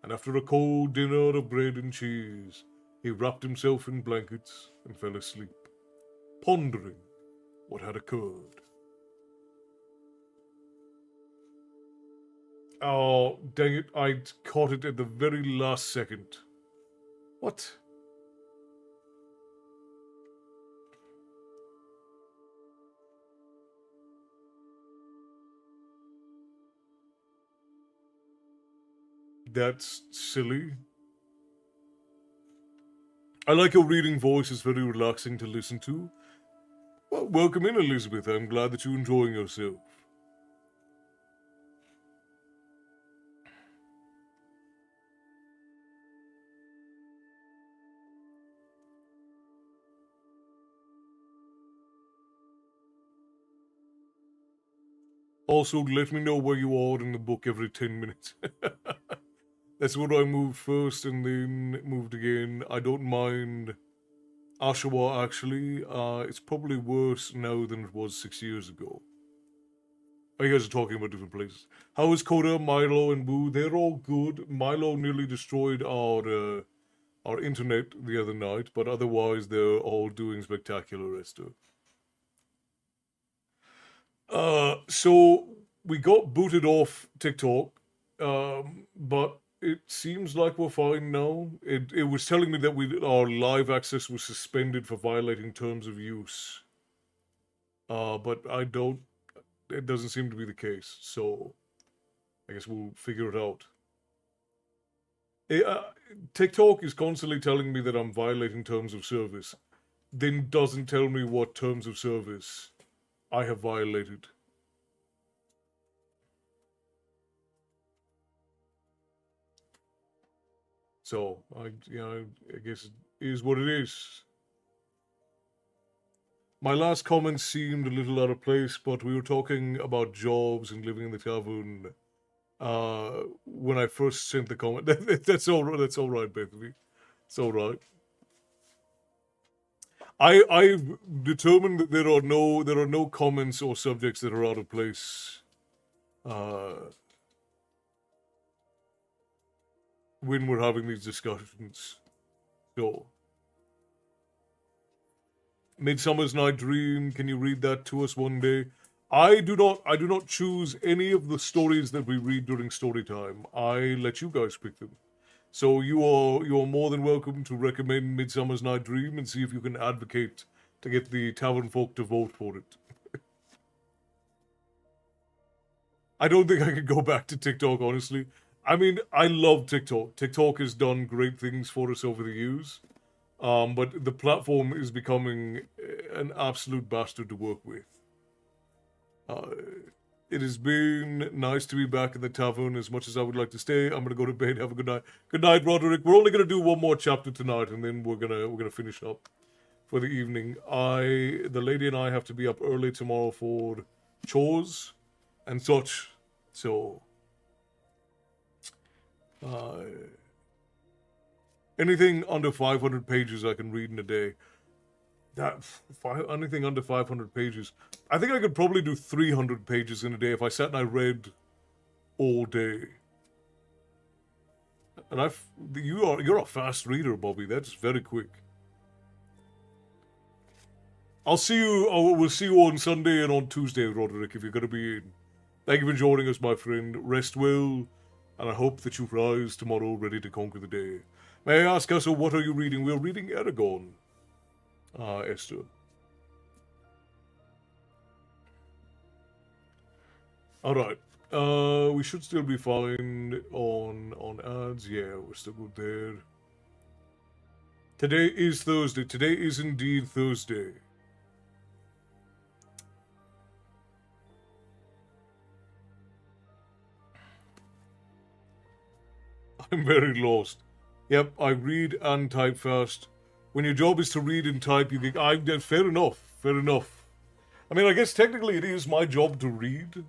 and after a cold dinner of bread and cheese, he wrapped himself in blankets and fell asleep, pondering what had occurred. Oh, dang it, I caught it at the very last second. What? That's silly. I like your reading voice, it's very relaxing to listen to. Well, welcome in, Elizabeth. I'm glad that you're enjoying yourself. Also, let me know where you are in the book every 10 minutes. That's what I moved first and then moved again. I don't mind Oshawa, actually. It's probably worse now than it was 6 years ago. Oh, you guys are talking about different places. How is Coda, Milo, and Boo? They're all good. Milo nearly destroyed our internet the other night, but otherwise they're all doing spectacular, Esther. So we got booted off TikTok, but it seems like we're fine now. It was telling me that our live access was suspended for violating terms of use. But it doesn't seem to be the case, so I guess we'll figure it out. TikTok is constantly telling me that I'm violating terms of service, then doesn't tell me what terms of service I have violated. So I guess it is what it is. My last comment seemed a little out of place, but we were talking about jobs and living in the tavern. When I first sent the comment, that's all right. That's all right, Bethany. It's all right. I've determined that there are no comments or subjects that are out of place. When we're having these discussions, so. Midsummer's Night Dream. Can you read that to us one day? I do not choose any of the stories that we read during story time. I let you guys pick them. So you are more than welcome to recommend Midsummer's Night Dream and see if you can advocate to get the tavern folk to vote for it. I don't think I could go back to TikTok, honestly. I mean, I love TikTok. TikTok has done great things for us over the years. But the platform is becoming an absolute bastard to work with. It has been nice to be back in the tavern as much as I would like to stay. I'm gonna go to bed. Have a good night. Good night, Roderick. We're only gonna do one more chapter tonight, and then we're gonna finish up for the evening. The lady and I have to be up early tomorrow for chores and such. So, anything under 500 pages I can read in a day. Anything under 500 pages. I think I could probably do 300 pages in a day if I sat and I read all day. And you're a fast reader, Bobby. That's very quick. We'll see you on Sunday and on Tuesday, Roderick, if you're going to be in. Thank you for joining us, my friend. Rest well, and I hope that you rise tomorrow ready to conquer the day. May I ask, also, what are you reading? We're reading Eragon, Esther. Alright. We should still be fine on ads. Yeah, we're still good there. Today is Thursday. Today is indeed Thursday. I'm very lost. Yep, I read and type fast. When your job is to read and type, you get... fair enough. Fair enough. I mean, I guess technically it is my job to read.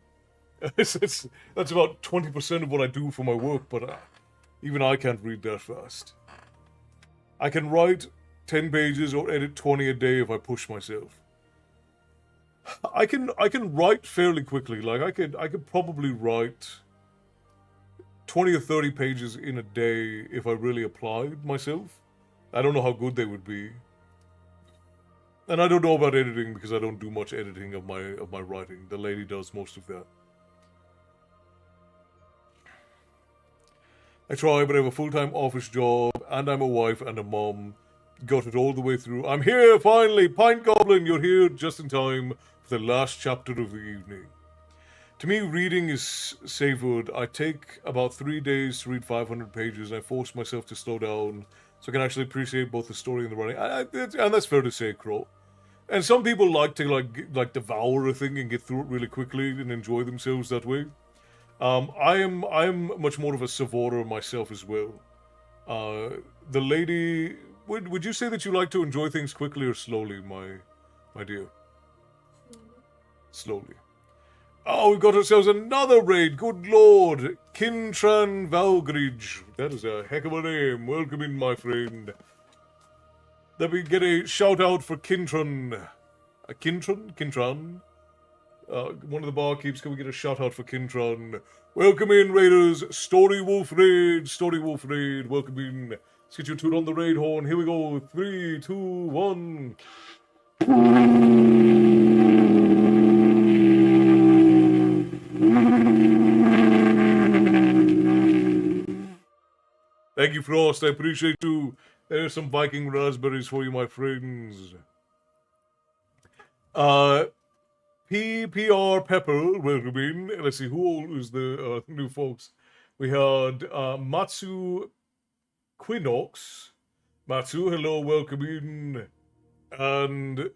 That's about 20% of what I do for my work, but even I can't read that fast. I can write 10 pages or edit 20 a day if I push myself. I can write fairly quickly. Like I could probably write 20 or 30 pages in a day if I really applied myself. I don't know how good they would be. And I don't know about editing because I don't do much editing of my writing. The lady does most of that. I try, but I have a full-time office job, and I'm a wife and a mom. Got it all the way through. I'm here, finally! Pint Goblin, you're here just in time for the last chapter of the evening. To me, reading is savored. I take about 3 days to read 500 pages, and I force myself to slow down so I can actually appreciate both the story and the writing. And that's fair to say, Crow. And some people like to like devour a thing and get through it really quickly and enjoy themselves that way. I'm much more of a savourer myself as well. The lady, would you say that you like to enjoy things quickly or slowly, my dear? Slowly. Oh, we've got ourselves another raid. Good lord. Kintran Valgridge. That is a heck of a name. Welcome in, my friend. Let me get a shout out for Kintran. Kintran? Kintran? One of the barkeeps, can we get a shout out for Kintran? Welcome in, raiders. Story Wolf Raid. Story Wolf Raid. Welcome in. Let's get your tune on the raid horn. Here we go. 3, 2, 1. Thank you, Frost. I appreciate you. There's some Viking raspberries for you, my friends. PPR Pepper, welcome in. Let's see, who is the new folks? We had Matsu Quinox. Matsu, hello, welcome in. And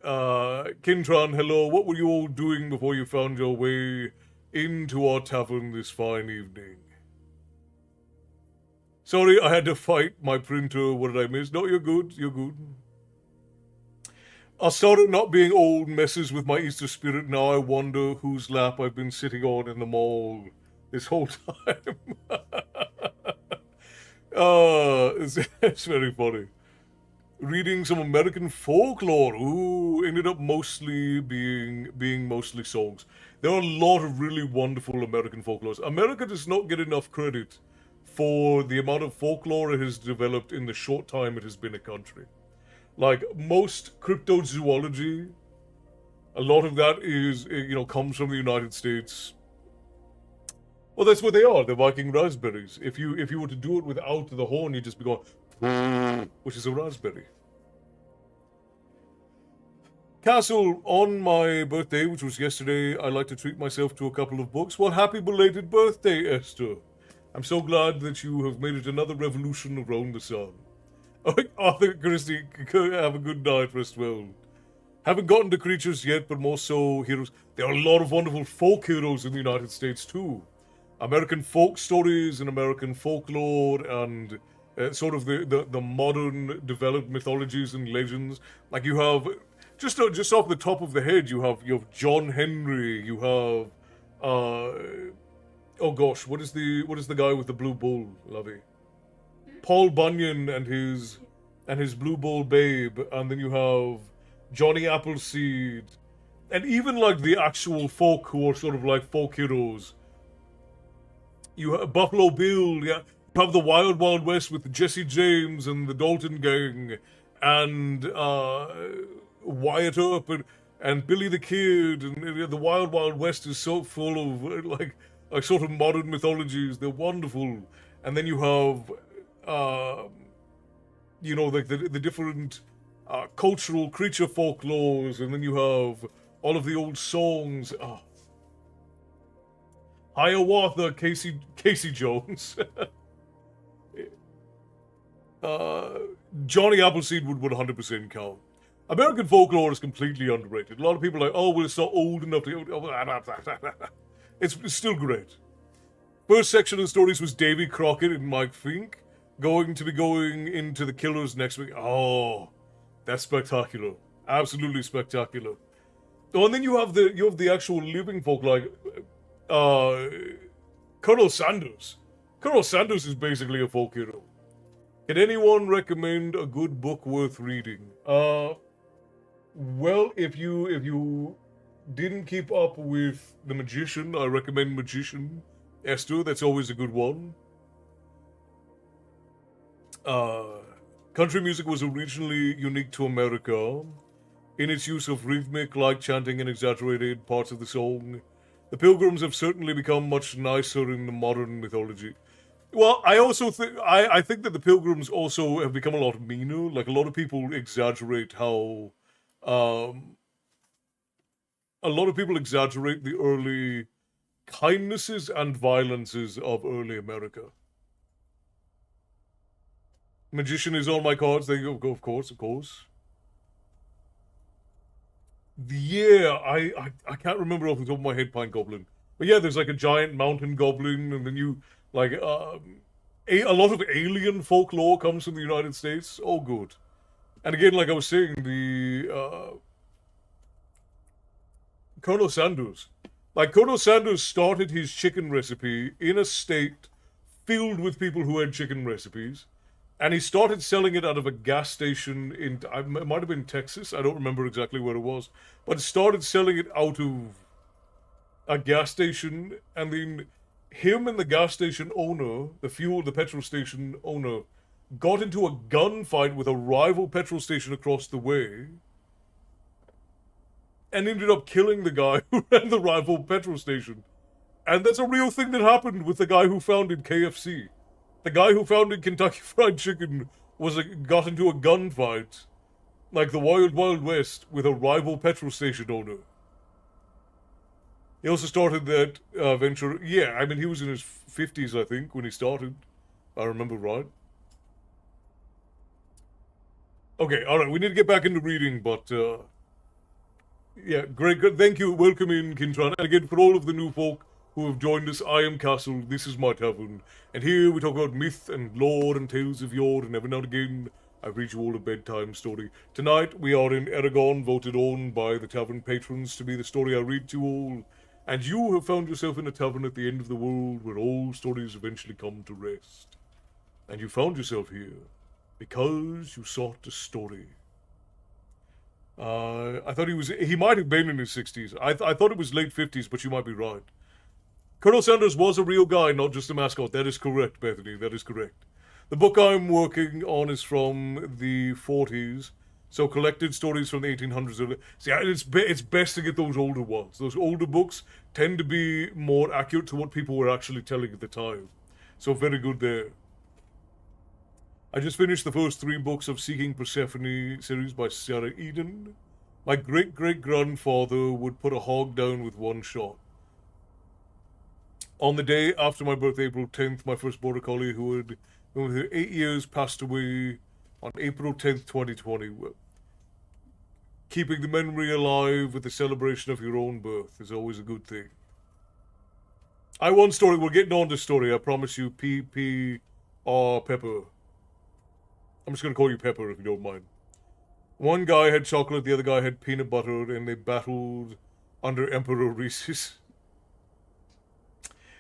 Kintran, hello. What were you all doing before you found your way into our tavern this fine evening? Sorry, I had to fight my printer. What did I miss? No, you're good. You're good. I started not being old messes with my Easter spirit. Now I wonder whose lap I've been sitting on in the mall this whole time. It's very funny. Reading some American folklore. Ooh, ended up mostly being mostly songs. There are a lot of really wonderful American folklores. America does not get enough credit for the amount of folklore it has developed in the short time it has been a country. Like most cryptozoology, a lot of that is, comes from the United States. Well, that's what they are. They're Viking raspberries. If you were to do it without the horn, you'd just be going, which is a raspberry. Castle, on my birthday, which was yesterday, I like to treat myself to a couple of books. Well, happy belated birthday, Esther. I'm so glad that you have made it another revolution around the sun. Arthur Christie, have a good night, rest well. Haven't gotten to creatures yet, but more so heroes. There are a lot of wonderful folk heroes in the United States, too. American folk stories and American folklore and sort of the modern developed mythologies and legends. Like you have, just off the top of the head, you have John Henry, you have, oh gosh, what is the guy with the blue bull, Lovey? Paul Bunyan and his Blue Bull Babe, and then you have Johnny Appleseed, and even like the actual folk who are sort of like folk heroes. You have Buffalo Bill, yeah. You have the Wild Wild West with Jesse James and the Dalton Gang, and Wyatt Earp and Billy the Kid, and the Wild Wild West is so full of like sort of modern mythologies. They're wonderful, and then you have. Like the different cultural creature folklores, and then you have all of the old songs. Hiawatha, Casey Jones. Johnny Appleseed would 100% count. American folklore is completely underrated. A lot of people are like, oh, well, it's not old enough to... It's still great. First section of the stories was Davy Crockett and Mike Fink. Going to be going into the Killers next week. Oh, that's spectacular. Absolutely spectacular. Oh, and then you have the actual living folk like Colonel Sanders. Colonel Sanders is basically a folk hero. Can anyone recommend a good book worth reading? Well, if you didn't keep up with The Magician, I recommend Magician. Esther, that's always a good one. Country music was originally unique to America in its use of rhythmic, light chanting and exaggerated parts of the song. The Pilgrims have certainly become much nicer in the modern mythology. Well, I also think I think that the Pilgrims also have become a lot meaner. Like a lot of people exaggerate how a lot of people exaggerate the early kindnesses and violences of early America. Magician is on my cards. There you go. Of course. Yeah, I can't remember off the top of my head Pine Goblin. But yeah, there's like a giant mountain goblin, and then you, like, a lot of alien folklore comes from the United States. Oh, good. And again, like I was saying, the, Colonel Sanders. Like, Colonel Sanders started his chicken recipe in a state filled with people who had chicken recipes, and he started selling it out of a gas station it might have been Texas. I don't remember exactly where it was, but started selling it out of a gas station, and then him and the gas station owner, the petrol station owner, got into a gunfight with a rival petrol station across the way, and ended up killing the guy who ran the rival petrol station. And that's a real thing that happened with the guy who founded KFC. The guy who founded Kentucky Fried Chicken got into a gunfight, like the Wild Wild West, with a rival petrol station owner. He also started that venture. Yeah, I mean, he was in his 50s, I think, when he started. I remember right. Okay, alright, we need to get back into reading, but yeah, great. Thank you. Welcome in, Kintran. And again, for all of the new folk who have joined us, I am Castle, this is my tavern, and here we talk about myth and lore and tales of yore, and every now and again I read you all a bedtime story. Tonight we are in Eragon, voted on by the tavern patrons to be the story I read to you all, and you have found yourself in a tavern at the end of the world where all stories eventually come to rest. And you found yourself here because you sought a story. I thought he might have been in his 60s. I thought it was late 50s, but you might be right. Colonel Sanders was a real guy, not just a mascot. That is correct, Bethany. That is correct. The book I'm working on is from the 40s, so collected stories from the 1800s. See, it's best to get those older ones. Those older books tend to be more accurate to what people were actually telling at the time. So very good there. I just finished the first 3 books of Seeking Persephone series by Sarah Eden. My great-great-grandfather would put a hog down with one shot. On the day after my birthday, April 10th, my first border collie, who had been with her 8 years, passed away on April 10th, 2020. Keeping the memory alive with the celebration of your own birth is always a good thing. Story. We're getting on to story, I promise you. P.P.R. Pepper. I'm just going to call you Pepper if you don't mind. One guy had chocolate, the other guy had peanut butter, and they battled under Emperor Reese's.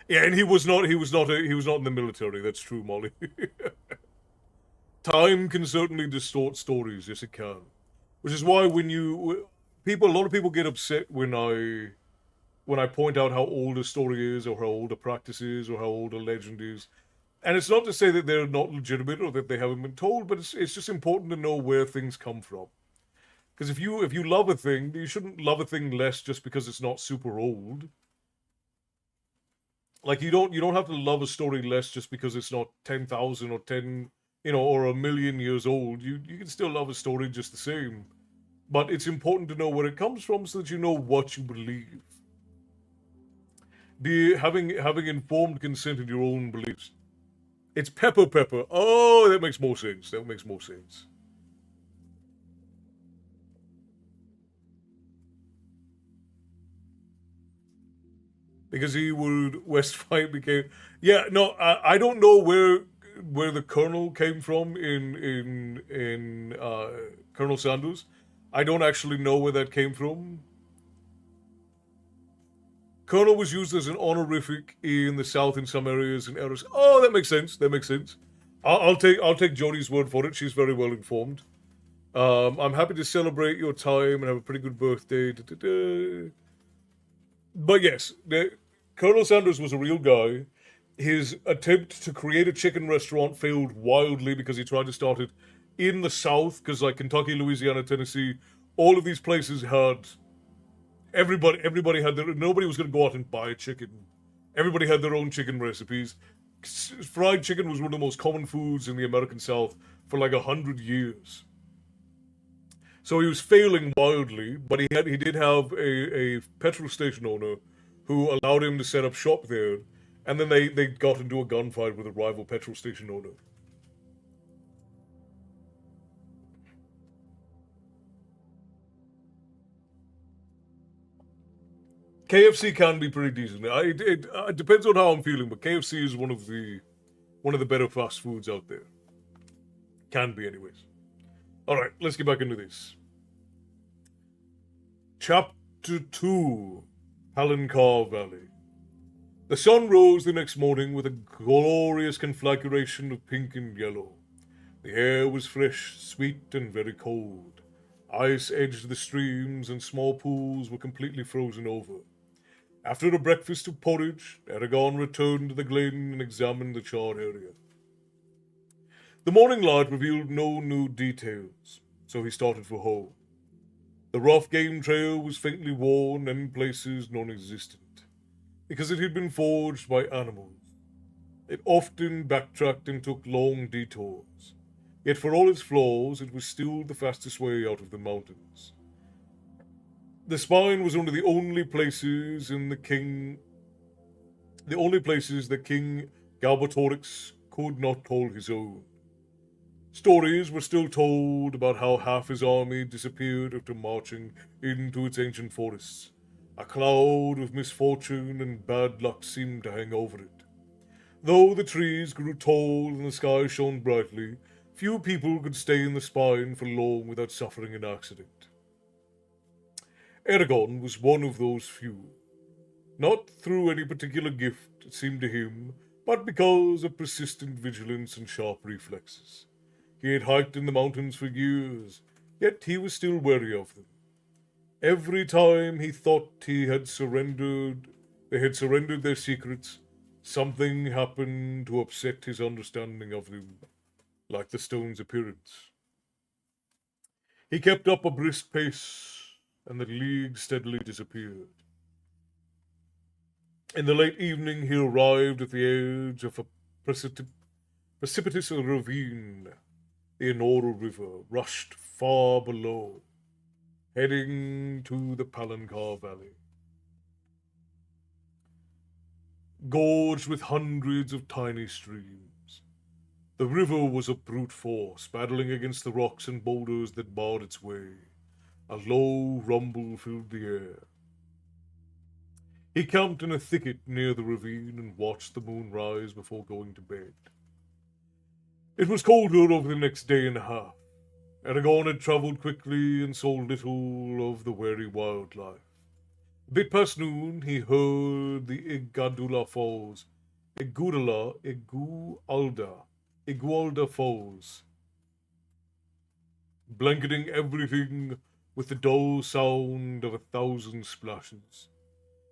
Yeah, and he was not in the military. That's true, Molly. Time can certainly distort stories. Yes, it can. Which is why a lot of people get upset when I point out how old a story is, or how old a practice is, or how old a legend is. And it's not to say that they're not legitimate or that they haven't been told, but it's just important to know where things come from. Because if you love a thing, you shouldn't love a thing less just because it's not super old. Like you don't have to love a story less just because it's not 10,000 or 10, or 1,000,000 years old. You can still love a story just the same. But it's important to know where it comes from so that you know what you believe. Having informed consent in your own beliefs. It's Pepper. Oh, that makes more sense. Because Westfight became... Yeah, no, I don't know where the Colonel came from in Colonel Sanders. I don't actually know where that came from. Colonel was used as an honorific in the South in some areas and areas. Oh, that makes sense. I'll take Jodie's word for it. She's very well informed. I'm happy to celebrate your time and have a pretty good birthday. But yes, Colonel Sanders was a real guy. His attempt to create a chicken restaurant failed wildly because he tried to start it in the South, because like Kentucky, Louisiana, Tennessee, all of these places had... Everybody had nobody was going to go out and buy a chicken. Everybody had their own chicken recipes. Fried chicken was one of the most common foods in the American South for like 100 years. So he was failing wildly, but he did have a petrol station owner who allowed him to set up shop there, and then they got into a gunfight with a rival petrol station owner. KFC can be pretty decent. It depends on how I'm feeling, but KFC is one of the better fast foods out there. Can be, anyways. All right, let's get back into this. Chapter 2. Palancar Valley. The sun rose the next morning with a glorious conflagration of pink and yellow. The air was fresh, sweet, and very cold. Ice edged the streams, and small pools were completely frozen over. After a breakfast of porridge, Eragon returned to the glen and examined the charred area. The morning light revealed no new details, so he started for home. The rough game trail was faintly worn and in places non-existent, because it had been forged by animals. It often backtracked and took long detours. Yet for all its flaws, it was still the fastest way out of the mountains. The spine was one of the only places that King Galbatorix could not call his own. Stories were still told about how half his army disappeared after marching into its ancient forests. A cloud of misfortune and bad luck seemed to hang over it. Though the trees grew tall and the sky shone brightly, few people could stay in the spine for long without suffering an accident. Eragon was one of those few. Not through any particular gift, it seemed to him, but because of persistent vigilance and sharp reflexes. He had hiked in the mountains for years, yet he was still wary of them. Every time he thought they had surrendered their secrets, something happened to upset his understanding of them, like the stone's appearance. He kept up a brisk pace, and the league steadily disappeared. In the late evening, he arrived at the edge of a precipitous ravine. The Enora River rushed far below, heading to the Palancar Valley. Gorged with hundreds of tiny streams, the river was a brute force, battling against the rocks and boulders that barred its way. A low rumble filled the air. He camped in a thicket near the ravine and watched the moon rise before going to bed. It was colder over the next day and a half. Eragon had travelled quickly and saw little of the wary wildlife. A bit past noon, he heard the Igualda Falls, blanketing everything with the dull sound of 1,000 splashes.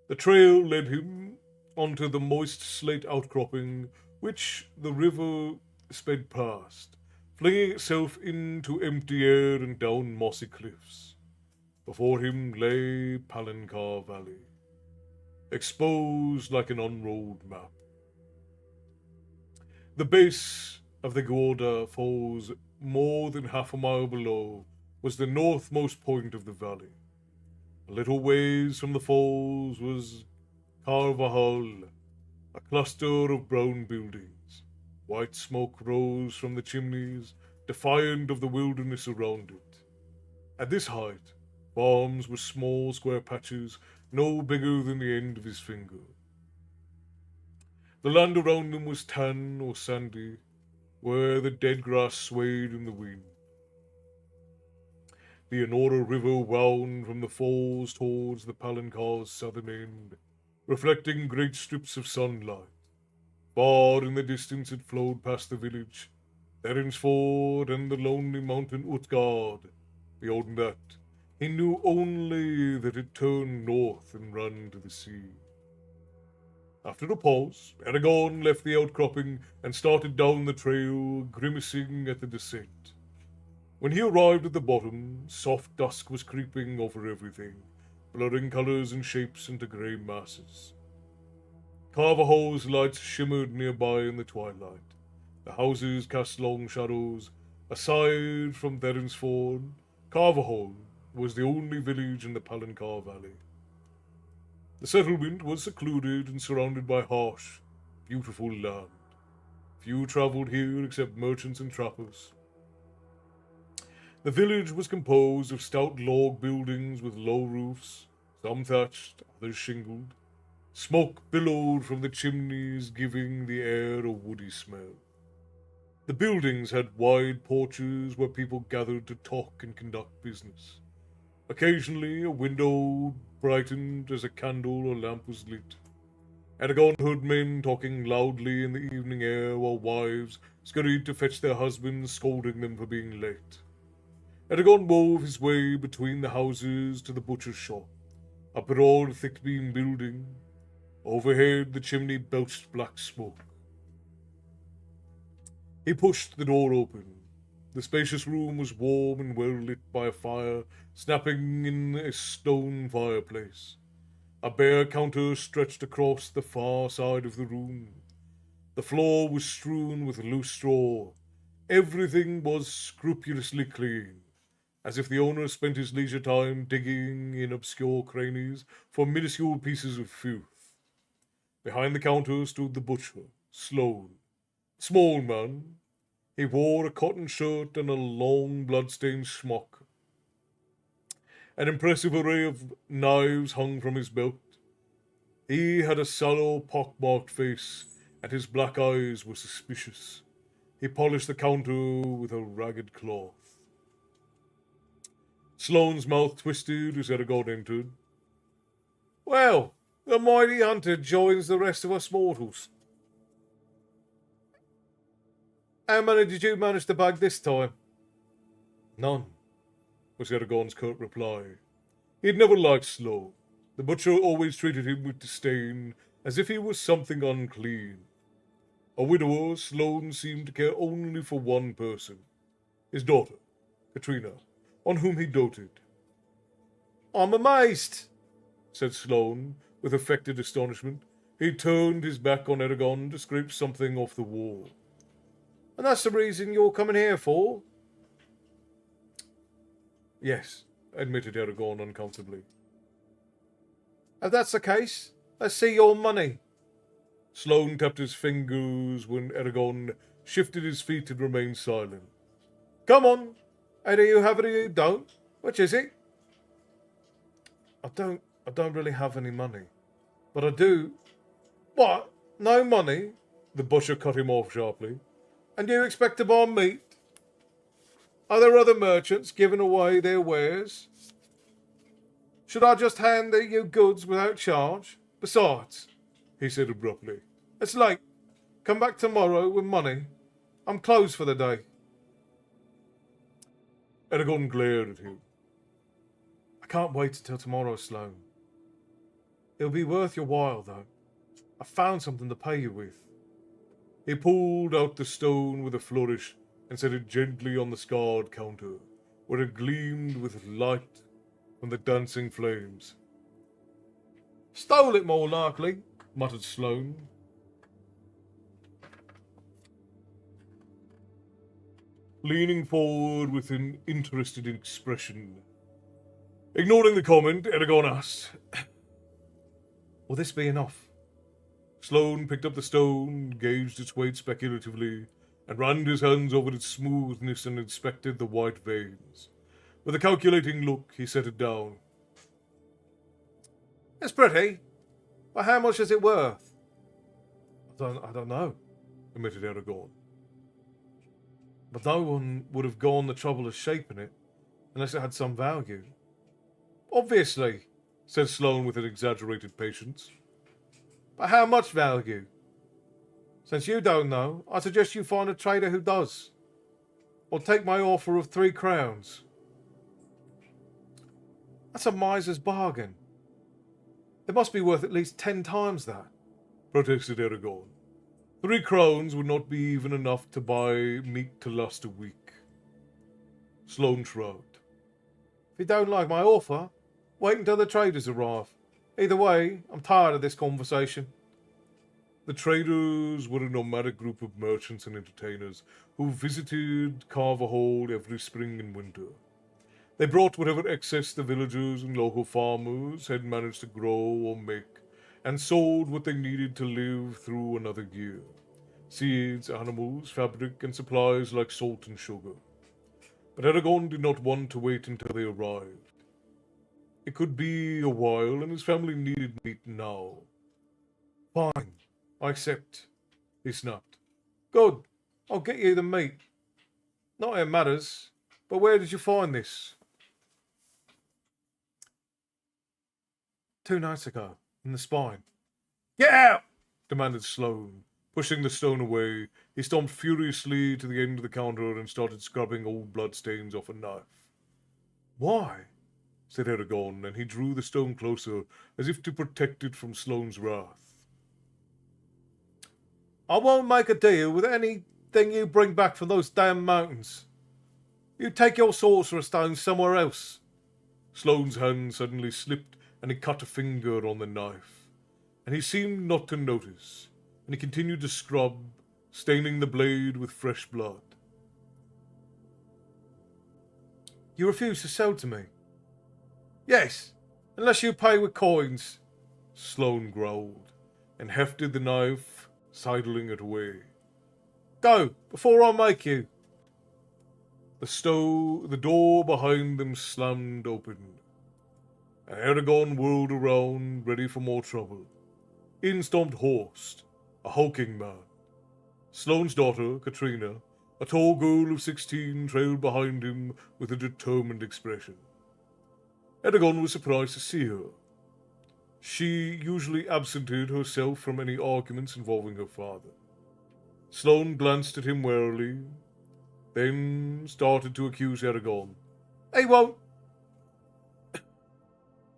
The trail led him onto the moist slate outcropping, which the river sped past, flinging itself into empty air and down mossy cliffs. Before him lay Palancar Valley, exposed like an unrolled map. The base of the Gorda Falls, more than half a mile below, was the northmost point of the valley. A little ways from the falls was Carvajal, a cluster of brown buildings. White smoke rose from the chimneys, defiant of the wilderness around it. At this height, farms were small square patches no bigger than the end of his finger. The land around them was tan or sandy, where the dead grass swayed in the wind. The Enora River wound from the falls towards the Palancar's southern end, reflecting great strips of sunlight. Far in the distance it flowed past the village, Derrinsford and the lonely mountain Utgard. Beyond that, he knew only that it turned north and ran to the sea. After a pause, Eragon left the outcropping and started down the trail, grimacing at the descent. When he arrived at the bottom, soft dusk was creeping over everything, blurring colors and shapes into grey masses. Carvajal's lights shimmered nearby in the twilight. The houses cast long shadows. Aside from Derrinsford, Carvajal was the only village in the Palancar Valley. The settlement was secluded and surrounded by harsh, beautiful land. Few travelled here except merchants and trappers. The village was composed of stout log buildings with low roofs, some thatched, others shingled. Smoke billowed from the chimneys, giving the air a woody smell. The buildings had wide porches where people gathered to talk and conduct business. Occasionally, a window brightened as a candle or lamp was lit. Eragon heard men talking loudly in the evening air while wives scurried to fetch their husbands, scolding them for being late. Eragon wove his way between the houses to the butcher's shop, a broad, thick-beamed building. Overhead, the chimney belched black smoke. He pushed the door open. The spacious room was warm and well lit by a fire snapping in a stone fireplace. A bare counter stretched across the far side of the room. The floor was strewn with loose straw. Everything was scrupulously clean, as if the owner spent his leisure time digging in obscure crannies for minuscule pieces of filth. Behind the counter stood the butcher, Sloane. Small man. He wore a cotton shirt and a long blood-stained smock. An impressive array of knives hung from his belt. He had a sallow, pock-marked face, and his black eyes were suspicious. He polished the counter with a ragged cloth. Sloane's mouth twisted as Eragon entered. "Well, the mighty hunter joins the rest of us mortals. How many did you manage to bag this time?" "None," was Eragon's curt reply. He had never liked Sloane. The butcher always treated him with disdain, as if he was something unclean. A widower, Sloane seemed to care only for one person, his daughter, Katrina, on whom he doted. "I'm amazed," said Sloane, with affected astonishment. He turned his back on Eragon to scrape something off the wall. "And that's the reason you're coming here for?" "Yes," admitted Eragon uncomfortably. "If that's the case, let's see your money." Sloane tapped his fingers when Eragon shifted his feet and remained silent. "Come on. Either you have it or you don't. Which is it?" I don't really have any money. But I do." "What? No money?" The butcher cut him off sharply. "And you expect to buy meat? Are there other merchants giving away their wares? Should I just hand you goods without charge? Besides," he said abruptly, "it's late. Come back tomorrow with money. I'm closed for the day." Eragon glared at him. "I can't wait until tomorrow, Sloane. It'll be worth your while, though. I found something to pay you with." He pulled out the stone with a flourish and set it gently on the scarred counter, where it gleamed with light from the dancing flames. "Stole it, more likely," muttered Sloane. Leaning forward with an interested expression. Ignoring the comment, Eragon asked, "Will this be enough?" Sloane picked up the stone, gauged its weight speculatively, and ran his hands over its smoothness and inspected the white veins. With a calculating look, he set it down. "It's pretty, but how much is it worth?" I don't know," admitted Eragon. "But no one would have gone the trouble of shaping it unless it had some value." "Obviously," said Sloane with an exaggerated patience. "But how much value? Since you don't know, I suggest you find a trader who does. Or take my offer of 3 crowns. "That's a miser's bargain. It must be worth at least 10 times that," protested Eragon. 3 crowns would not be even enough to buy meat to last a week. Sloane shrugged. "If you don't like my offer, wait until the traders arrive. Either way, I'm tired of this conversation." The traders were a nomadic group of merchants and entertainers who visited Carverhold every spring and winter. They brought whatever excess the villagers and local farmers had managed to grow or make, and sold what they needed to live through another year. Seeds, animals, fabric, and supplies like salt and sugar. But Eragon did not want to wait until they arrived. It could be a while, and his family needed meat now. "Fine, I accept," he snapped. "Good, I'll get you the meat. Not it matters, but where did you find this?" 2 nights ago, in the spine. Get out! Demanded Sloane. Pushing the stone away, he stomped furiously to the end of the counter and started scrubbing old bloodstains off a knife. Why? Said Eragon, and he drew the stone closer, as if to protect it from Sloane's wrath. I won't make a deal with anything you bring back from those damn mountains. You take your sorcerer stone somewhere else. Sloane's hand suddenly slipped, and he cut a finger on the knife, and he seemed not to notice, and he continued to scrub, staining the blade with fresh blood. You refuse to sell to me? Yes, unless you pay with coins, Sloane growled, and hefted the knife, sidling it away. Go, before I make you. The door behind them slammed open, and Eragon whirled around, ready for more trouble. In stomped Horst, a hulking man. Sloane's daughter, Katrina, a tall girl of 16, trailed behind him with a determined expression. Eragon was surprised to see her. She usually absented herself from any arguments involving her father. Sloane glanced at him warily, then started to accuse Eragon. He won't.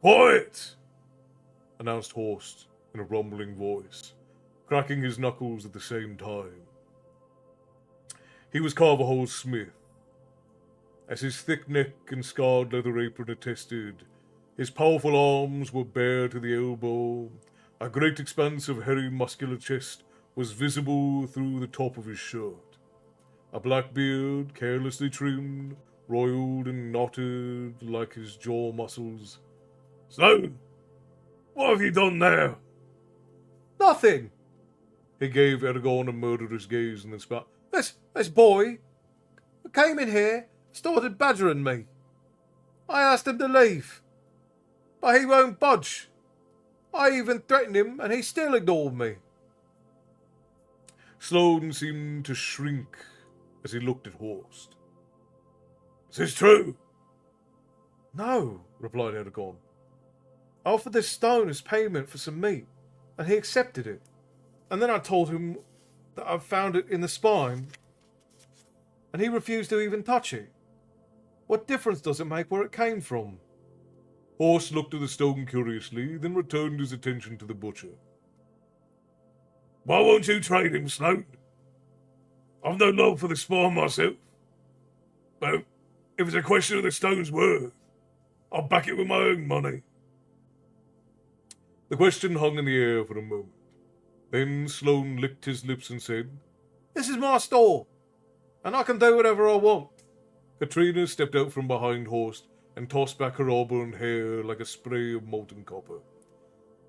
Quiet! Announced Horst in a rumbling voice, cracking his knuckles at the same time. He was Carverhole's smith. As his thick neck and scarred leather apron attested, his powerful arms were bare to the elbow. A great expanse of hairy muscular chest was visible through the top of his shirt. A black beard, carelessly trimmed, roiled and knotted like his jaw muscles. Sloane, what have you done now? Nothing. He gave Eragon a murderous gaze and then spat. This boy came in here, started badgering me. I asked him to leave, but he won't budge. I even threatened him, and he still ignored me. Sloane seemed to shrink as he looked at Horst. Is this true? No, replied Eragon. I offered this stone as payment for some meat, and he accepted it. And then I told him that I found it in the spine, and he refused to even touch it. What difference does it make where it came from? Horst looked at the stone curiously, then returned his attention to the butcher. Why won't you trade him, Sloane? I've no love for the spine myself, but if it's a question of the stone's worth, I'll back it with my own money. The question hung in the air for a moment. Then Sloane licked his lips and said, This is my store, and I can do whatever I want. Katrina stepped out from behind Horst and tossed back her auburn hair like a spray of molten copper.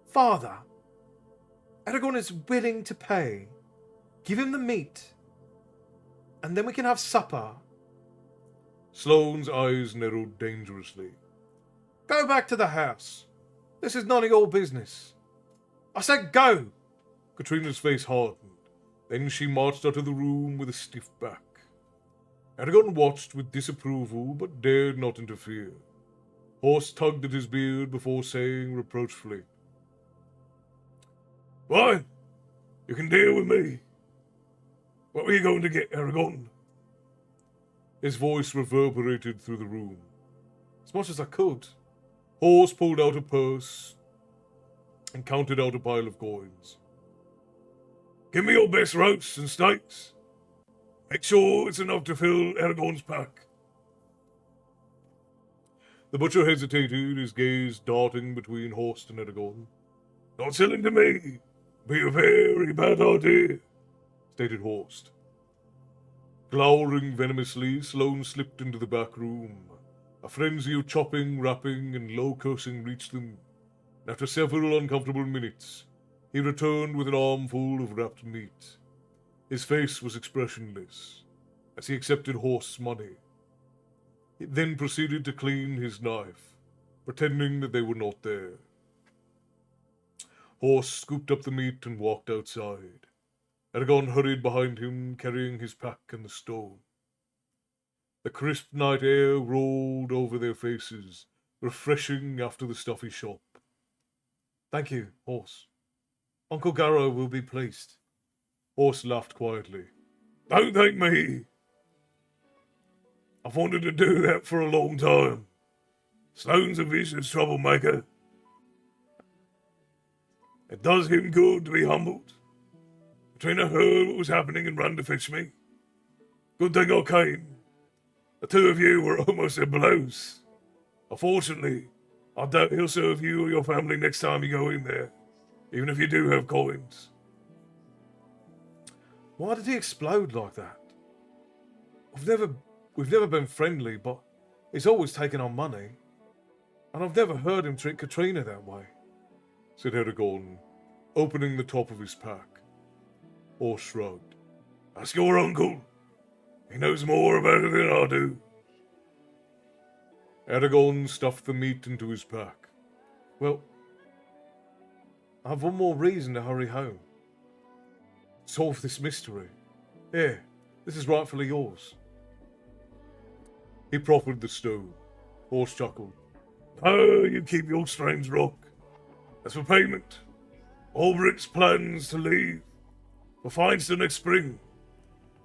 Father, Eragon is willing to pay. Give him the meat, and then we can have supper. Sloane's eyes narrowed dangerously. Go back to the house. This is none of your business. I said go! Katrina's face hardened. Then she marched out of the room with a stiff back. Eragon watched with disapproval, but dared not interfere. Horst tugged at his beard before saying reproachfully, Fine, you can deal with me. What were you going to get, Eragon? His voice reverberated through the room. As much as I could. Horst pulled out a purse and counted out a pile of coins. Give me your best roasts and steaks. Make sure it's enough to fill Eragon's pack. The butcher hesitated, his gaze darting between Horst and Eragon. Not selling to me. Be a very bad idea, stated Horst. Glowering venomously, Sloane slipped into the back room. A frenzy of chopping, rapping, and low cursing reached them. After several uncomfortable minutes, he returned with an armful of wrapped meat. His face was expressionless as he accepted Horst's money. He then proceeded to clean his knife, pretending that they were not there. Horst scooped up the meat and walked outside. Eragon hurried behind him, carrying his pack and the stone. The crisp night air rolled over their faces, refreshing after the stuffy shop. Thank you, Horse. Uncle Garrow will be pleased. Horse laughed quietly. Don't thank me. I've wanted to do that for a long time. Sloane's a vicious troublemaker. It does him good to be humbled. Katrina heard what was happening and ran to fetch me. Good thing I came. The two of you were almost in blows. Unfortunately, I doubt he'll serve you or your family next time you go in there, even if you do have coins. Why did he explode like that? We've never been friendly, but he's always taken our money. And I've never heard him treat Katrina that way, said Eragon, opening the top of his pack. Or shrugged. Ask your uncle. He knows more about it than I do. Eragon stuffed the meat into his pack. Well, I have one more reason to hurry home. Solve this mystery. Here, this is rightfully yours. He proffered the stone. Horse chuckled. Oh, you keep your strange rock. As for payment, Albrecht's plans to leave for Feinstein next spring.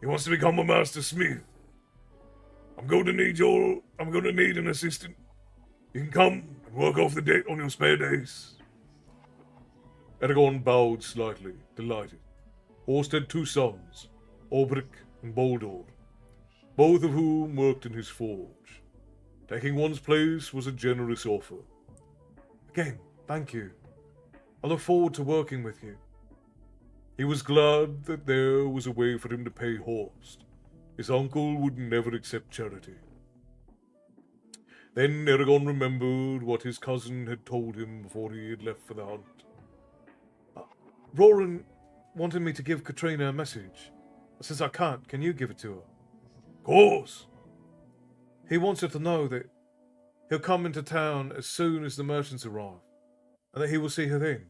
He wants to become a master smith. I'm going to need an assistant. You can come and work off the debt on your spare days. Eragon bowed slightly, delighted. Horst had two sons, Albrecht and Boldor, both of whom worked in his forge. Taking one's place was a generous offer. Again, thank you. I look forward to working with you. He was glad that there was a way for him to pay Horst. His uncle would never accept charity. Then Eragon remembered what his cousin had told him before he had left for the hunt. Roran wanted me to give Katrina a message. Since I can't, can you give it to her? Of course. He wants her to know that he'll come into town as soon as the merchants arrive, and that he will see her then.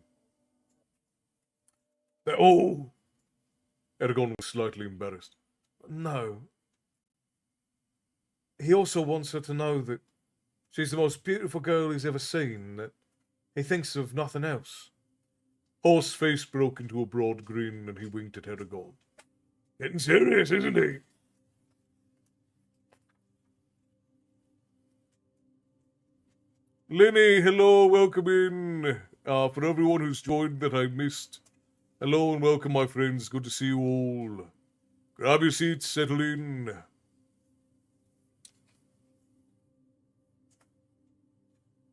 They're all... Eragon was slightly embarrassed. No. He also wants her to know that she's the most beautiful girl he's ever seen, that he thinks of nothing else. Horse's face broke into a broad grin, and he winked at Eragon. Getting serious, isn't he? Lenny, hello, welcome in. For everyone who's joined that I missed, hello and welcome, my friends. Good to see you all. Grab your seats, settle in.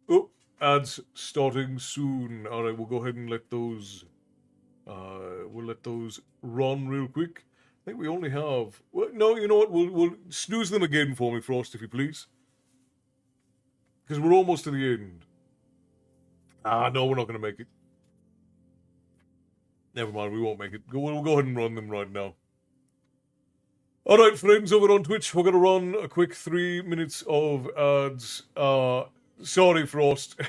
Oh, ads starting soon. All right, we'll go ahead and let those. We'll let those run real quick. I think we only have. Well, no, you know what? We'll snooze them again for me, Frost, if you please. Because we're almost to the end. No, we're not going to make it. Never mind, we won't make it. We'll go ahead and run them right now. Alright, friends over on Twitch, we're going to run a quick 3 minutes of ads. Sorry, Frost.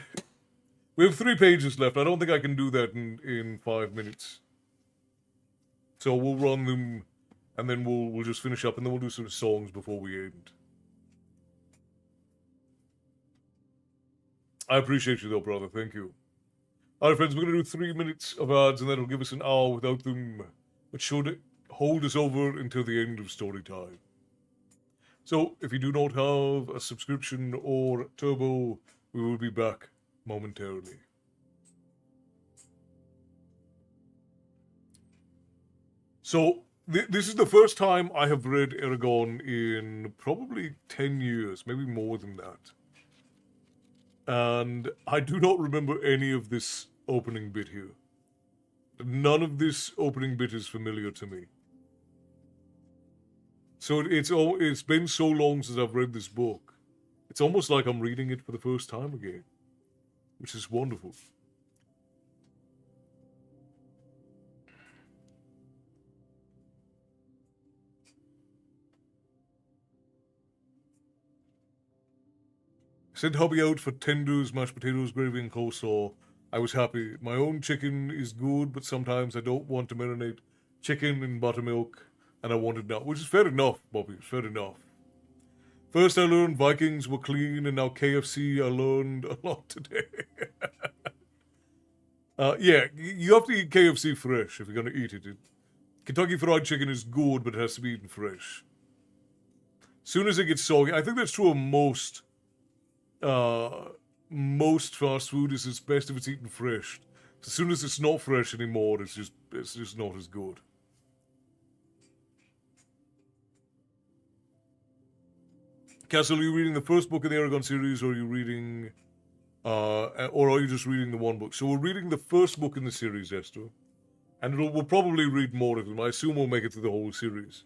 We have 3 pages left. I don't think I can do that in 5 minutes. So we'll run them, and then we'll just finish up, and then we'll do some songs before we end. I appreciate you though, brother. Thank you. Alright, friends, we're going to do 3 minutes of ads, and that'll give us an hour without them, which should hold us over until the end of story time. So, if you do not have a subscription or turbo, we will be back momentarily. So, this is the first time I have read Eragon in probably 10 years, maybe more than that. And I do not remember any of this opening bit here. None of this opening bit is familiar to me. So it's been so long since I've read this book. It's almost like I'm reading it for the first time again, which is wonderful. Sent hubby out for tenders, mashed potatoes, gravy, and coleslaw. I was happy. My own chicken is good, but sometimes I don't want to marinate chicken in buttermilk, and I want it now. Which is fair enough, Bobby. It's fair enough. First I learned Vikings were clean, and now KFC. I learned a lot today. Yeah, you have to eat KFC fresh if you're gonna eat it. Kentucky Fried Chicken is good, but it has to be eaten fresh. Soon as it gets soggy, I think that's true of uh, most fast food. Is it's best if it's eaten fresh. As soon as it's not fresh anymore, it's just not as good. Castle, are you reading the first book of the Eragon series, or are you reading, or are you just reading the one book? So we're reading the first book in the series, Esther, and we'll probably read more of them. I assume we'll make it through the whole series.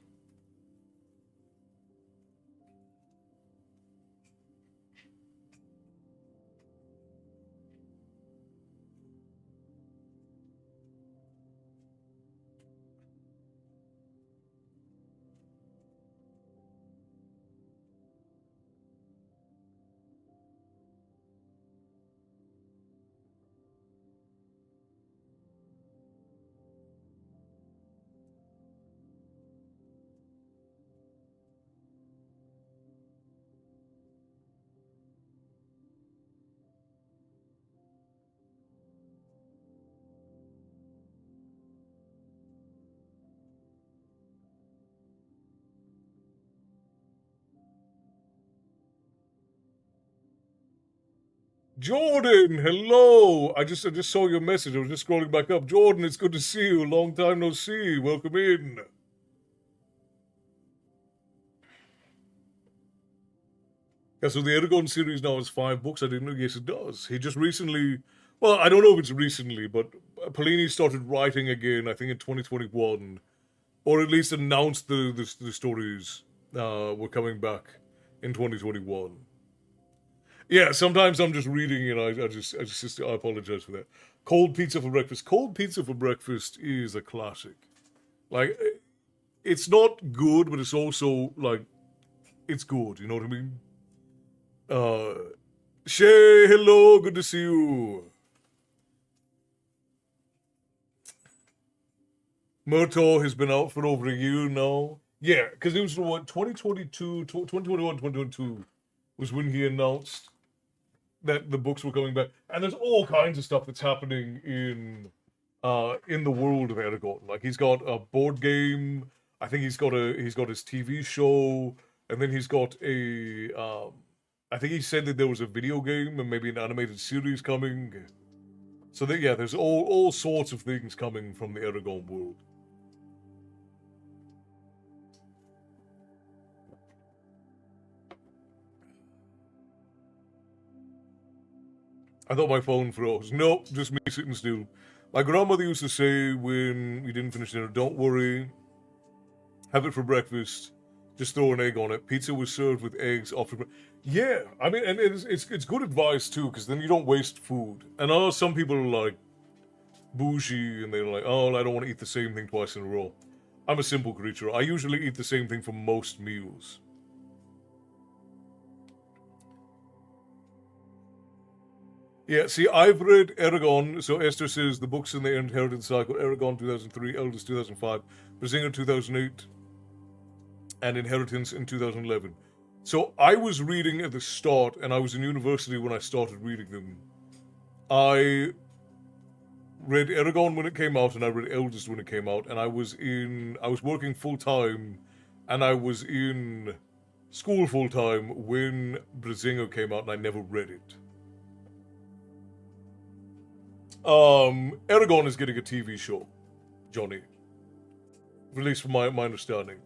Jordan, hello. I just saw your message. I was just scrolling back up. Jordan, it's good to see you. Long time no see. Welcome in. Yeah, so the Eragon series now has 5 books. I didn't know. Yes, it does. He just recently, well, I don't know if it's recently, but Polini started writing again. I think in 2021, or at least announced the stories were coming back in 2021. Yeah, sometimes I'm just reading and I apologize for that. Cold pizza for breakfast. Cold pizza for breakfast is a classic. Like, it's not good, but it's also like it's good. You know what I mean? Uh, Shay, hello, good to see you. Murtaugh has been out for over a year now. Yeah, because it was what 2022, 2021, 2022 was when he announced that the books were coming back, and there's all kinds of stuff that's happening in the world of Eragon. Like he's got a board game. I think he's got his TV show, and then he's got a I think he said that there was a video game and maybe an animated series coming. So that, yeah, there's all sorts of things coming from the Eragon world. I thought my phone froze. Nope, just me sitting still. My grandmother used to say when we didn't finish dinner, don't worry, have it for breakfast, just throw an egg on it. Pizza was served with eggs after. Yeah, I mean, and it's good advice too, because then you don't waste food. And I know some people are like bougie and they're like, oh, I don't want to eat the same thing twice in a row. I'm a simple creature. I usually eat the same thing for most meals. Yeah, see, I've read Eragon. So Esther says the books in the Inheritance Cycle: Eragon 2003, Eldest 2005, Brazinger 2008, and Inheritance in 2011. So I was reading at the start, and I was in university when I started reading them. I read Eragon when it came out, and I read Eldest when it came out, and I was working full time, and I was in school full time when Brazinger came out, and I never read it. Eragon is getting a TV show, Johnny. At least from my understanding.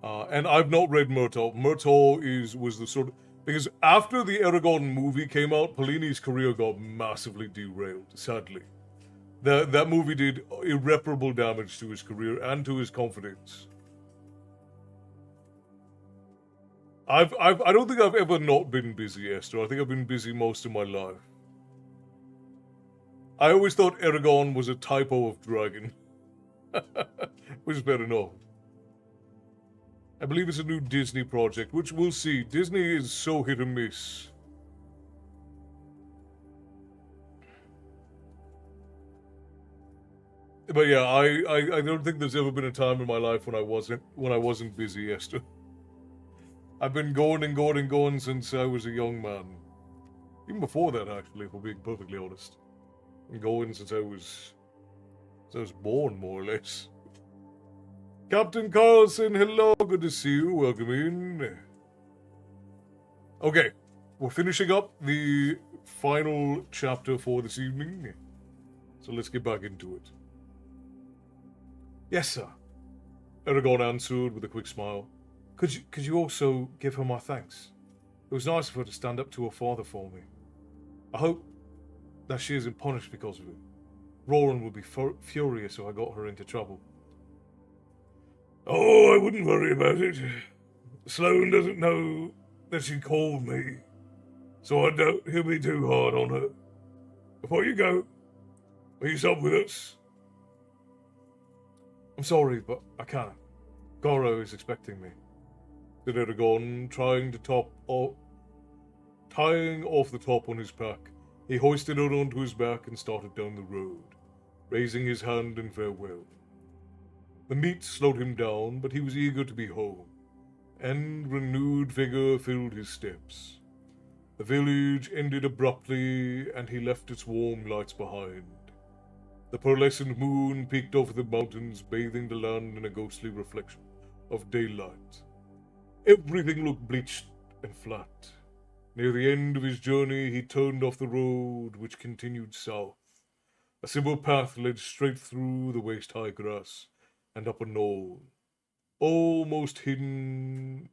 And I've not read Murtaugh. Murtaugh was the sort of, because after the Eragon movie came out, Polini's career got massively derailed, sadly. That movie did irreparable damage to his career and to his confidence. I don't think I've ever not been busy, Esther. I think I've been busy most of my life. I always thought Eragon was a typo of dragon. Which is fair enough. I believe it's a new Disney project, which we'll see. Disney is so hit and miss. But yeah, I don't think there's ever been a time in my life when I wasn't busy, Esther. I've been going and going and going since I was a young man. Even before that, actually, if we're being perfectly honest. Been going since I was born, more or less. Captain Carlson, hello, good to see you. Welcome in. Okay, we're finishing up the final chapter for this evening. So let's get back into it. Yes, sir. Eragon answered with a quick smile. Could you also give her my thanks? It was nice of her to stand up to her father for me. I hope that she isn't punished because of it. Roland would be furious if I got her into trouble. Oh, I wouldn't worry about it. Sloane doesn't know that she called me, so I doubt he'll be too hard on her. Before you go, will you stop with us? I'm sorry, but I can't. Goro is expecting me. Said Eragon, tying off the top on his pack. He hoisted her onto his back and started down the road, raising his hand in farewell. The meat slowed him down, but he was eager to be home, and renewed vigor filled his steps. The village ended abruptly, and he left its warm lights behind. The pearlescent moon peeked over the mountains, bathing the land in a ghostly reflection of daylight. Everything looked bleached and flat. Near the end of his journey, he turned off the road, which continued south. A simple path led straight through the waist-high grass and up a knoll, almost hidden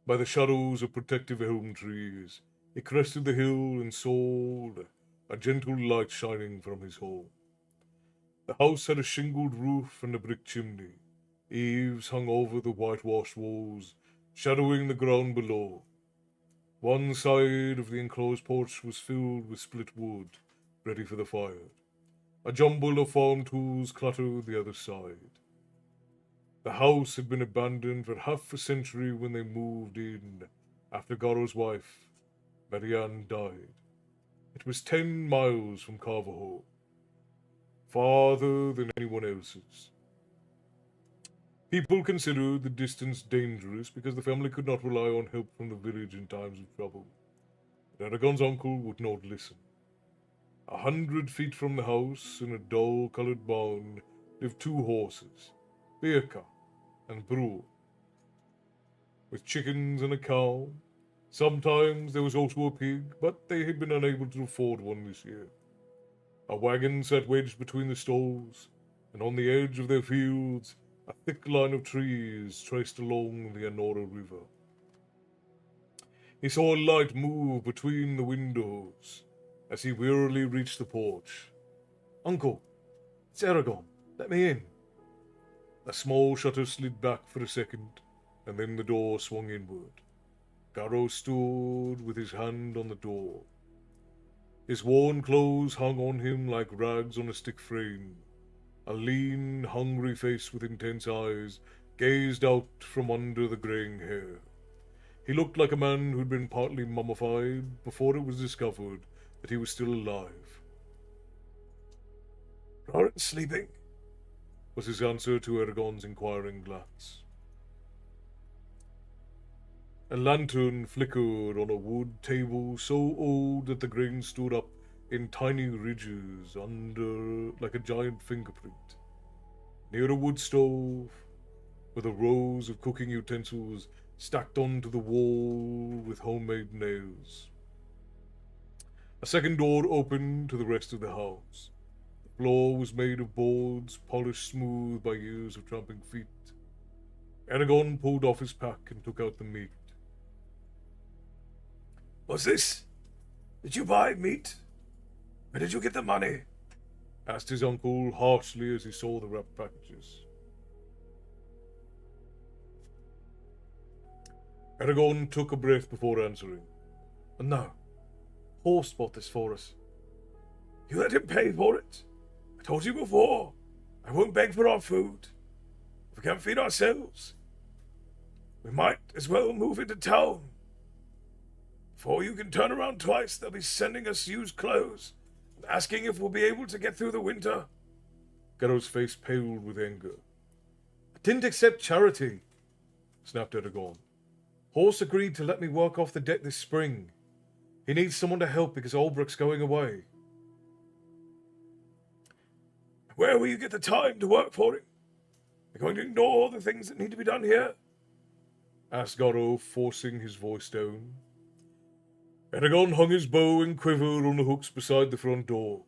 by the shadows of protective elm trees. He crested the hill and saw a gentle light shining from his home. The house had a shingled roof and a brick chimney. Eaves hung over the whitewashed walls, shadowing the ground below. One side of the enclosed porch was filled with split wood, ready for the fire. A jumble of farm tools cluttered the other side. The house had been abandoned for half a century when they moved in after Goro's wife, Marianne, died. It was 10 miles from Carvajal, farther than anyone else's. People considered the distance dangerous because the family could not rely on help from the village in times of trouble. But Eragon's uncle would not listen. 100 feet from the house, in a dull-colored barn, lived 2 horses, Birka and Brule, with chickens and a cow. Sometimes there was also a pig, but they had been unable to afford one this year. A wagon sat wedged between the stalls, and on the edge of their fields, a thick line of trees traced along the Anora River. He saw a light move between the windows as he wearily reached the porch. Uncle, it's Eragon. Let me in. A small shutter slid back for a second, and then the door swung inward. Garo stood with his hand on the door. His worn clothes hung on him like rags on a stick frame. A lean, hungry face with intense eyes gazed out from under the graying hair. He looked like a man who'd been partly mummified before it was discovered that he was still alive. "Aren't sleeping?" was his answer to Eragon's inquiring glance. A lantern flickered on a wood table so old that the grain stood up in tiny ridges under like a giant fingerprint. Near a wood stove were the rows of cooking utensils stacked onto the wall with homemade nails. A second door opened to the rest of the house. The floor was made of boards polished smooth by years of tramping feet. Eragon pulled off his pack and took out the meat. "What's this? Did you buy meat? Where did you get the money?" asked his uncle harshly as he saw the wrapped packages. Eragon took a breath before answering. "No. Horse bought this for us." "You let him pay for it? I told you before, I won't beg for our food. If we can't feed ourselves, we might as well move into town. Before you can turn around twice, they'll be sending us used clothes and asking if we'll be able to get through the winter." Garo's face paled with anger. "I Didn't accept charity, snapped Eragon. Horse agreed to let me work off the debt this spring. He needs someone to help because Olbrook's going away. Where will you get the time to work for him? Are you going to ignore the things that need to be done here? Asked Goro, forcing his voice down. Eragon hung his bow and quiver on the hooks beside the front door.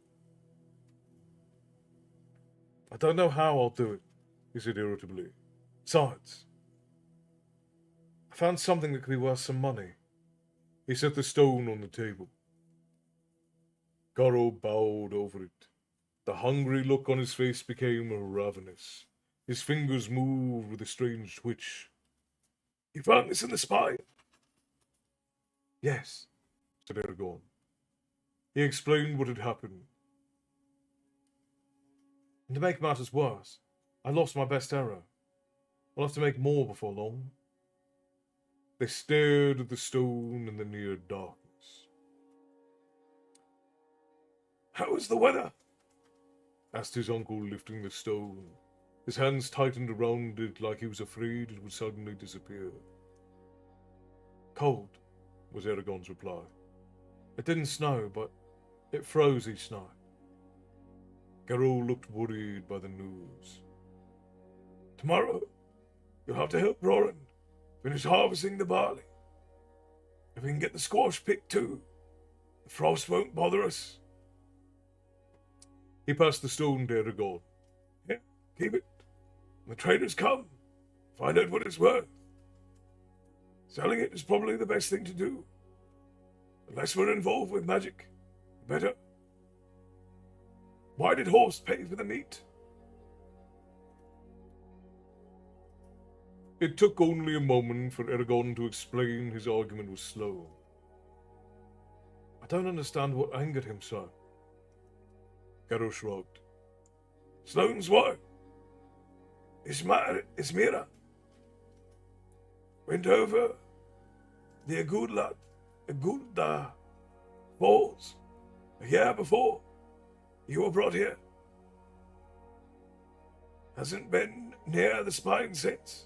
I don't know how I'll do it, he said irritably. Besides, I found something that could be worth some money. He set the stone on the table. Goro bowed over it. The hungry look on his face became ravenous. His fingers moved with a strange twitch. You found this in the spine? Yes, said Eragon. He explained what had happened. And to make matters worse, I lost my best arrow. I'll have to make more before long. They stared at the stone in the near darkness. How is the weather? Asked his uncle, lifting the stone. His hands tightened around it like he was afraid it would suddenly disappear. Cold, was Eragon's reply. It didn't snow, but it froze each night. Garo looked worried by the news. Tomorrow, you'll have to help Roran finish harvesting the barley. If we can get the squash picked too, the frost won't bother us. He passed the stone to Eragon. Here, keep it. When the traders come, find out what it's worth. Selling it is probably the best thing to do. The less we're involved with magic, the better. Why did Horse pay for the meat? It took only a moment for Eragon to explain. His argument was slow. I don't understand what angered him so. Garo shrugged. Sloane's wife, Ismira, went over the Agulda Falls a year before you were brought here. Hasn't been near the spine since,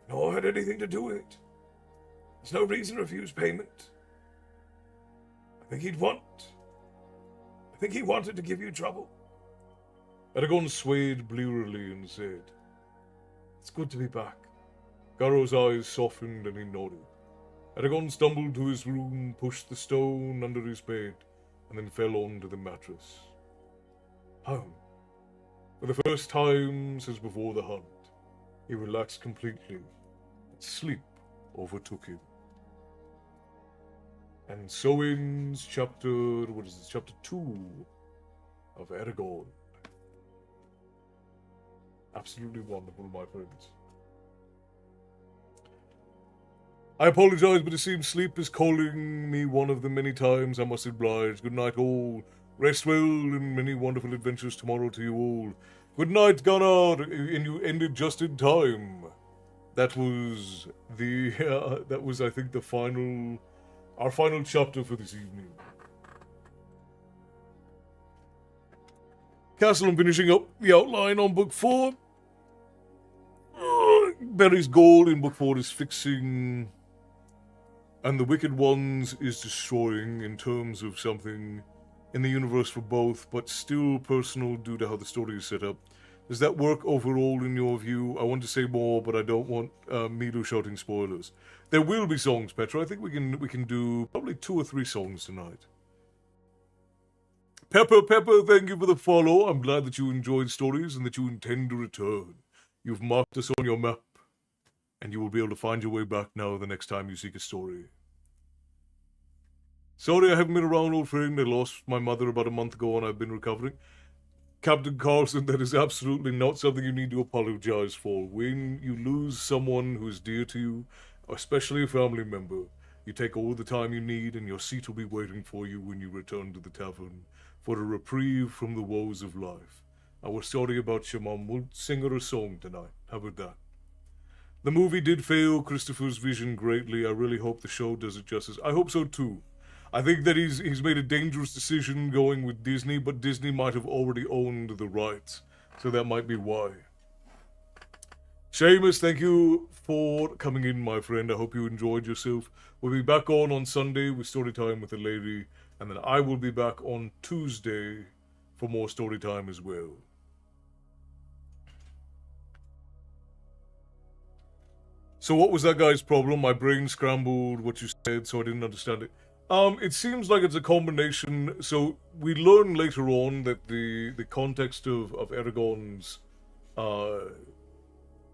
nor had anything to do with it. There's no reason to refuse payment. I think he wanted to give you trouble. Eragon swayed blearily and said, It's good to be back. Garo's eyes softened and he nodded. Eragon stumbled to his room, pushed the stone under his bed, and then fell onto the mattress. Home. For the first time since before the hunt, he relaxed completely, and sleep overtook him. And so ends chapter 2 of Eragon. Absolutely wonderful, my friends. I apologize, but it seems sleep is calling me one of the many times I must oblige. Good night, all. Rest well, and many wonderful adventures tomorrow to you all. Good night, Gunnar, and you ended just in time. That was I think, our final chapter for this evening. Castle, I'm finishing up the outline on book 4. Barry's goal in book 4 is fixing, and the Wicked Ones is destroying in terms of something in the universe for both, but still personal due to how the story is set up. Does that work overall in your view? I want to say more, but I don't want Milo shouting spoilers. There will be songs, Petra. I think we can do probably 2 or 3 songs tonight. Pepper, thank you for the follow. I'm glad that you enjoyed stories and that you intend to return. You've marked us on your map, and you will be able to find your way back now the next time you seek a story. Sorry I haven't been around, old friend. I lost my mother about a month ago and I've been recovering. Captain Carlson, that is absolutely not something you need to apologize for. When you lose someone who is dear to you, especially a family member, you take all the time you need and your seat will be waiting for you when you return to the tavern for a reprieve from the woes of life. I was sorry about your mom. We'll sing her a song tonight. How about that? The movie did fail Christopher's vision greatly. I really hope the show does it justice. I hope so too. I think that he's made a dangerous decision going with Disney, but Disney might have already owned the rights, so that might be why. Seamus, thank you for coming in, my friend. I hope you enjoyed yourself. We'll be back on Sunday with Storytime with the lady, and then I will be back on Tuesday for more Storytime as well. So what was that guy's problem? My brain scrambled what you said, so I didn't understand it. It seems like it's a combination. So we learn later on that the context of Eragon's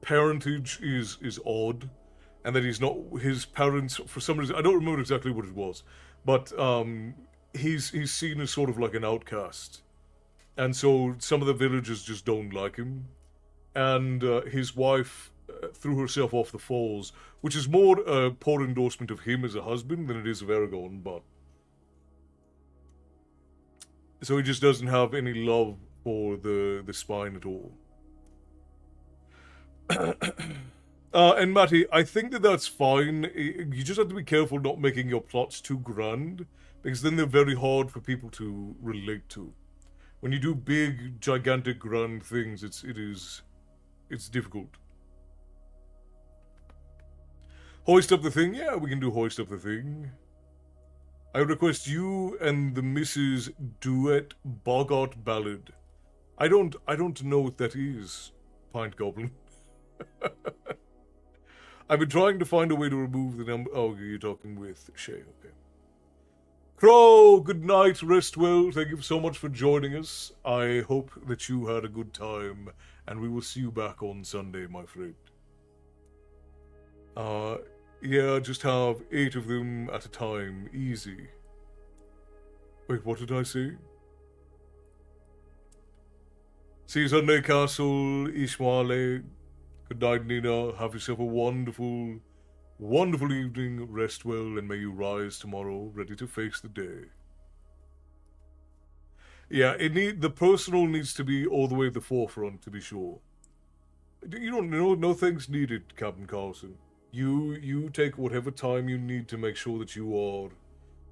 parentage is odd, and that he's not his parents for some reason. I don't remember exactly what it was, but he's seen as sort of like an outcast, and so some of the villagers just don't like him, and his wife threw herself off the falls, which is more a poor endorsement of him as a husband than it is of Eragon, but so he just doesn't have any love for the spine at all. And Matty, I think that that's fine. You just have to be careful not making your plots too grand, because then they're very hard for people to relate to. When you do big, gigantic, grand things, it's difficult. Hoist up the thing? Yeah, we can do hoist up the thing. I request you and the Mrs. duet Bogart ballad. I don't know what that is, Pint Goblin. I've been trying to find a way to remove the number. Oh, you're talking with Shay, okay. Crow, good night, rest well. Thank you so much for joining us. I hope that you had a good time, and we will see you back on Sunday, my friend. Yeah, just have 8 of them at a time, easy. Wait, what did I say? See you Sunday, Castle, Ishmael. Good night, Nina. Have yourself a wonderful, wonderful evening. Rest well, and may you rise tomorrow ready to face the day. Yeah, the personal needs to be all the way at the forefront, to be sure. You don't know, no thanks needed, Captain Carlson. You take whatever time you need to make sure that you are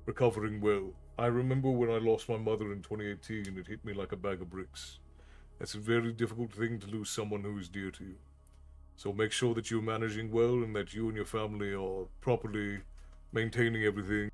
recovering well. I remember when I lost my mother in 2018, it hit me like a bag of bricks. It's a very difficult thing to lose someone who is dear to you. So make sure that you're managing well and that you and your family are properly maintaining everything.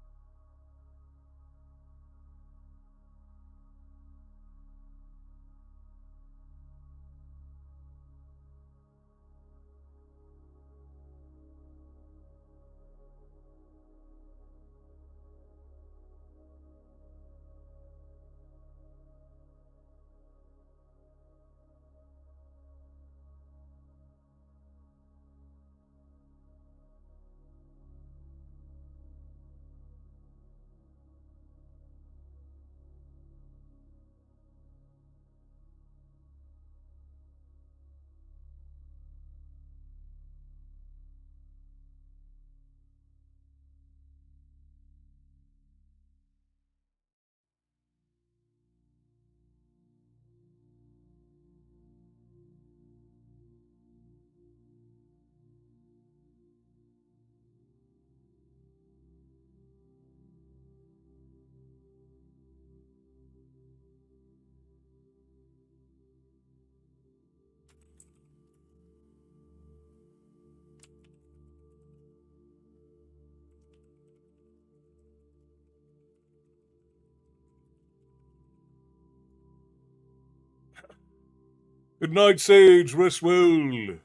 Good night, Sage. Rest well.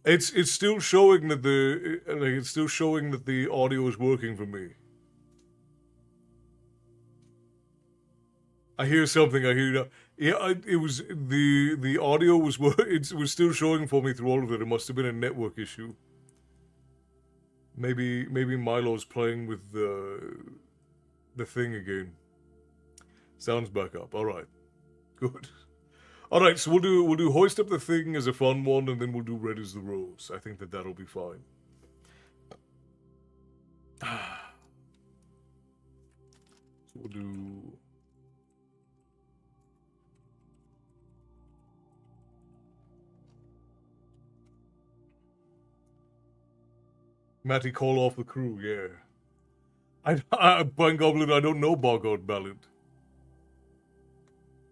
It's still showing that the audio is working for me. I hear something. I hear. Yeah, it was the audio was it was still showing for me through all of it. It must have been a network issue. Maybe Milo's playing with the thing again. Sounds back up. All right, good. All right, so we'll do hoist up the thing as a fun one, and then we'll do red as the rose. I think that'll be fine. So we'll do. Matty, call off the crew, yeah. Pine Goblin, I don't know Bogart Ballad.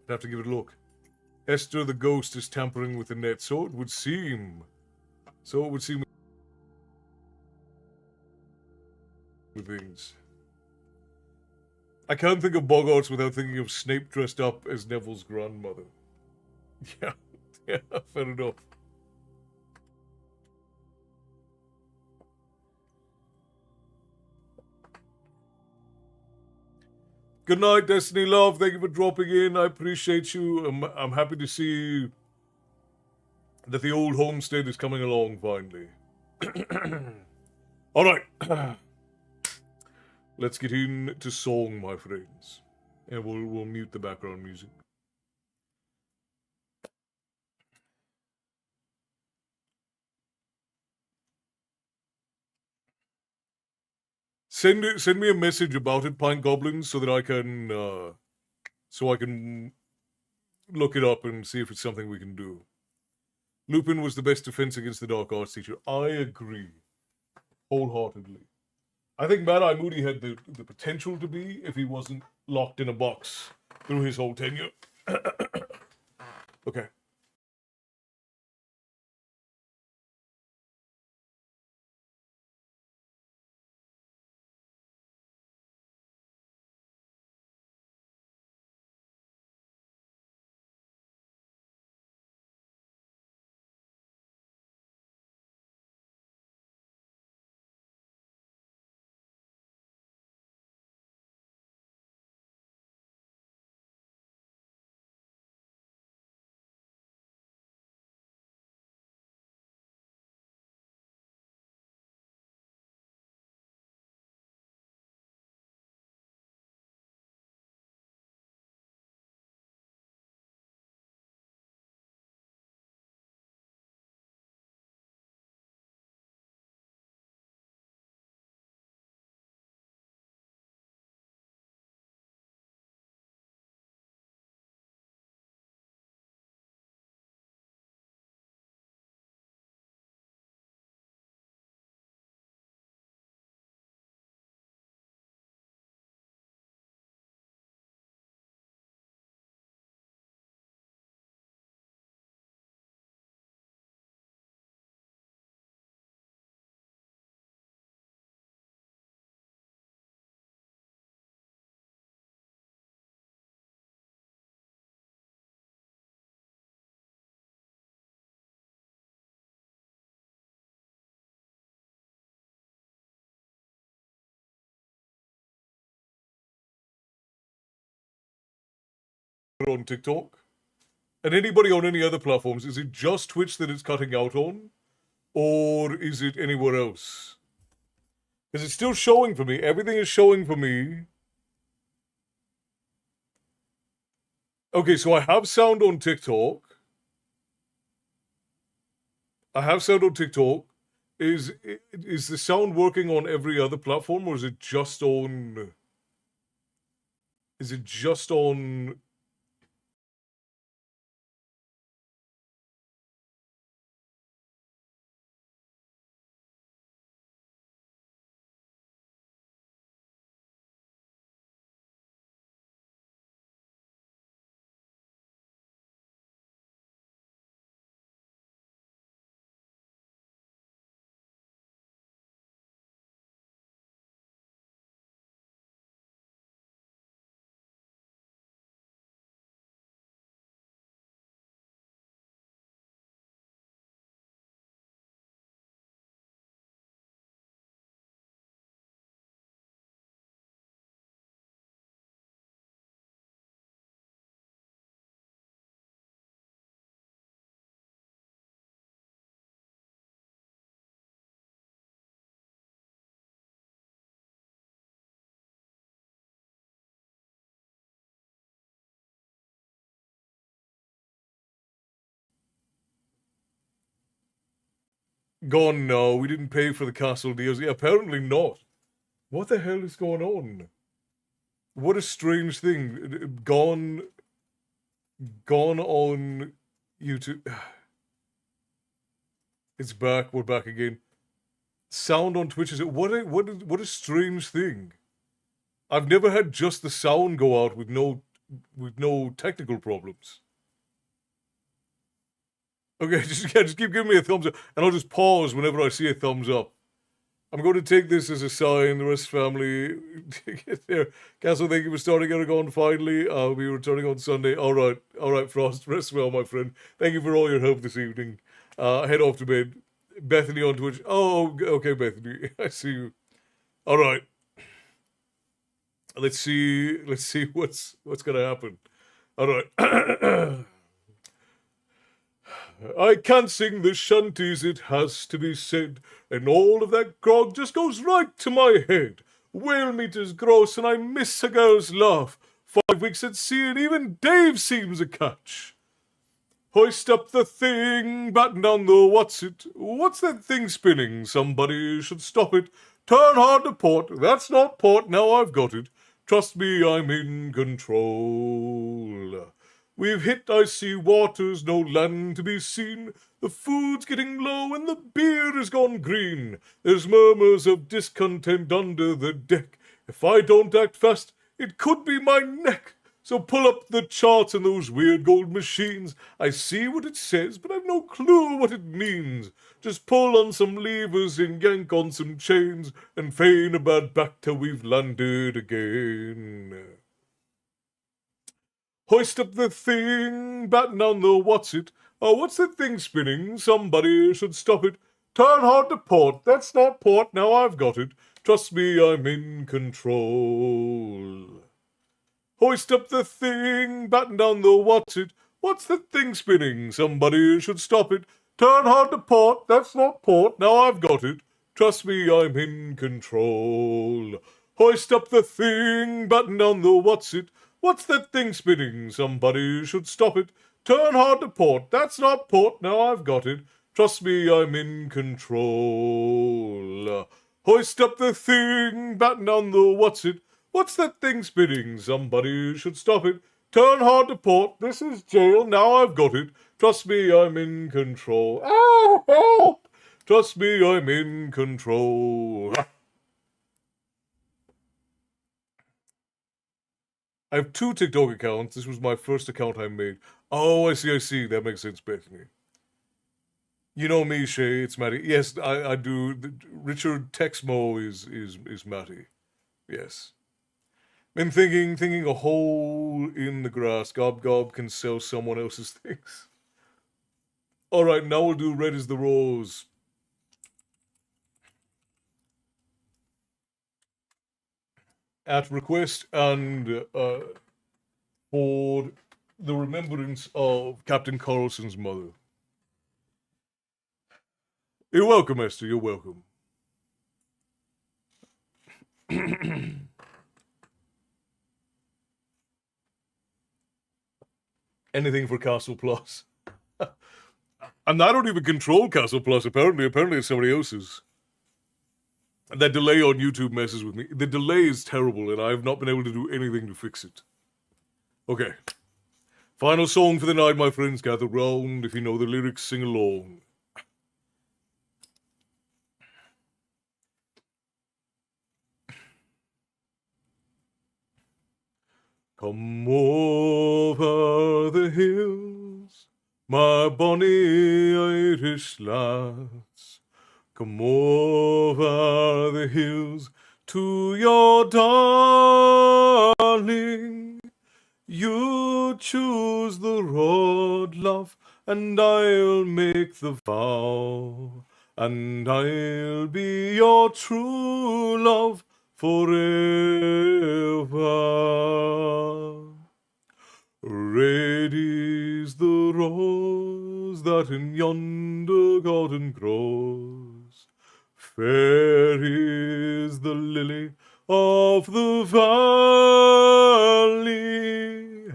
I'd have to give it a look. Esther the ghost is tampering with the net. So it would seem. So it would seem with things. I can't think of Boggarts without thinking of Snape dressed up as Neville's grandmother. Yeah, yeah, fair enough. Good night, Destiny Love. Thank you for dropping in. I appreciate you. I'm happy to see that the old homestead is coming along finally. All right. Let's get into song, my friends. And we'll mute the background music. Send me a message about it, Pine Goblins, so that I can look it up and see if it's something we can do. Lupin was the best defense against the dark arts teacher. I agree. Wholeheartedly. I think Mad Eye Moody had the potential to be if he wasn't locked in a box through his whole tenure. Okay. On TikTok? And anybody on any other platforms, is it just Twitch that it's cutting out on? Or is it anywhere else? Because it's still showing for me. Everything is showing for me. Okay, so I have sound on TikTok. Is the sound working on every other platform, or is it just on... Is it just on... Gone, no, we didn't pay for the castle DLC. Apparently not. What the hell is going on? What a strange thing. Gone on YouTube. It's back. We're back again. Sound on Twitch is it? What a strange thing. I've never had just the sound go out with no technical problems. Okay, just keep giving me a thumbs up, and I'll just pause whenever I see a thumbs up. I'm going to take this as a sign. The rest family, get there. Castle, thank you for starting Eragon finally. I'll be returning on Sunday. All right, Frost, rest well, my friend. Thank you for all your help this evening. Head off to bed. Bethany on Twitch. Oh, okay, Bethany, I see you. All right. Let's see what's gonna happen. All right. I can't sing the shanties, it has to be said, and all of that grog just goes right to my head. Whale meat is gross, and I miss a girl's laugh. 5 weeks at sea, and even Dave seems a catch. Hoist up the thing, batten down the what's it? What's that thing spinning? Somebody should stop it. Turn hard to port, that's not port, now I've got it. Trust me, I'm in control. We've hit icy waters, no land to be seen. The food's getting low and the beer has gone green. There's murmurs of discontent under the deck. If I don't act fast, it could be my neck. So pull up the charts and those weird gold machines. I see what it says, but I've no clue what it means. Just pull on some levers and yank on some chains and feign a bad back till we've landed again. Hoist up the thing, batten down the what's it? Oh, what's that thing spinning? Somebody should stop it. Turn hard to port, that's not port, now I've got it. Trust me, I'm in control. Hoist up the thing, batten down the what's it? What's that thing spinning? Somebody should stop it. Turn hard to port, that's not port, now I've got it. Trust me, I'm in control. Hoist up the thing, batten down the what's it? What's that thing spinning? Somebody should stop it. Turn hard to port, that's not port, now I've got it. Trust me, I'm in control. Hoist up the thing, batten down the what's it? What's that thing spinning? Somebody should stop it. Turn hard to port, this is jail, now I've got it. Trust me, I'm in control. Oh, help! Trust me, I'm in control. I have 2 TikTok accounts. This was my first account I made. Oh, I see. That makes sense, Bethany. You know me, Shay. It's Matty. Yes, I do. Richard Texmo is Matty. Yes. Been thinking a hole in the grass. Gob can sell someone else's things. All right, now we'll do Red is the Rose. At request and for the remembrance of Captain Carlson's mother. You're welcome, Esther. You're welcome. Anything for Castle Plus. And I don't even control Castle Plus, apparently. Apparently it's somebody else's. That delay on YouTube messes with me. The delay is terrible, and I have not been able to do anything to fix it. Okay. Final song for the night, my friends. Gather round. If you know the lyrics, sing along. Come over the hills, my bonny Irish lads. Come over the hills to your darling. You choose the road, love, and I'll make the vow. And I'll be your true love forever. Red is the rose that in yonder garden grows. Fair is the lily of the valley.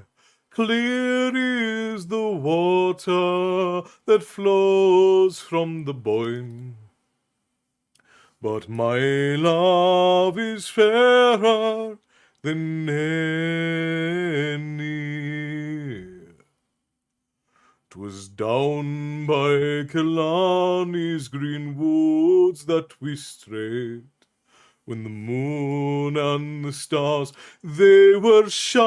Clear is the water that flows from the Boyne. But my love is fairer than any. 'Twas down by Killarney's green woods that we strayed, when the moon and the stars, they were shining.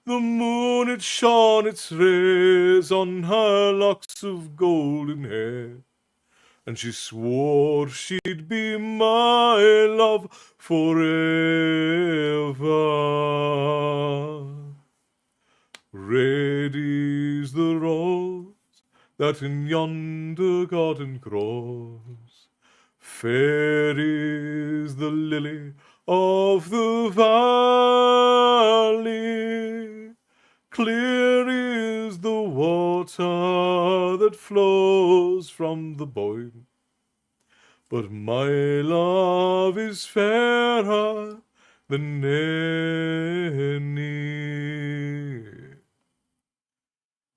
The moon it shone its rays on her locks of golden hair, and she swore she'd be my love forever. Red is the rose that in yonder garden grows, fair is the lily of the valley, clear is the water that flows from the Boyne. But my love is fairer than any.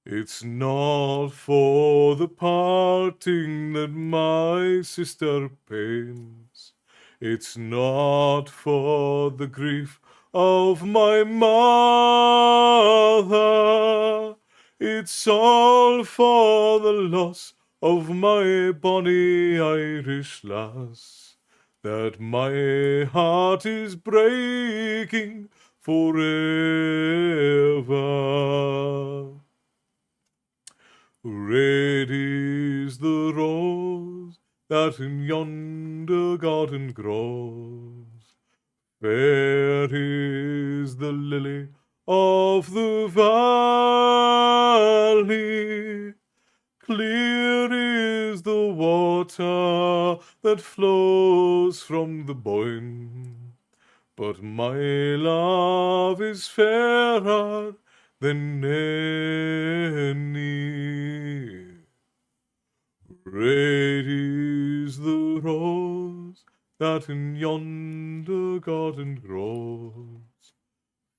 It's not for the parting that my sister pains. It's not for the grief of my mother. It's all for the loss of my bonny Irish lass, that my heart is breaking forever. Red is the rose that in yonder garden grows, fair is the lily of the valley, clear is the water that flows from the Boyne. But my love is fairer than any. Red is the rose that in yonder garden grows,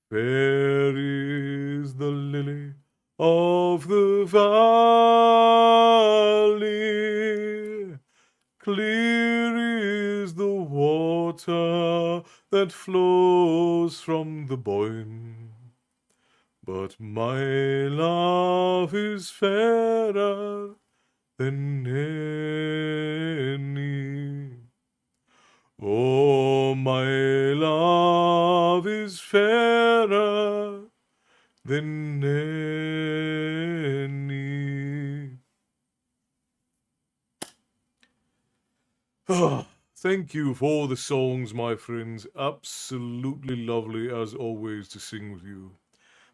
fair is the lily of the valley, clear is the water that flows from the Boyne. But my love is fairer than any. Oh, my love is fairer than any. Thank you for the songs, my friends. Absolutely lovely, as always, to sing with you.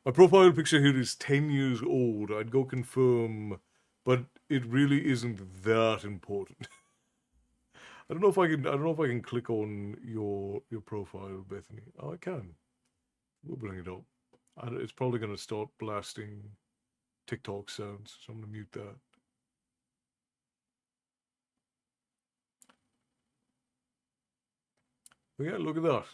My profile picture here is 10 years old. I'd go confirm, but it really isn't that important. I don't know if I can click on your profile, Bethany. Oh, I can. We'll bring it up. It's probably going to start blasting TikTok sounds, so I'm going to mute that. But yeah, look at that.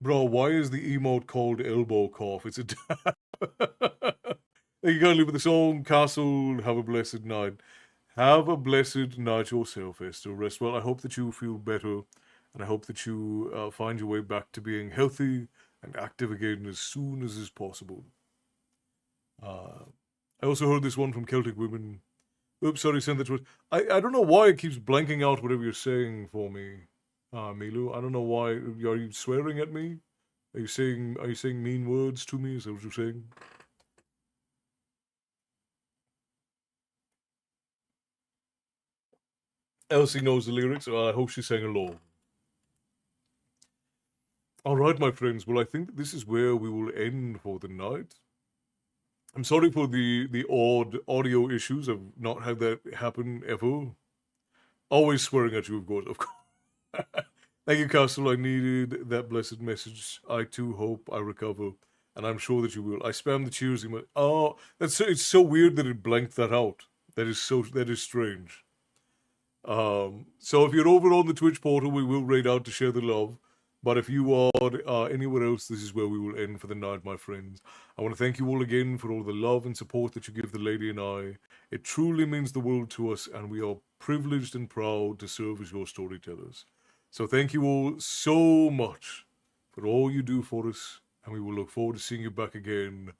Bro, why is the emote called elbow cough? It's a dab. You gotta live with the song, Castle, have a blessed night. Have a blessed night yourself, Esther. Rest well. I hope that you feel better, and I hope that you find your way back to being healthy and active again as soon as is possible. I also heard this one from Celtic Women. Oops, sorry, send that to I don't know why it keeps blanking out whatever you're saying for me, Milu. I don't know why. Are you swearing at me? Are you saying mean words to me? Is that what you're saying? Elsie knows the lyrics. I hope she sang along. All right, my friends. Well, I think this is where we will end for the night. I'm sorry for the odd audio issues. I've not had that happen ever. Always swearing at you, of course. Of course. Thank you, Castle. I needed that blessed message. I too hope I recover, and I'm sure that you will. I spam the cheers emoji. Oh, it's so weird that it blanked that out. That is strange. So if you're over on the Twitch portal, we will raid out to share the love. But if you are anywhere else, this is where we will end for the night, my friends. I want to thank you all again for all the love and support that you give the lady and I. It truly means the world to us, and we are privileged and proud to serve as your storytellers. So thank you all so much for all you do for us, and we will look forward to seeing you back again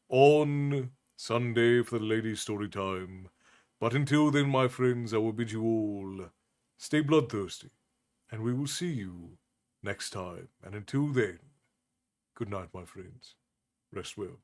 on Sunday for the ladies' story time. But until then, my friends, I will bid you all stay bloodthirsty And we will see you next time. And until then, good night, my friends. Rest well.